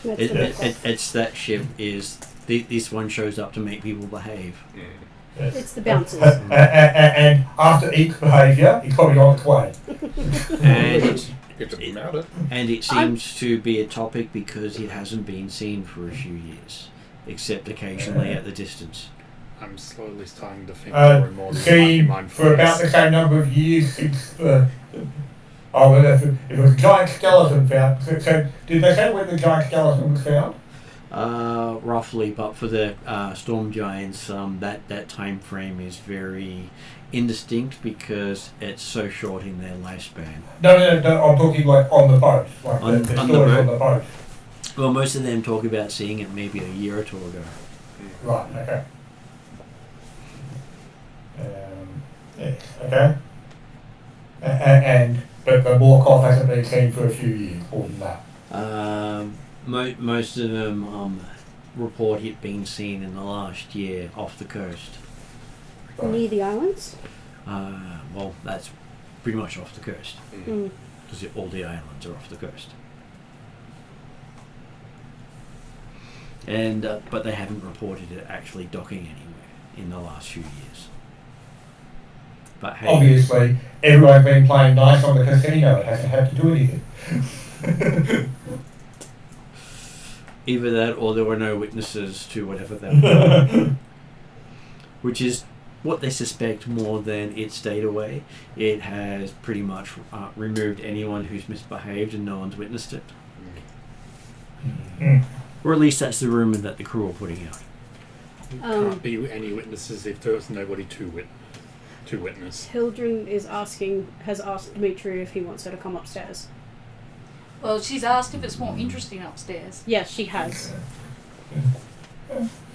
It's that ship is this one shows up to make people behave. Yes. It's the bouncers. And after each behaviour, he's probably on its way. And Get to mount it. and it seems to be a topic because it hasn't been seen for a few years, except occasionally at the distance. I'm slowly starting to think more and more. Seen for about the same number of years since the... Oh, well, it was a giant skeleton found. So did they say when the giant skeleton was found? Roughly, but for the storm giants, that time frame is very indistinct because it's so short in their lifespan. No, I'm talking like on the boat. Like On the the stories boat? on the boat. Well, most of them talk about seeing it maybe a year or two ago. Right, okay. Yes, okay. But the Morkoff hasn't been seen for a few years, more than that. Most of them report it being seen in the last year off the coast. Near the islands? Well, that's pretty much off the coast Mm. because all the islands are off the coast. And but they haven't reported it actually docking anywhere in the last few years. But hey, Obviously, everyone's been playing nice on the casino. It hasn't had to do anything. either that or there were no witnesses to whatever that was. Which is what they suspect more than it stayed away. It has pretty much removed anyone who's misbehaved and no one's witnessed it. Mm. Or at least that's the rumour that the crew are putting out. Can't be any witnesses if there's nobody to witness. Hildren has asked Dimitri if he wants her to come upstairs. Well, she's asked if it's more interesting upstairs. Yes, she has.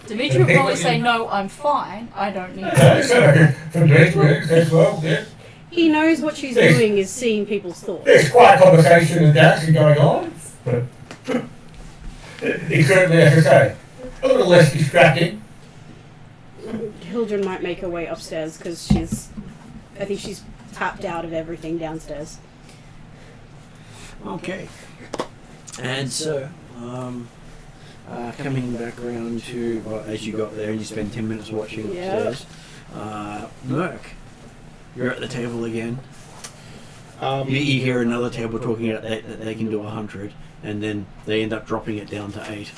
Dimitri will probably say, no, I'm fine. I don't need to. From Dimitri, as well, yeah. He knows what she's doing is seeing people's thoughts. There's quite a conversation and dancing going on, but it certainly, as I say, a little less distracting. Hildren might make her way upstairs because I think she's tapped out of everything downstairs. Okay. And so, coming back around to, as you got there and you spend 10 minutes watching upstairs, Merc, you're at the table again. You hear another table talking about that they can do 100, and then they end up dropping it down to 8.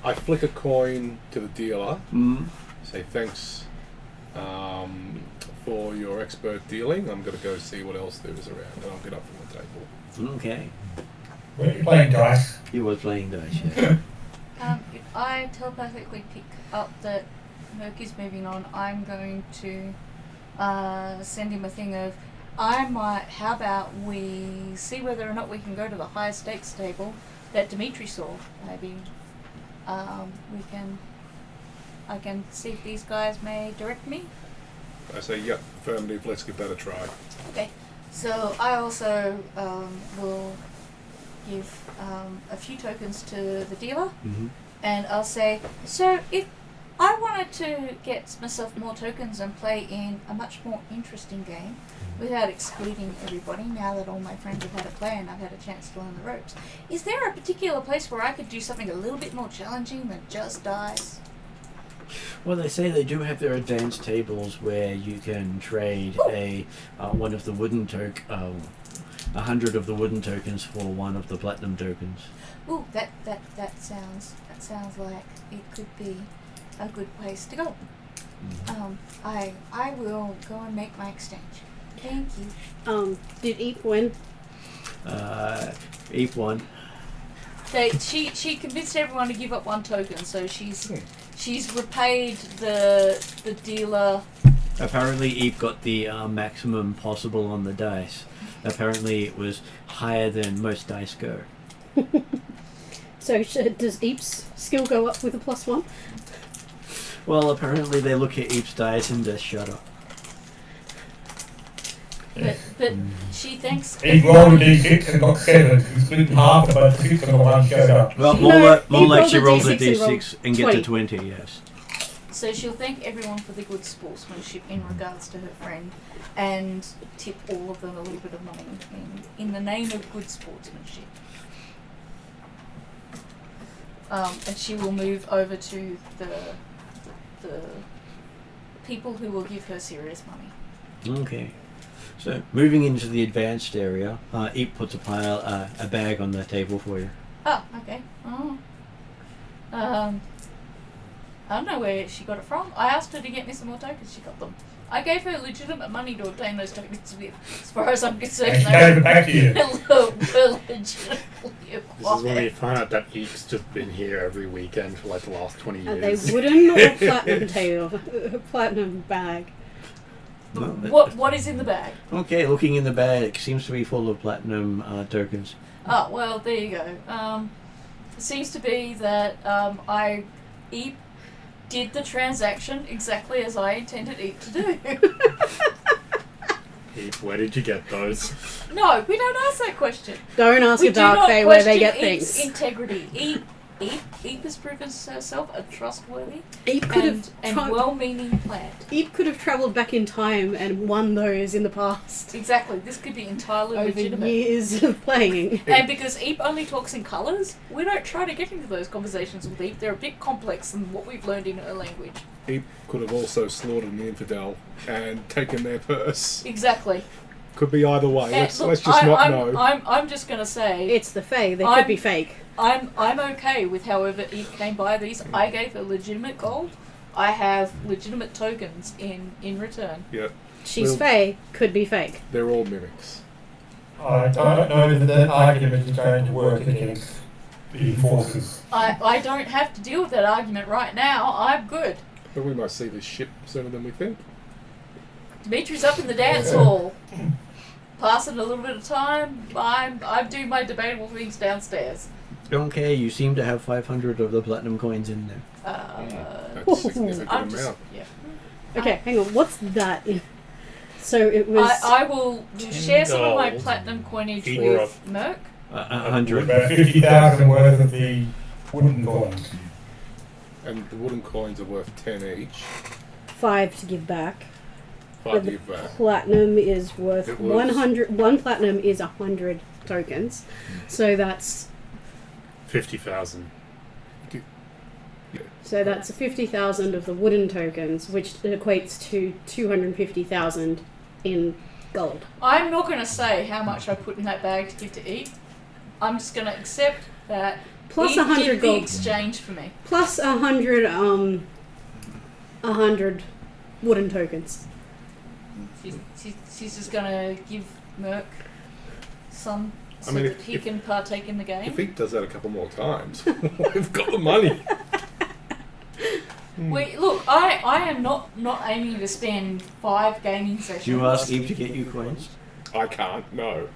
I flick a coin to the dealer. Mm. Say thanks for your expert dealing. I'm going to go see what else there is around, and I'll get up from the table. Okay. Were you playing dice? He was playing dice, yeah. If I telepathically pick up that Merc is moving on, I'm going to send him a thing of, how about we see whether or not we can go to the high stakes table that Dimitri saw. Maybe I can see if these guys may direct me. I say, yep, affirmative, let's give that a try. Okay, so I also will give a few tokens to the dealer, Mm-hmm. and I'll say, so if I wanted to get myself more tokens and play in a much more interesting game without excluding everybody, now that all my friends have had a play and I've had a chance to learn the ropes, is there a particular place where I could do something a little bit more challenging than just dice? Well, they say they do have their advanced tables where you can trade one of the wooden 100 of the wooden tokens for one of the platinum tokens. Ooh, that sounds like it could be a good place to go. I will go and make my exchange. Thank you. Did Eep win? Eep won. She convinced everyone to give up one token, so she's repaid the dealer. Apparently Eep got the maximum possible on the dice. Apparently it was higher than most dice go. So does Eep's skill go up with a +1? Well, apparently they look at Eep's dice and just shut up. But she thanks He rolled a d6 and got 7. He split in half, but 6 and the one showed up. Well, No, more like she he rolled rolled a a D6 d6 and get to 20, yes. So she'll thank everyone for the good sportsmanship in regards to her friend, and tip all of them a little bit of money in the name of good sportsmanship. And she will move over to the people who will give her serious money. Okay. So moving into the advanced area, Eep puts a bag on the table for you. Oh, okay. Oh. I don't know where she got it from. I asked her to get me some more tokens. She got them. I gave her legitimate money to obtain those tokens with. As far as I'm concerned, And she gave it back to you. were legitimately This is when we find out that Eek's just been here every weekend for like the last 20 years. They wooden or platinum tail, platinum bag. What is in the bag? Okay, looking in the bag, it seems to be full of platinum tokens. Oh, well, there you go. It seems to be that Eep did the transaction exactly as I intended Eep to do. Eep, where did you get those? No, we don't ask that question. Don't ask We a do dark not fae where they question get Eep's things. integrity. Eep has proven herself a trustworthy Eep could have and well-meaning plant. Eep could have travelled back in time and won those in the past. Exactly. This could be entirely Over legitimate. years of playing. And because Eep only talks in colours, we don't try to get into those conversations with Eep. They're a bit complex than what we've learned in her language. Eep could have also slaughtered an infidel and taken their purse. Exactly. Could be either way. And Let's just not know. I'm just going to say... It's the fae. They I'm- could be fake. I'm okay with however Eep came by these. I gave her legitimate gold. I have legitimate tokens in return. Yep, She's Well- fae. Could be fake. they're all mimics. I don't know that argument is going to work against the forces. I don't have to deal with that argument right now. I'm good. But we might see this ship sooner than we think. Dimitri's up in the dance hall. Passing a little bit of time. I'm doing my debatable things downstairs. Okay, you seem to have 500 of the platinum coins in there. That's a significant I'm just, amount. yeah. Okay, hang on. What's that? So it was. I will share some of my gold. platinum coinage Four with of- Merc. 100. About 50,000 worth of the wooden coins. And the wooden coins are worth 10 each. 5 to give back. 5 But the give back. platinum is worth It was- 100. One platinum is 100 tokens. So that's 50,000. So that's 50,000 of the wooden tokens, which equates to 250,000 in gold. I'm not going to say how much I put in that bag to give to Eve. I'm just going to accept that Plus Eve 100 did the gold. exchange for me. Plus 100 wooden tokens. She's just going to give Merc some so I mean, that he can partake in the game. If he does that a couple more times, we've got the money. Look, I am not aiming to spend 5 gaming sessions. Do you ask Eve to get you coins? I can't, no.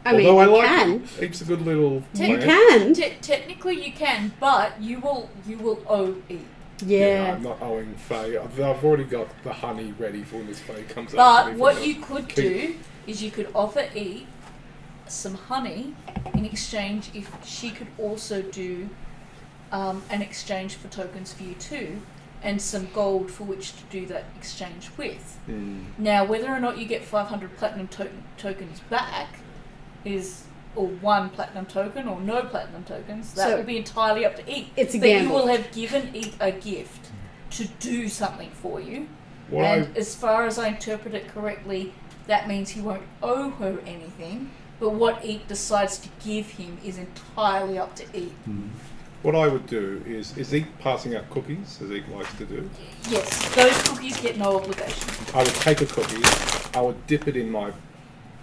I mean, Although I you like can. it. Eve's a good little You plant. can. Technically you can, but you will owe Eve. Yeah. I'm not owing Faye. I've already got the honey ready for when this Faye comes up. But what you could do is you could offer Eve some honey in exchange if she could also do an exchange for tokens for you too, and some gold for which to do that exchange with. Now, whether or not you get 500 platinum tokens back or 1 platinum token or no platinum tokens, that So, will be entirely up to Eve. it's a but you gamble. will have given Eve a gift to do something for you. What And as far as I interpret it correctly, that means he won't owe her anything, but what Eep decides to give him is entirely up to Eep. What I would do is Eep passing out cookies, as Eep likes to do. Yes, those cookies get no obligation. I would take a cookie, I would dip it in my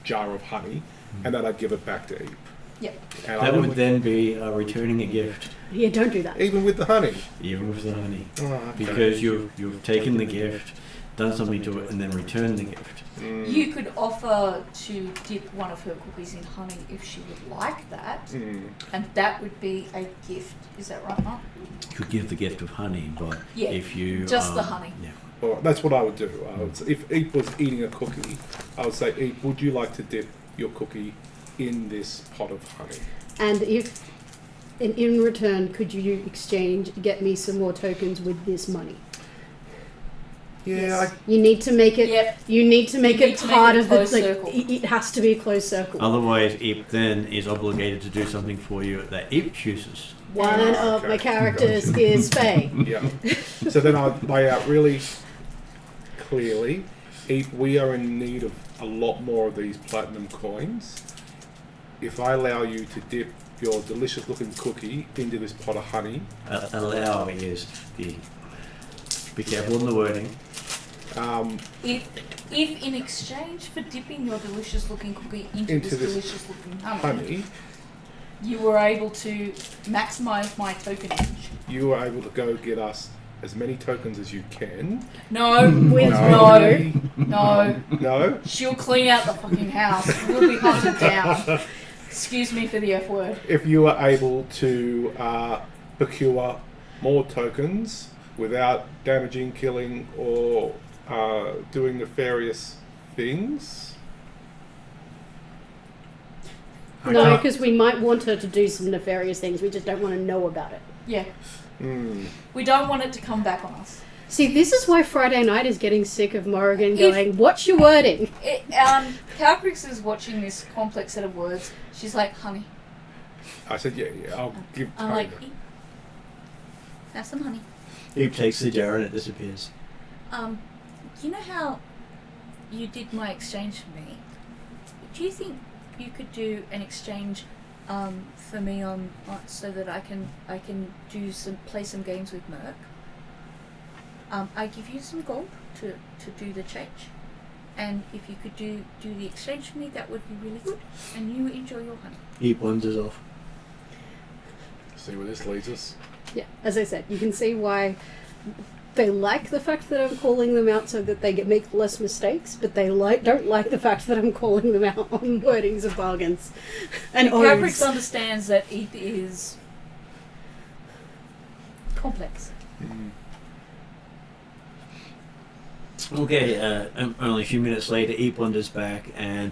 jar of honey, and then I'd give it back to Eep. Yep. And I That would then be returning a gift, Yeah, don't do that. even with the honey. even with the honey. Oh, okay. Because you've taken the gift, done something to it, and then returned the gift. You could offer to dip one of her cookies in honey if she would like that, and that would be a gift. Is that right, Mark? You could give the gift of honey, but Yeah, if you... just the honey. Yeah. Well, that's what I would do. If Eep was eating a cookie, I would say, Eep, would you like to dip your cookie in this pot of honey? And in return, could you get me some more tokens with this money? Yeah, You need to make it. Yep. You need to make You need it to make part it of the closed like. circle. It has to be a closed circle. Otherwise, Eep then is obligated to do something for you that Eep chooses. One of my Okay. characters is Faye. yeah. So then I lay out really clearly, we are in need of a lot more of these platinum coins. If I allow you to dip your delicious looking cookie into this pot of honey, Allow is the. Be careful in the wording. If in exchange for dipping your delicious looking cookie into this delicious looking honey, you were able to maximise my tokenage. you are able to go get us as many tokens as you can. No, With no. No? She'll clean out the fucking house. We'll be hunted down. Excuse me for the F word. If you are able to procure more tokens without damaging, killing, or doing nefarious things. No, because we might want her to do some nefarious things. We just don't want to know about it. Yeah. Mm. We don't want it to come back on us. See, this is why Friday Night is getting sick of Morrigan going, "What's your wording?" Calcrix is watching this complex set of words. She's like, honey. I said, yeah, I'll give I'm Tony. like, have some honey. Eep takes the jar and it disappears. You know how you did my exchange for me? Do you think you could do an exchange for me on so that I can play some games with Merc? I give you some gold to do the change, and if you could do the exchange for me, that would be really good. And you enjoy your honey. Eep wanders off. See where this leads us. Yeah, as I said, you can see why they like the fact that I'm calling them out so that they make less mistakes, but they don't like the fact that I'm calling them out on wordings of bargains. And Calcrix understands that Eep is complex. Mm. Okay, only a few minutes later, Eep wanders back and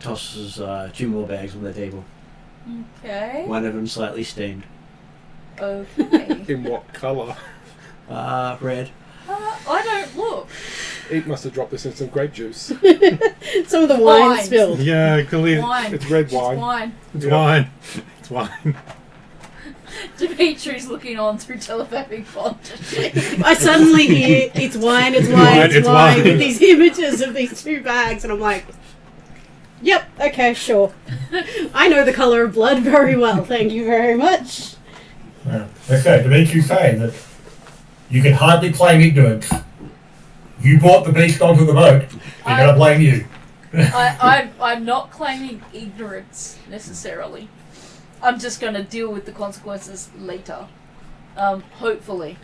tosses 2 more bags on the table. Okay. One of them slightly stained. Okay. In what colour? Red. I don't look. Eat must have dropped this in some grape juice. some of the wine Wine. spilled. Yeah, clearly. Wine. It's red It's wine. wine. It's Yeah. wine. It's wine. Dimitri's looking on through telepathic sponsorship. I suddenly hear it's wine, it's wine, it's wine, with these images of these 2 bags, and I'm like, yep, okay, sure. I know the colour of blood very well, thank you very much. Yeah. Okay, Dimitri's saying that you can hardly claim ignorance. You brought the beast onto the boat. They're going to blame you. I'm not claiming ignorance necessarily. I'm just going to deal with the consequences later. Hopefully.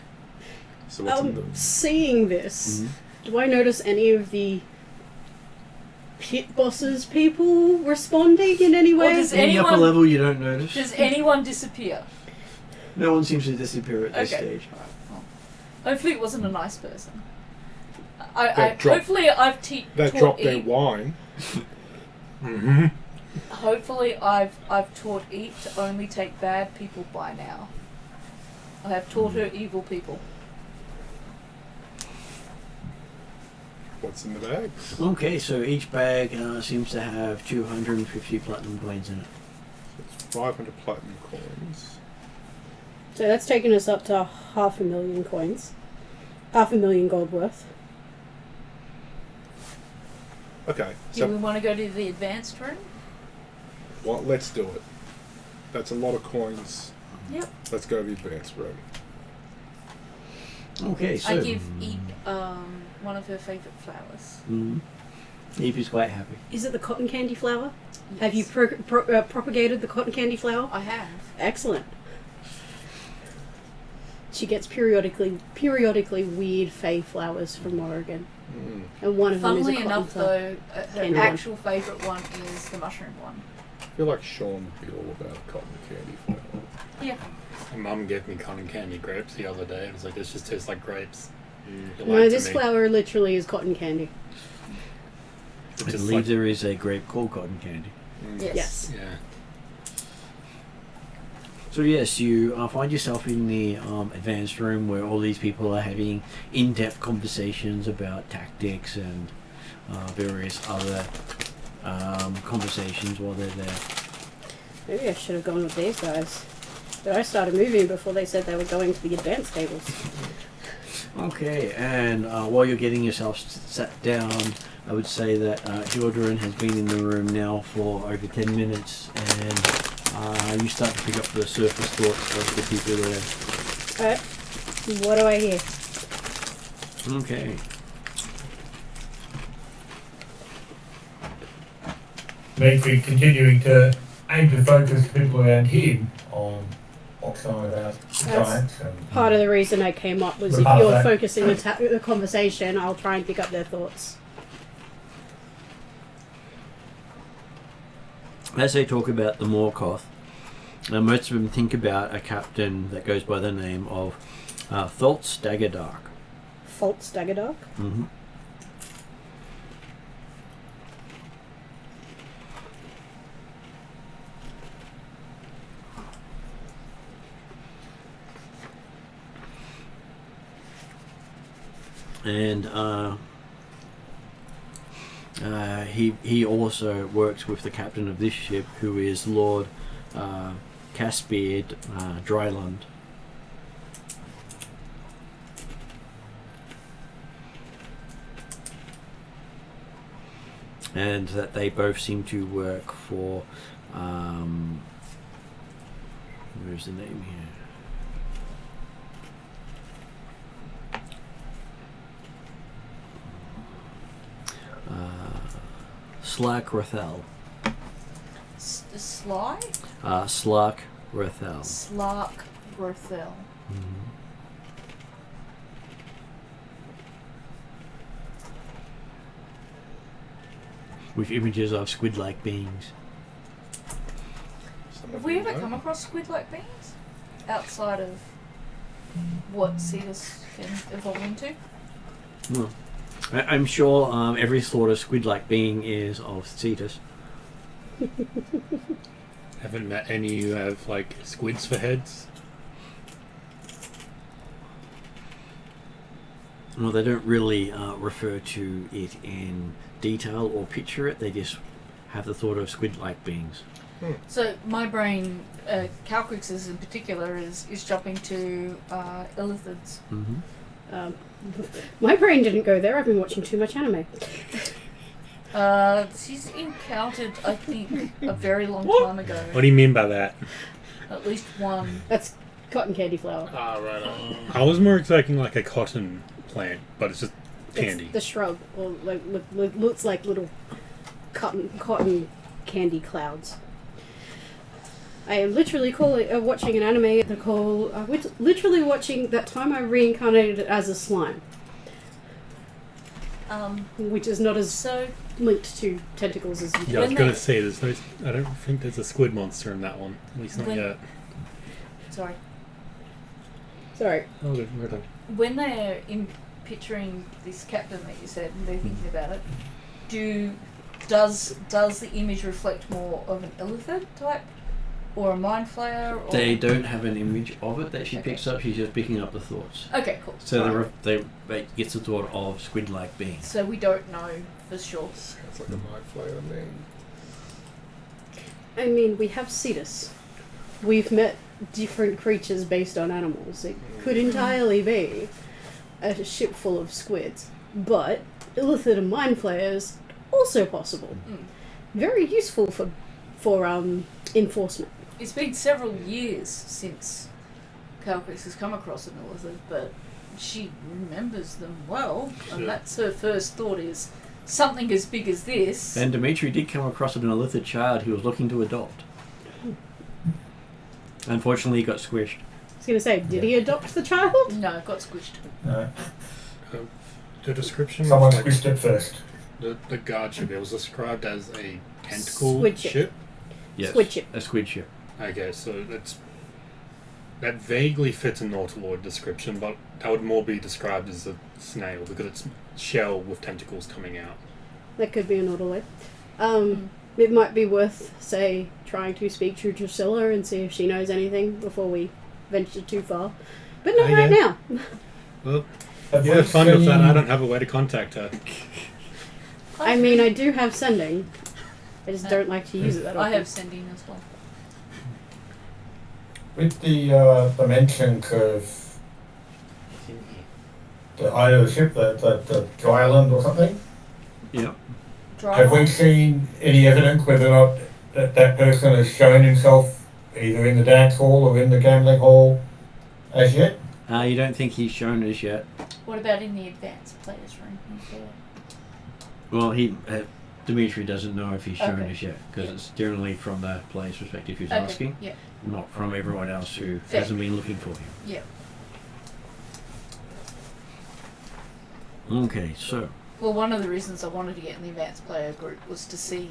So what's in the... Seeing this, do I notice any of the pit bosses people responding in any way? Or does Any upper anyone, level you don't notice? does anyone disappear? No one seems to disappear at this Okay. stage. Hopefully it wasn't a nice person. Hopefully I've They taught dropped their Eep. wine. Mm-hmm. Hopefully I've taught Eep to only take bad people by now. I have taught her evil people. What's in the bag? Okay, so each bag seems to have 250 platinum coins in it. It's 500 platinum coins. So that's taken us up to 500,000 coins. 500,000 gold worth. Okay, Do we so want to go to the advanced room? let's do it. That's a lot of coins. Yep. Let's go to the advanced room. Okay, so I give Eep one of her favourite flowers. Eep is quite happy. Is it the cotton candy flower? Yes. Have you propagated the cotton candy flower? I have. Excellent. She gets periodically weird fey flowers from Oregon. And one of them is a Funnily cotton enough, flower. though, her Candy one. actual favourite one is the mushroom one. I feel like Sean would be all about cotton candy flower. Yeah. My mum gave me cotton candy grapes the other day. I was like, this just tastes like grapes. You No, lied to this me. flower literally is cotton candy. It's I just believe like- there is a grape called cotton candy. Yes. Yes. Yeah. So yes, you find yourself in the advanced room where all these people are having in-depth conversations about tactics and various other conversations while they're there. Maybe I should have gone with these guys. But I started moving before they said they were going to the advanced tables. Okay, and while you're getting yourself sat down, I would say that Hildren has been in the room now for over 10 minutes, and you start to pick up the surface thoughts of the people there. Alright, what do I hear? Okay. Dimitri continuing to aim to focus people around him on what's going about the giants. And Part of the reason I came up was The if part of you're that- focusing the conversation, I'll try and pick up their thoughts. As they talk about the Morkoth, most of them think about a captain that goes by the name of Tholtz Daggerdark. Faults Daggerdark? Mm-hmm. And he also works with the captain of this ship, who is Lord Caspian Dryland. And that they both seem to work for where's the name here? Slack Rathel. Sly? Slack Rathel. Slark Rothel. With images of squid-like beings. Have we ever come across squid-like beings? Outside of what Cetus can evolve into? No. I'm sure every sort of squid-like being is of Cetus. Haven't met any who have like squids for heads. Well, they don't really refer to it in detail or picture it. They just have the thought of squid-like beings. So my brain, Calcrix's in particular, is jumping to illithids. Mm-hmm. My brain didn't go there. I've been watching too much anime. She's encountered, I think, a very long time ago. What do you mean by that? At least one. That's cotton candy flower. Ah, right on. I was more expecting like a cotton plant, but it's just candy. It's the shrub, or like looks like little cotton candy clouds. I am literally watching an anime literally watching that time I reincarnated as a slime, which is not as So linked to tentacles as Yeah, I was When gonna they- say there's no. I don't think there's a squid monster in that one. At least not When- yet. sorry. Sorry. Oh, good. We're done. When they're picturing this captain that you said, and they're thinking about it, does the image reflect more of an illithid type, or a mind flayer? Or... They don't have an image of it that she Okay. picks up. She's just picking up the thoughts. Okay, cool. So Right. they gets the thought of squid-like beings. So we don't know for sure. Sounds like a mind flayer to me. I mean, we have Cetus. We've met different creatures based on animals. It could entirely be a ship full of squids, but illithid and mind flayers also possible. Very useful for enforcement. It's been several years since Calcrix has come across an illithid, but she remembers them well, and that's her first thought is something as big as this. And Dimitri did come across an illithid child he was looking to adopt. Unfortunately, he got squished. I was going to say, did he adopt the child? No, got squished. No, The description. someone of, like, squished it first. the guard ship. It was described as a tentacle Squid ship. ship. Yes, Squid ship. a squid ship. Okay, so that vaguely fits a Nautiloid description, but that would more be described as a snail because it's shell with tentacles coming out. That could be an autoloid. it might be worth, say, trying to speak to Drusilla and see if she knows anything before we venture too far. But not Oh, right yeah. now. Well, Have yeah, we fun with that. seen- I don't have a way to contact her. I mean, I do have sending. I just don't like to use it that often. I have sending as well. With the dimension curve, the idle ship, the dry island or something, Yep. have we seen any evidence whether or not that person has shown himself either in the dance hall or in the gambling hall as yet? You don't think he's shown us yet? What about in the advanced players room? Is there- Well, Dimitri doesn't know if he's shown Okay. us yet, because Yeah. it's generally from the player's perspective who's Okay, asking, yeah. not from everyone else who Fair. hasn't been looking for him. Yeah. Okay, so Well, one of the reasons I wanted to get in the advanced player group was to see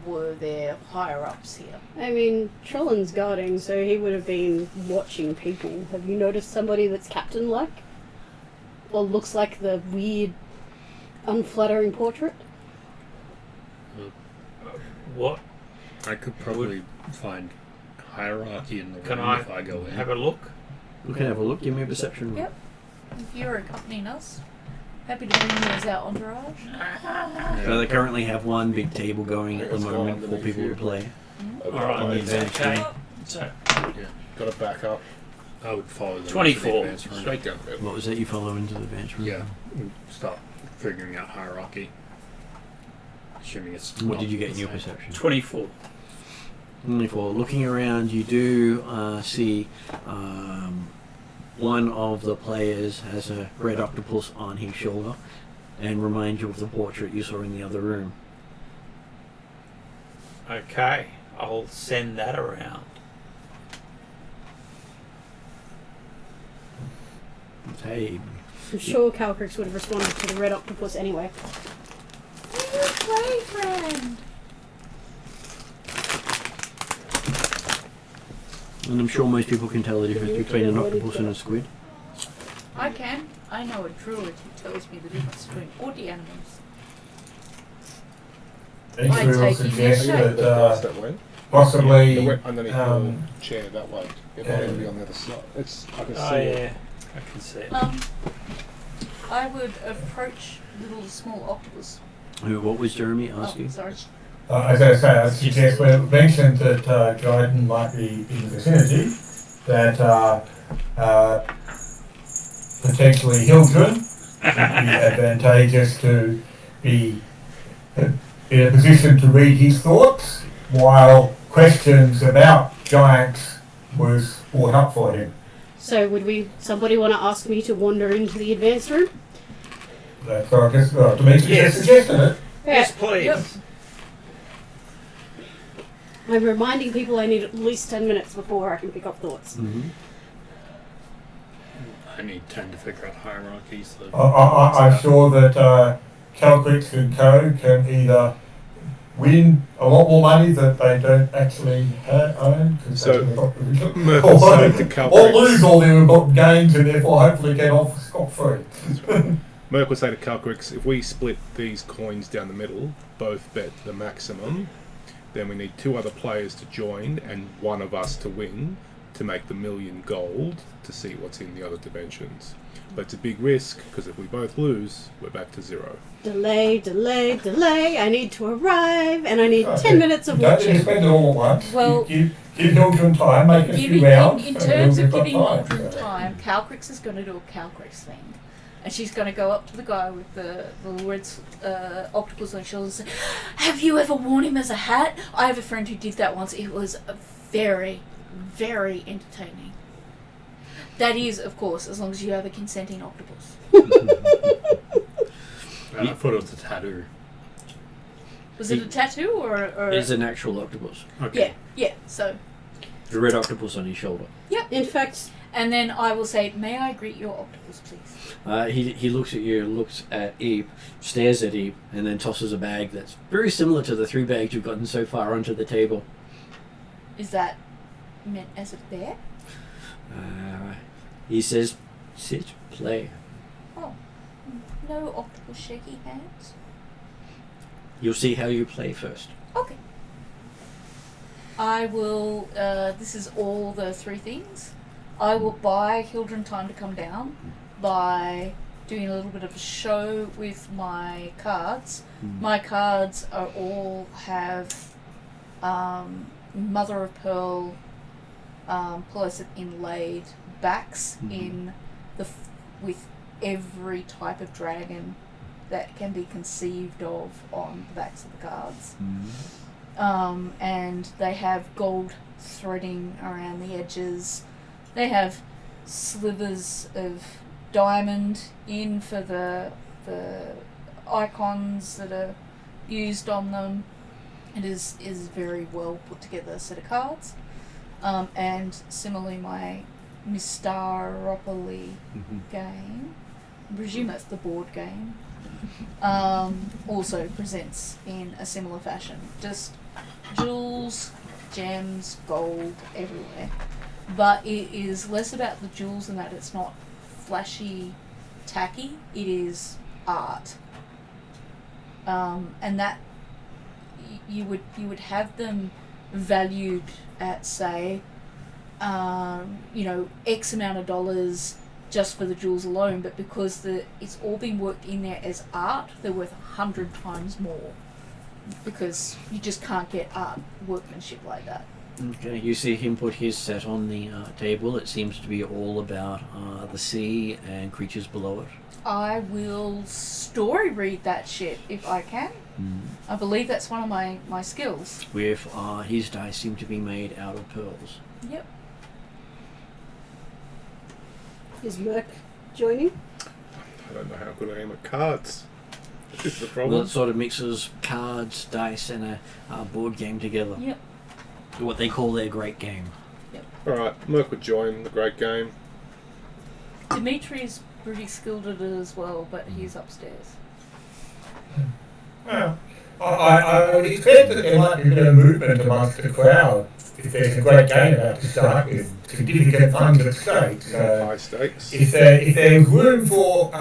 were there higher ups here. I mean, Trollin's guarding, so he would have been watching people. Have you noticed somebody that's captain-like? Or looks like the weird, unflattering portrait? What? I could probably find hierarchy in the Can room I if I go in. have a look? we can have a look. Give me a perception roll. Yep. If you're accompanying us, happy to bring you as our entourage. So they currently have one big table going at the Let's go moment for underneath people you. to play. Alright, On the advanced okay. room. So, Got to back up. I would follow them. 24. To the advanced room. Straight down the middle. What was that you follow into the advanced room? Yeah. and Start figuring out hierarchy. Assuming it's. What not did you get in the your same. perception? 24. 24. Looking around, you do see one of the players has a red octopus on his shoulder and reminds you of the portrait you saw in the other room. Okay, I'll send that around. Hey, I'm sure Calcrix would have responded to the red octopus anyway. Play friend. and I'm sure most people can tell the difference between an octopus and a squid. I can. I know a druid who tells me the difference between all the animals. Any By will taking suggest their shape. that Guys that went. possibly They went underneath um, your chair that way. It might even be on the other side. It's, I can see Oh it. yeah, I can see it. I would approach little small octopus. What was Jeremy Oh, asking? sorry. as I say, I suggest we mentioned that Dryden might be in the vicinity, that potentially Hildren would be advantageous to be in a position to read his thoughts while questions about giants was brought up for him. So would somebody want to ask me to wander into the advanced room? So I guess Demetrius Yes. suggested it. Yes, please. Yep. I'm reminding people I need at least 10 minutes before I can pick up thoughts. Mm-hmm. I need 10 to figure out hierarchy. So I'm sure that Calcrix and Co. can either win a lot more money that they don't actually own, So, or, Murph is saying to Calcrix. or lose all their important gains and therefore hopefully get off scot-free. Merc would say to Calcrix, if we split these coins down the middle, both bet the maximum, then we need 2 other players to join and 1 of us to win to make the million gold to see what's in the other dimensions. But it's a big risk, because if we both lose, we're back to 0. Delay, delay, delay. I need to arrive, and I need 10 minutes of Don't watching. spend it all at once. Well- give Hildren time, make a few rounds. In and terms of we've got giving Aldrin so. time, Calcrix is going to do a Calcrix thing. And she's going to go up to the guy with the little red octopus on his shoulders and say, "Have you ever worn him as a hat? I have a friend who did that once. It was very, very entertaining." That is, of course, as long as you have a consenting octopus. I thought it was a tattoo. Was it a tattoo or It's an actual octopus. Okay. Yeah, so... The red octopus on his shoulder. In fact, And then I will say, "May I greet your octopus, please?" He looks at you, looks at Eep, stares at Eep, and then tosses a bag that's very similar to the 3 bags you've gotten so far onto the table. Is that meant as a bear? He says, "Sit, play." Oh, no octopus shaky hands? You'll see how you play first. Okay. I will. This is all the three things. I will buy Hildren time to come down by doing a little bit of a show with my cards. My cards are all have mother of pearl, pearlescent inlaid backs in with every type of dragon that can be conceived of on the backs of the cards. And they have gold threading around the edges. They have slivers of diamond in for the icons that are used on them. It is very well put together set of cards. And similarly, my Mystaropoly game, I presume that's the board game, also presents in a similar fashion. Just jewels, gems, gold everywhere. But it is less about the jewels and that it's not flashy, tacky. It is art, and that you would have them valued at, say, X amount of dollars just for the jewels alone. But because it's all been worked in there as art, they're worth 100 times more. Because you just can't get art workmanship like that. Okay, you see him put his set on the table. It seems to be all about the sea and creatures below it. I will story read that shit if I can. I believe that's one of my skills. With his dice seem to be made out of pearls. Yep. Is Merc joining? I don't know how good I am at cards. This is the problem. Well, it sort of mixes cards, dice, and a board game together. Yep. What they call their great game. Alright, Merc would join the great game. Dimitri's pretty skilled at it as well, but he's upstairs. Well, I would expect that there might be a bit of movement amongst the crowd if there's a great game about to start with significant funds at stake. High stakes. If there's room for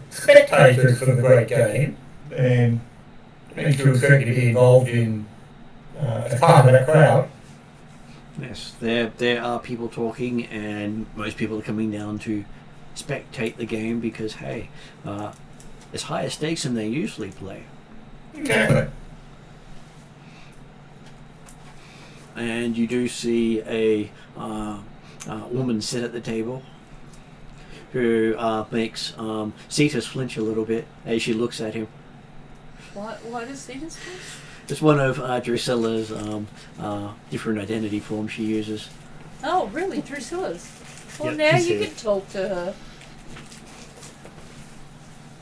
spectators for the great game, then Dimitri will certainly be involved in as part of that crowd. Yes, there are people talking, and most people are coming down to spectate the game because, hey, it's higher stakes than they usually play. Exactly. And you do see a woman sit at the table who makes Cetus flinch a little bit as she looks at him. Why does Cetus flinch? It's one of Drusilla's different identity forms she uses. Oh, really? Drusilla's? Well, Yeah, now she's you here. can talk to her.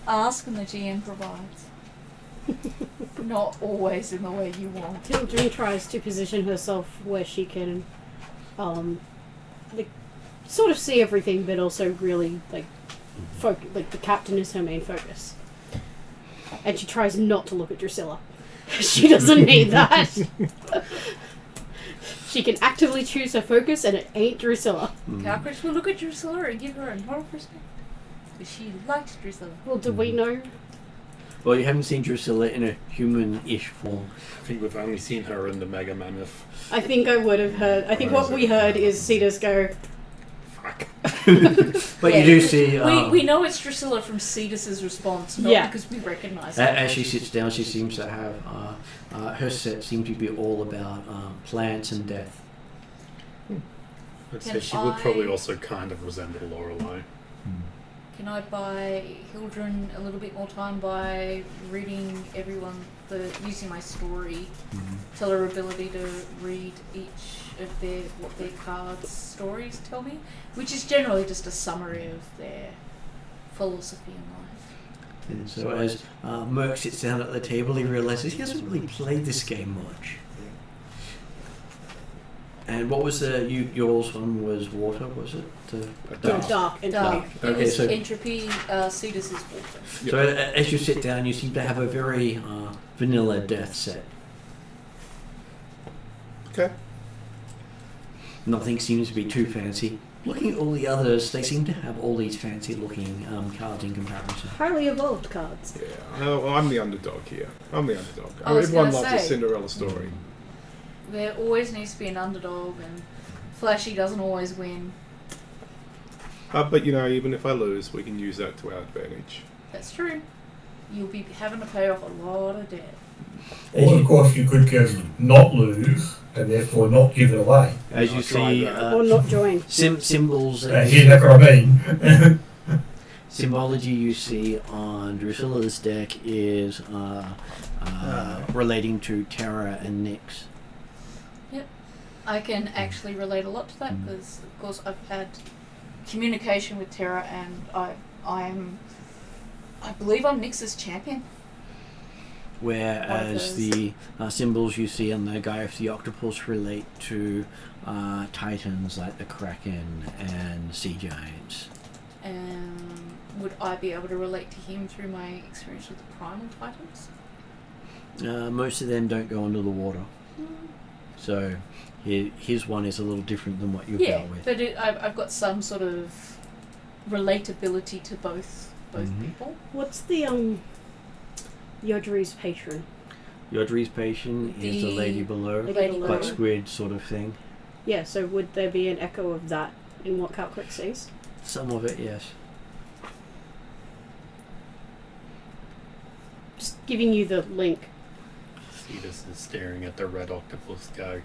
Ask and the GM provides. Not always in the way you want. Hildren tries to position herself where she can, sort of see everything, but also really the captain is her main focus. And she tries not to look at Drusilla. She doesn't need that. She can actively choose her focus, and it ain't Drusilla. Calcris will look at Drusilla and give her a moral respect. Because she likes Drusilla. Well, do we know? Well, you haven't seen Drusilla in a human-ish form. I think we've only seen her in the Mega Mammoth. I think I would have heard. I think what we heard is Cetus go, Fuck. But you do see... we know it's Drusilla from Cetus's response, not because we recognise her. as she sits down, she seems to have... her set seems to be all about plants and death. I'd say Can she would probably I- also kind of resemble Lorelei. Can I buy Hildren a little bit more time by reading everyone, using my story, tell her ability to read each of what their cards' stories tell me, which is generally just a summary of their philosophy in life. And so as Merc sits down at the table, he realises he hasn't really played this game much. And what was yours one was water, was it? dark and Dark. dark. It Okay, was so- entropy, Cetus's water. So as you sit down, you seem to have a very vanilla death set. Okay. Nothing seems to be too fancy. Looking at all the others, they seem to have all these fancy looking cards in comparison. Highly evolved cards. Yeah. Well, I'm the underdog here. I'm the underdog. I was Everyone gonna loves a say. Cinderella story. There always needs to be an underdog, and Flashy doesn't always win. But you know, even if I lose, we can use that to our advantage. That's true. You'll be having to pay off a lot of debt. Or, of course, you could just not lose and therefore not give it away. As you I'll try see, that. Or not join. symbols. That's what I mean. Symbology you see on Drusilla's deck is relating to Terra and Nyx. I can actually relate a lot to that because, of course, I've had communication with Terra, and I believe I'm Nyx's champion. Whereas the symbols you see on the guy of the octopus relate to titans like the Kraken and sea giants. Would I be able to relate to him through my experience with the primal titans? Most of them don't go under the water, so his one is a little different than what you've dealt with. But I've got some sort of relatability to both people. What's the Yodri's patron? Yodri's patient is the lady below, Lady below. but squid sort of thing. Yeah, so would there be an echo of that in what Calcrick sees? Some of it, yes. Just giving you the link. Cetus is staring at the red octopus go.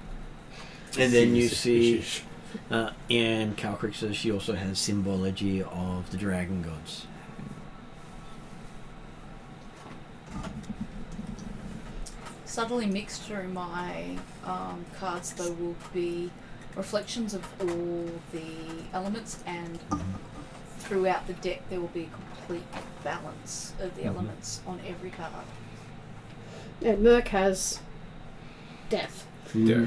And then you Suspicious. see, in Calcrick says she also has symbology of the dragon gods. Subtly mixed through my cards, though, will be reflections of all the elements, and throughout the deck there will be a complete balance of the elements on every card. Yeah, Merc has death. Yeah,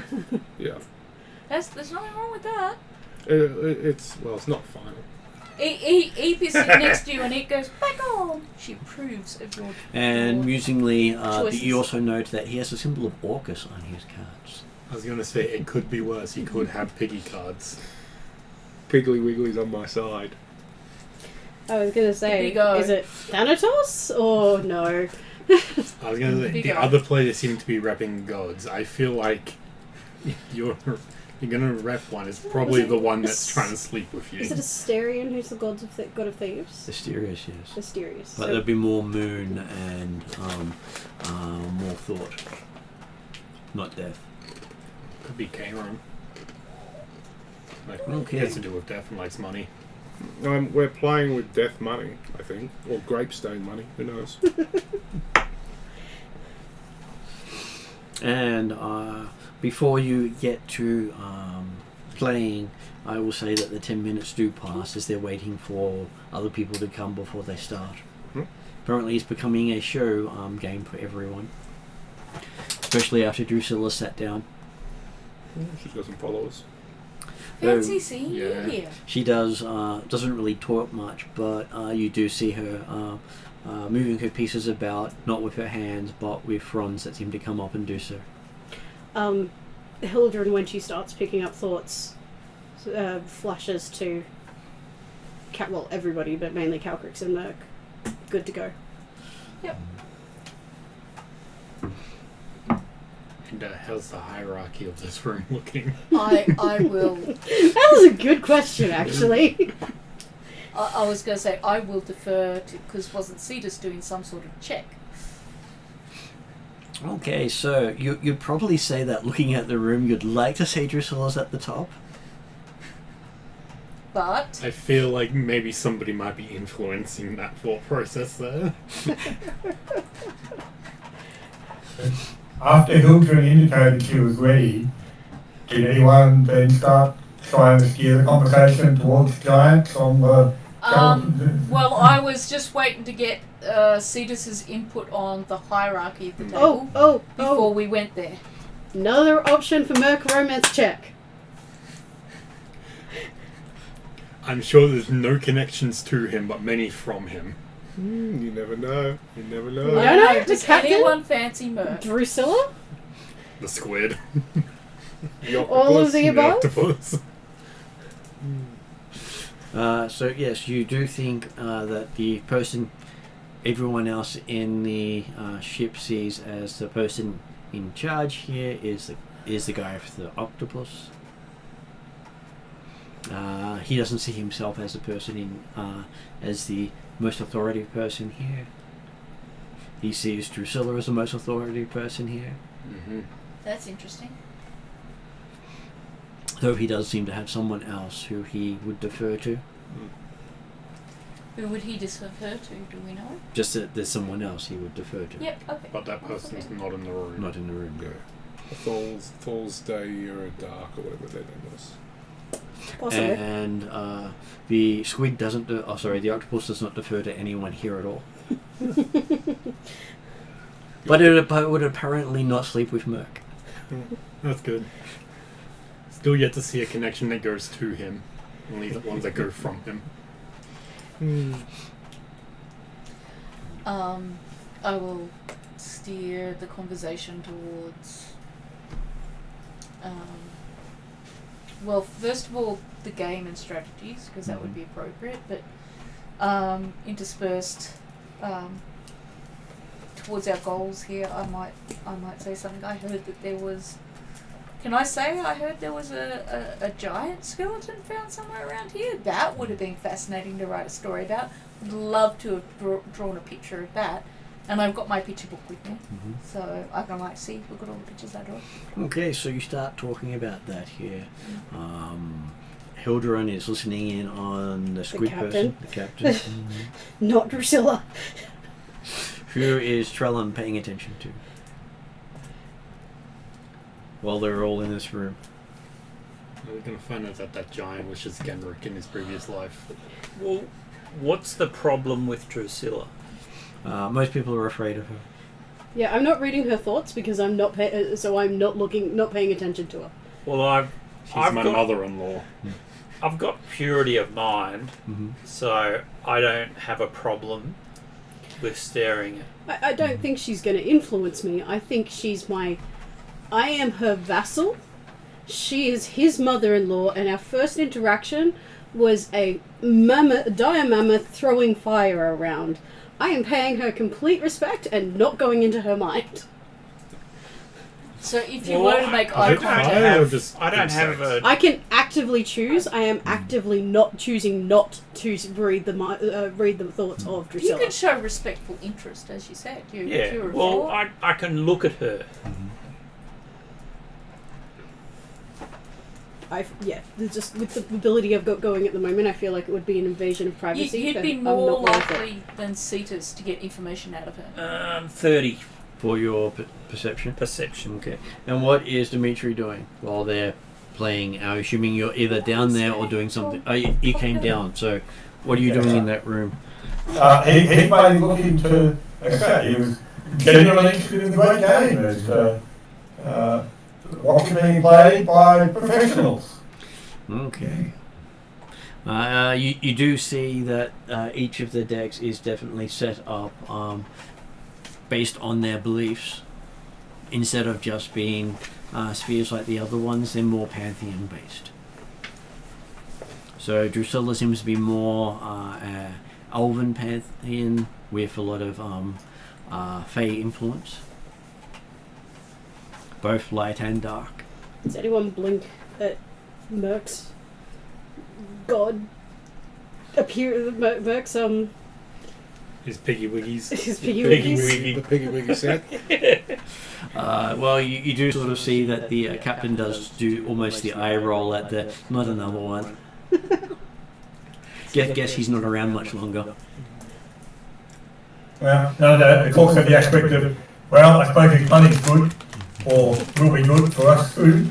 yeah. There's nothing wrong with that. It's not final. Eep is sitting next to you and it goes, back on! She approves of your... And your amusingly, choices. you also note that he has a symbol of Orcus on his cards. I was going to say, it could be worse. He could have piggy cards. Piggly Wiggly's on my side. I was gonna say, Big O. is it Thanatos or no? I was going to say, Big the O. other players seem to be repping gods. I feel like you're going to rep one. It's probably the one that's trying to sleep with you. Is it Asterion who's the god of thieves? Mysterious, yes. Asterius. But there'd be more moon and more thought. Not death. Could be Cameron. Like, Okay. It has to do with death and likes money. We're playing with death money, I think, or grapestone money. Who knows? And before you get to playing, I will say that the 10 minutes do pass as they're waiting for other people to come before they start. Apparently it's becoming a show game for everyone. Especially after Drusilla sat down. She's got some followers. Fancy seeing you Yeah. here. She doesn't really talk much, but you do see her moving her pieces about, not with her hands, but with fronds that seem to come up and do so. Hildren, when she starts picking up thoughts, flashes to everybody, but mainly Calcrix and Merc. Good to go. Yep. And how's the hierarchy of this room looking? I will... That was a good question, actually. I was going to say, I will defer to... Because wasn't Cetus doing some sort of check? Okay, so you'd probably say that looking at the room, you'd like to say Drusilla's at the top. But... I feel like maybe somebody might be influencing that thought process there. After Hildren indicated she was ready, did anyone then start trying to steer the conversation towards giants on the... well, I was just waiting to get Cetus's input on the hierarchy of the table before we went there. Another option for Merc romance check. I'm sure there's no connections to him, but many from him. You never know. You never know. I don't know, Does the captain? anyone fancy Merc? Drusilla? The squid. The All of octopus. the above? Octopus. So yes, you do think that the person everyone else in the ship sees as the person in charge here is is the guy with the octopus. He doesn't see himself as the person as the most authoritative person here. He sees Drusilla as the most authoritative person here. Mm-hmm. That's interesting. Though he does seem to have someone else who he would defer to. Who would he defer to? Do we know? Just that there's someone else he would defer to. Yep. Okay. But that person's not in the room. Not in the room. Yeah. Falls Day or Dark or whatever their name was. Possibly. And the squid doesn't. The octopus does not defer to anyone here at all. But it would apparently not sleep with Merc. That's good. Still yet to see a connection that goes to him. Only the ones that go from him. I will steer the conversation towards. Well, first of all, the game and strategies, because that would be appropriate. But interspersed towards our goals here, I might say something. I heard that there was. Can I say I heard there was a giant skeleton found somewhere around here? That would have been fascinating to write a story about. Would love to have drawn a picture of that. And I've got my picture book with me, so I can see, look at all the pictures I draw. Okay, so you start talking about that here. Hilderon is listening in on the squid person, the captain. Not Drusilla. Who is Trellin paying attention to? While they're all in this room. We're going to find out that giant was just Genrick in his previous life. Well, what's the problem with Drusilla? Most people are afraid of her. Yeah, I'm not reading her thoughts because I'm not not paying attention to her. Well, She's I've my got mother-in-law. I've got purity of mind, Mm-hmm. so I don't have a problem with staring at. I don't think she's going to influence me. I think I am her vassal. She is his mother-in-law, and our first interaction was a dire mammoth throwing fire around. I am paying her complete respect and not going into her mind. So if you were to make eye I don't contact, have- I don't have a. I can actively choose. I am actively not choosing not to read the thoughts of you Drusilla. can show respectful interest, as you said. Yeah. You're Well, I can look at her. Just with the ability I've got going at the moment, I feel like it would be an invasion of privacy. You'd be I'm more not worth it. likely than Cetus to get information out of her. 30 For your perception. perception. Okay. And what is Dimitri doing while they're playing? I'm assuming you're either down there or doing something. Oh, you came down. So, what are you doing in that room? He may look into. Okay, he was genuinely interested in the great game. As, what's being played by professionals. Okay. You do see that each of the decks is definitely set up based on their beliefs. Instead of just being spheres like the other ones, they're more pantheon based. So Drusilla seems to be more elven pantheon with a lot of Fey influence. Both light and dark. Does anyone blink at Merc's god? Merc's His piggy wiggies. his piggy Piggy wiggies? wiggy. The Piggy Wiggy set. Well, you do sort of see that the captain does do almost the eye roll at the not another one. Guess he's not around much longer. Well, no, it talks about the aspect of, well, I suppose his money's good, or will be good for us soon.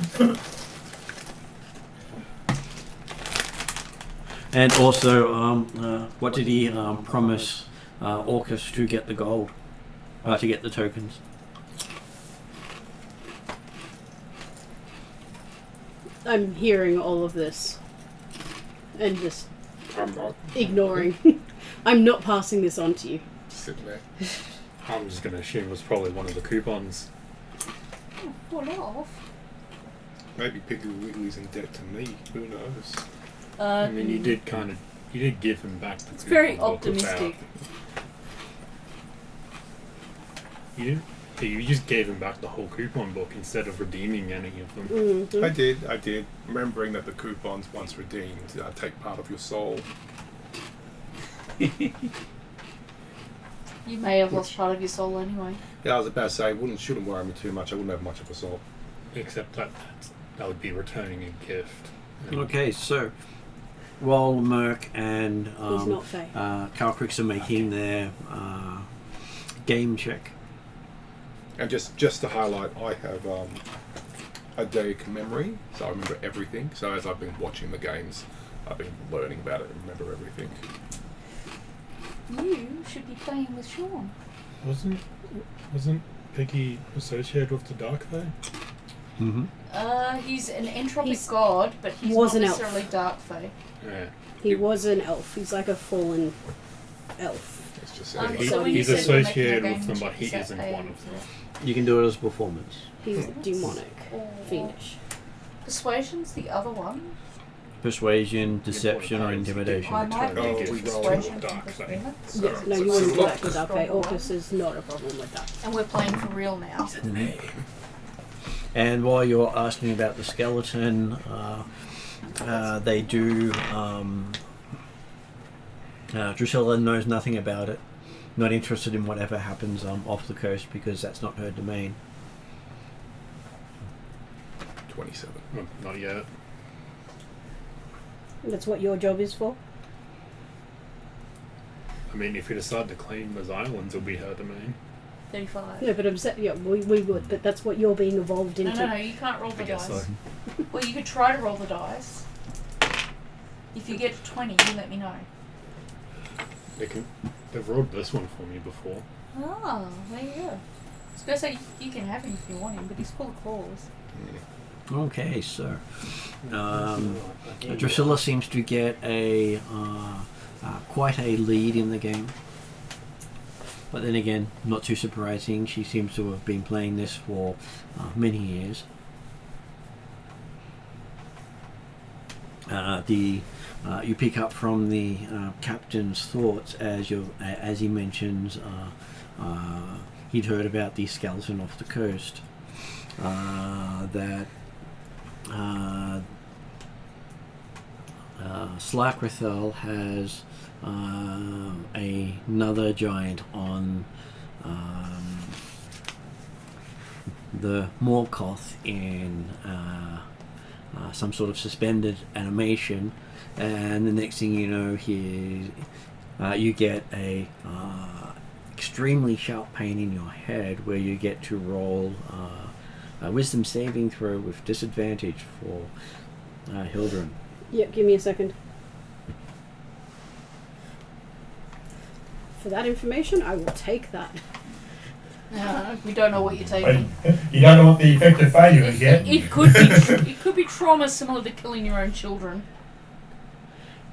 And also, what did he promise Orcus to get the gold? To get the tokens? I'm hearing all of this and just I'm not. ignoring. I'm not passing this on to you. Sitting there. I'm just going to assume it was probably one of the coupons. What off? Maybe Piggy Wiggly's in debt to me. Who knows? I mean, you did give him back the It's very coupons or put optimistic. out. You You just gave him back the whole coupon book instead of redeeming any of them. Mhm. I did. Remembering that the coupons, once redeemed, take part of your soul. You may have lost part of your soul anyway. Yeah, I was about to say, shouldn't worry me too much. I wouldn't have much of a soul. Except that would be returning a gift. And Okay, so while Merc and He's not Fae. Calcrix are making their game check. And just to highlight, I have a Daic memory, so I remember everything. So as I've been watching the games, I've been learning about it and remember everything. You should be playing with Sean. Wasn't Piggy associated with the Dark Fae? Mm-hmm. He's an entropic He's- god, but he's was not an elf. necessarily dark Fae. Yeah. He was an elf. He's like a fallen elf. Let's just Um, say so when you He's said we're making a associated game with them, but check, he is that isn't a one of them. You can do it as performance. He's demonic, fiendish. Persuasion's the other one. Persuasion, deception, or I intimidation. I might Oh, do we roll persuasion with dark and Fae. performance. So Yes, no, it's you a wouldn't do look. that with Dark Orcus is not a problem with that. And we're playing for real now. And while you're asking about the skeleton, they do. Drusilla knows nothing about it. Not interested in whatever happens off the coast because that's not her domain. 27. Well, not yet. That's what your job is for? I mean, if we decide to claim those islands, it'll be her domain. 35. No, but we would, but that's what you're being evolved No, into. no, you can't roll the I guess dice. so. Well, you could try to roll the dice. If you get to 20, you let me know. They've rolled this one for me before. Ah, there you go. I was going to say, you can have him if you want him, but he's full of claws. Okay, so Drusilla seems to get a quite a lead in the game. But then again, not too surprising. She seems to have been playing this for many years. You pick up from the captain's thoughts as he mentions he'd heard about the skeleton off the coast. That Slakrithel has another giant on the Morkoth in some sort of suspended animation, and the next thing you know, you get a extremely sharp pain in your head where you get to roll a wisdom saving throw with disadvantage for Hildren. Yep, give me a second. For that information, I will take that. We don't know what you're taking. You don't know what the effective failure is yet. It could be trauma similar to killing your own children.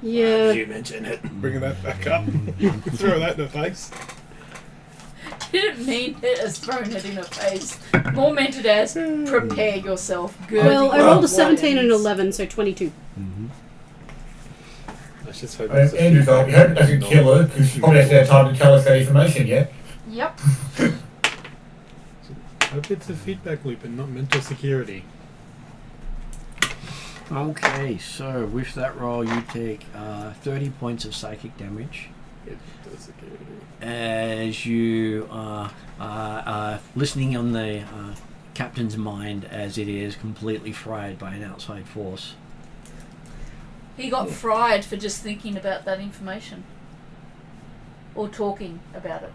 Yeah. You mention it. Bringing that back up. Throw that in the face. Didn't mean it as throwing it in her face. More meant it as prepare yourself. Good. Well, I rolled a 17 and 11, so 22. Mm-hmm. Let's just hope it's a Andrew's like, we hope it doesn't kill her, because she probably hasn't had time to tell us that information yet. Yep. hope it's a feedback loop and not mental security. Okay, so with that roll, you take 30 points of psychic damage. Mental security. As you are listening on the captain's mind as it is completely fried by an outside force. He got fried for just thinking about that information. Or talking about it.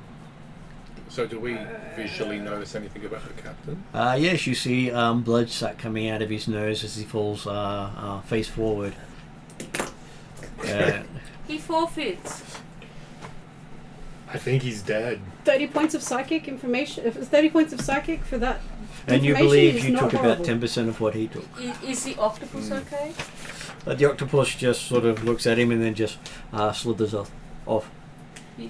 So do we visually notice anything about the captain? Yes, you see blood start coming out of his nose as he falls face forward. He forfeits. I think he's dead. 30 points of psychic information. If it's 30 points of psychic for that. And you information believe is you not took horrible. about 10% of what he took. Is the octopus okay? The octopus just sort of looks at him and then just slithers off. Do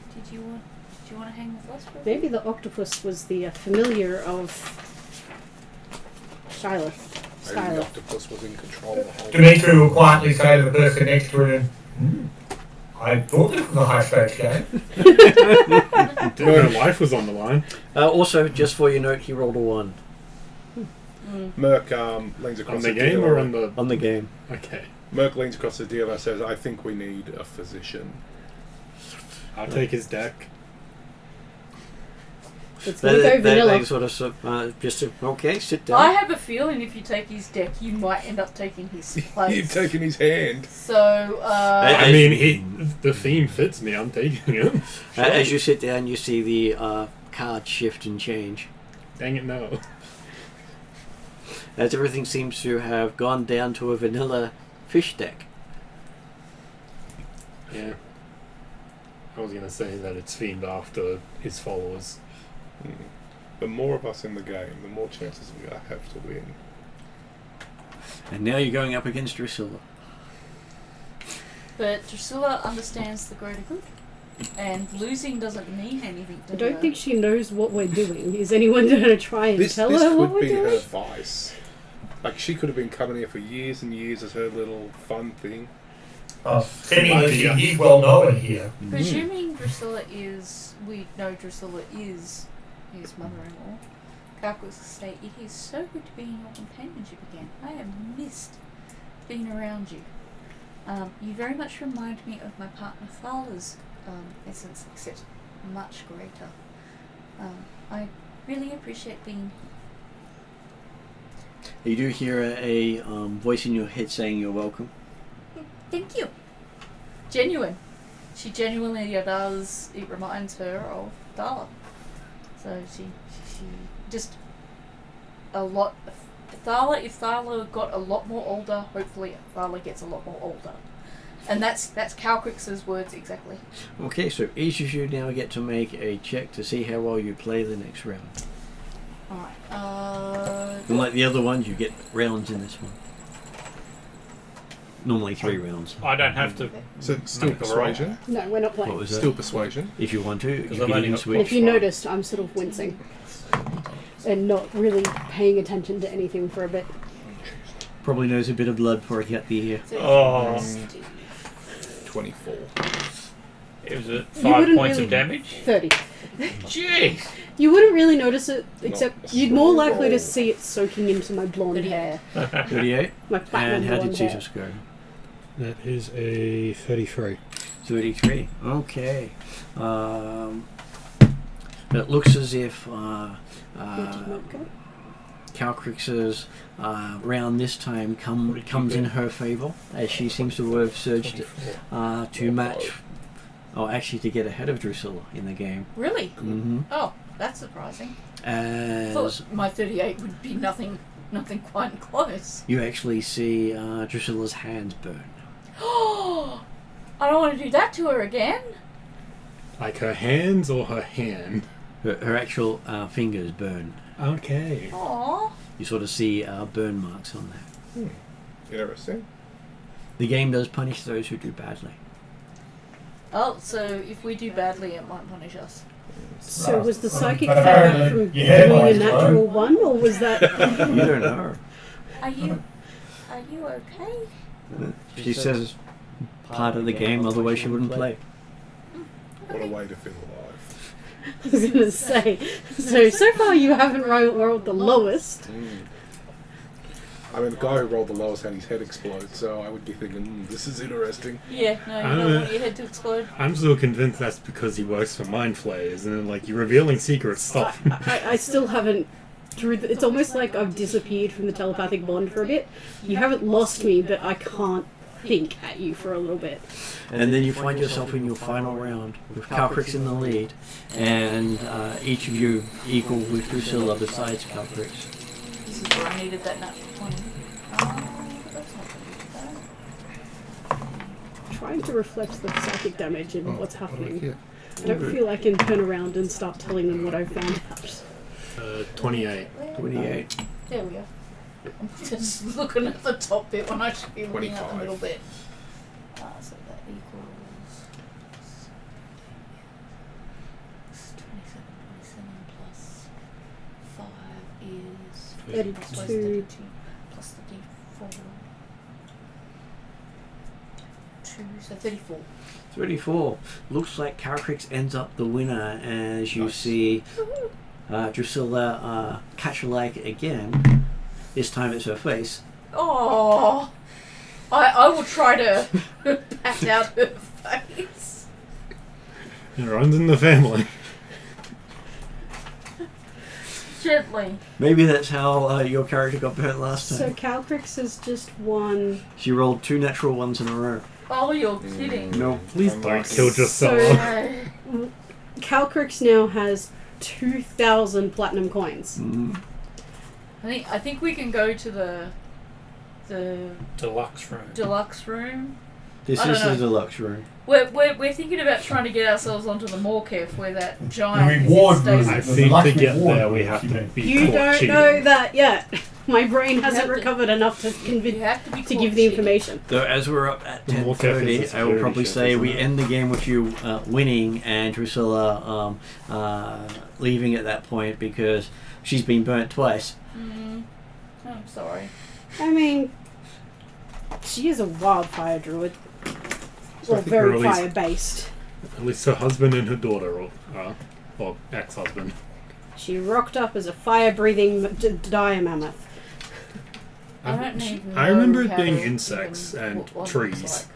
you want to hang with us? For a Maybe the octopus was the familiar of Shyla. Maybe the Skylar. octopus was in control of the whole Dimitri will quietly say to the person next to him, I thought this was a high stakes game. Didn't know life was on the line. Also, just for your note, he rolled a 1 Merc leans across On the the game dealer. or on the... on the game. Okay. Merc leans across the dealer, says, "I think we need a physician." I'll take his deck. It's gonna go vanilla. They sort of just okay, sit I down. have a feeling if you take his deck, you might end up taking his place. You've taken his hand. So, I mean, the theme fits me. I'm taking it. As you sit down, you see the cards shift and change. Dang it, no. As everything seems to have gone down to a vanilla fish deck. Yeah. I was going to say that it's themed after his followers. The more of us in the game, the more chances we have to win. And now you're going up against Drusilla. but Drusilla understands the greater good, and losing doesn't mean anything to I her. don't think she knows what we're doing. Is anyone going to try and This tell her what could we're be doing? her vice. Like, she could have been coming here for years and years as her little fun thing. Seemingly she is well known here. Presuming Drusilla we know Drusilla is his mother-in-law. Calculus to say, it is so good to be in your companionship again. I have missed being around you. You very much remind me of my partner Thal's essence, except much greater. I really appreciate being You do hear a voice in your head saying you're welcome. Thank you. Genuine. She genuinely does. It reminds her of Dala. So she just a lot. If Thala got a lot more older, hopefully Thala gets a lot more older. And that's Calcrix's words exactly. Okay, so each of you now get to make a check to see how well you play the next round. Alright. Unlike the other ones, you get rounds in this one. Normally 3 rounds. I don't have to. So, still Make a roll. persuasion? No, we're not What playing. was that? Still persuasion? If you want to, you Because can I've only even got switch. If you Fine. noticed, I'm sort of wincing and not really paying attention to anything for a bit. Probably knows a bit of blood pouring out the ear. Oh. 24. It was at You 5 wouldn't points really- of damage. 30. Jeez. You wouldn't really notice it, except a you'd more small likely to roll. see it soaking into my blonde 38. hair. 38. My platinum And how did blonde hair. Cetus go? That is a 33. 33. Okay. It looks as if What did Matt go? Calcrix's round this time comes in her favour, as she seems to have surged to match, or actually to get ahead of Drusilla in the game. Really? Mm-hmm. Oh, that's surprising. As Thought my 38 would be nothing quite close. you actually see Drusilla's hands burn. Oh, I don't want to do that to her again. Like her hands or her hand? Her actual fingers burn. Okay. Aww. You sort of see burn marks on that. Interesting. The game does punish those who do badly. Oh, so if we do badly, it might punish us. So was the psychic But feedback apparently from your head doing a might natural one, or was that... You don't know. Are you okay? She says part of the game, otherwise she wouldn't play. What a way to feel alive. I was going to say, so far you haven't rolled the lowest. I mean, the guy who rolled the lowest had his head explode, so I would be thinking, this is interesting. Yeah, no, you don't want your head to explode. I'm still convinced that's because he works for Mind Flayers, and then, like, you're revealing secret stuff. I still haven't... It's almost like I've disappeared from the telepathic bond for a bit. You haven't lost me, but I can't think at you for a little bit. And then you find yourself in your final round with Calcrix in the lead, and each of you equal with Drusilla besides Calcrix. This is where I needed that natural 20. That's not going to be bad. Trying to reflect the psychic damage and what's happening. Yeah. I don't feel I can turn around and start telling them what I've found out. 28. 28. There we go. I'm just looking at the top bit when I should be looking at the 25. middle bit. So that equals 27 plus 5 is 32. plus the D4. 2, so So 34. 34. Looks like Caracrix ends up the winner as you see Drusilla catch a leg again. This time it's her face. Oh, I will try to pat out her face. It runs in the family. Gently. Maybe that's how your character got burnt last time. So Calcrix is just one. She rolled 2 natural ones in a row. Oh, you're kidding. No. Please don't kill Drusilla. So, Calcrix now has 2,000 platinum coins. I think we can go to the Deluxe room. deluxe room. This I is don't the know. deluxe room. We're thinking about trying to get ourselves onto the Morkef where that giant reward is. room. I The think to lucky get reward there we room, have you to know. be You caught don't cheating. know that yet. My brain hasn't have to- recovered enough to You have to be to caught give the cheating. information. So as we're up at The more 10:30, careful I will probably security say check, we isn't it? end the game with you winning and Drusilla leaving at that point because she's been burnt twice. I'm sorry. I mean, she is a wildfire druid. So I Or think very we're at least- fire-based. At least her husband and her daughter, or ex-husband. She rocked up as a fire-breathing dire mammoth. I don't even I remember know it being how to insects even and what one trees. looks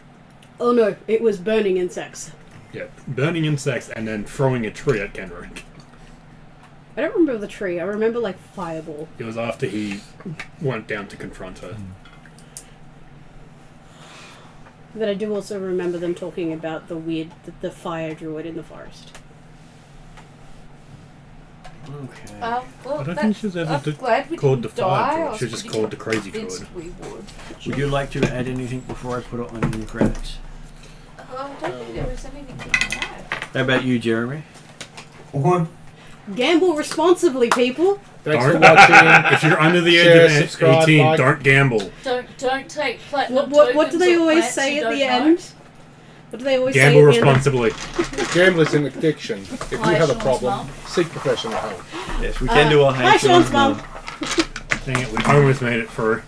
Oh no, it was burning insects. Yeah, burning insects and then throwing a tree at Kenrick. I don't remember the tree. I remember like fireball. It was after he went down to confront her. But I do also remember them talking about the fire druid in the forest. Okay. Well, I don't think she was ever I'm glad we called the didn't die. fire I druid. was She was just pretty called the crazy druid. convinced we would. Would you like to add anything before I put it on the credits? I don't think there was anything to add. How about you, Jeremy? All good. Gamble responsibly, people. Thanks for Don't- watching. If you're under the Share, age of subscribe, 18, like. don't gamble. Don't take platinum What do tokens they or always plants say you at don't the know. end? What do they always Gamble say at the end? responsibly. Gambling is an addiction. If you Hi, have a Sean's problem, mum. seek professional help. Yes, we can do our Hi, Sean's mum. Dang it, we almost made it through.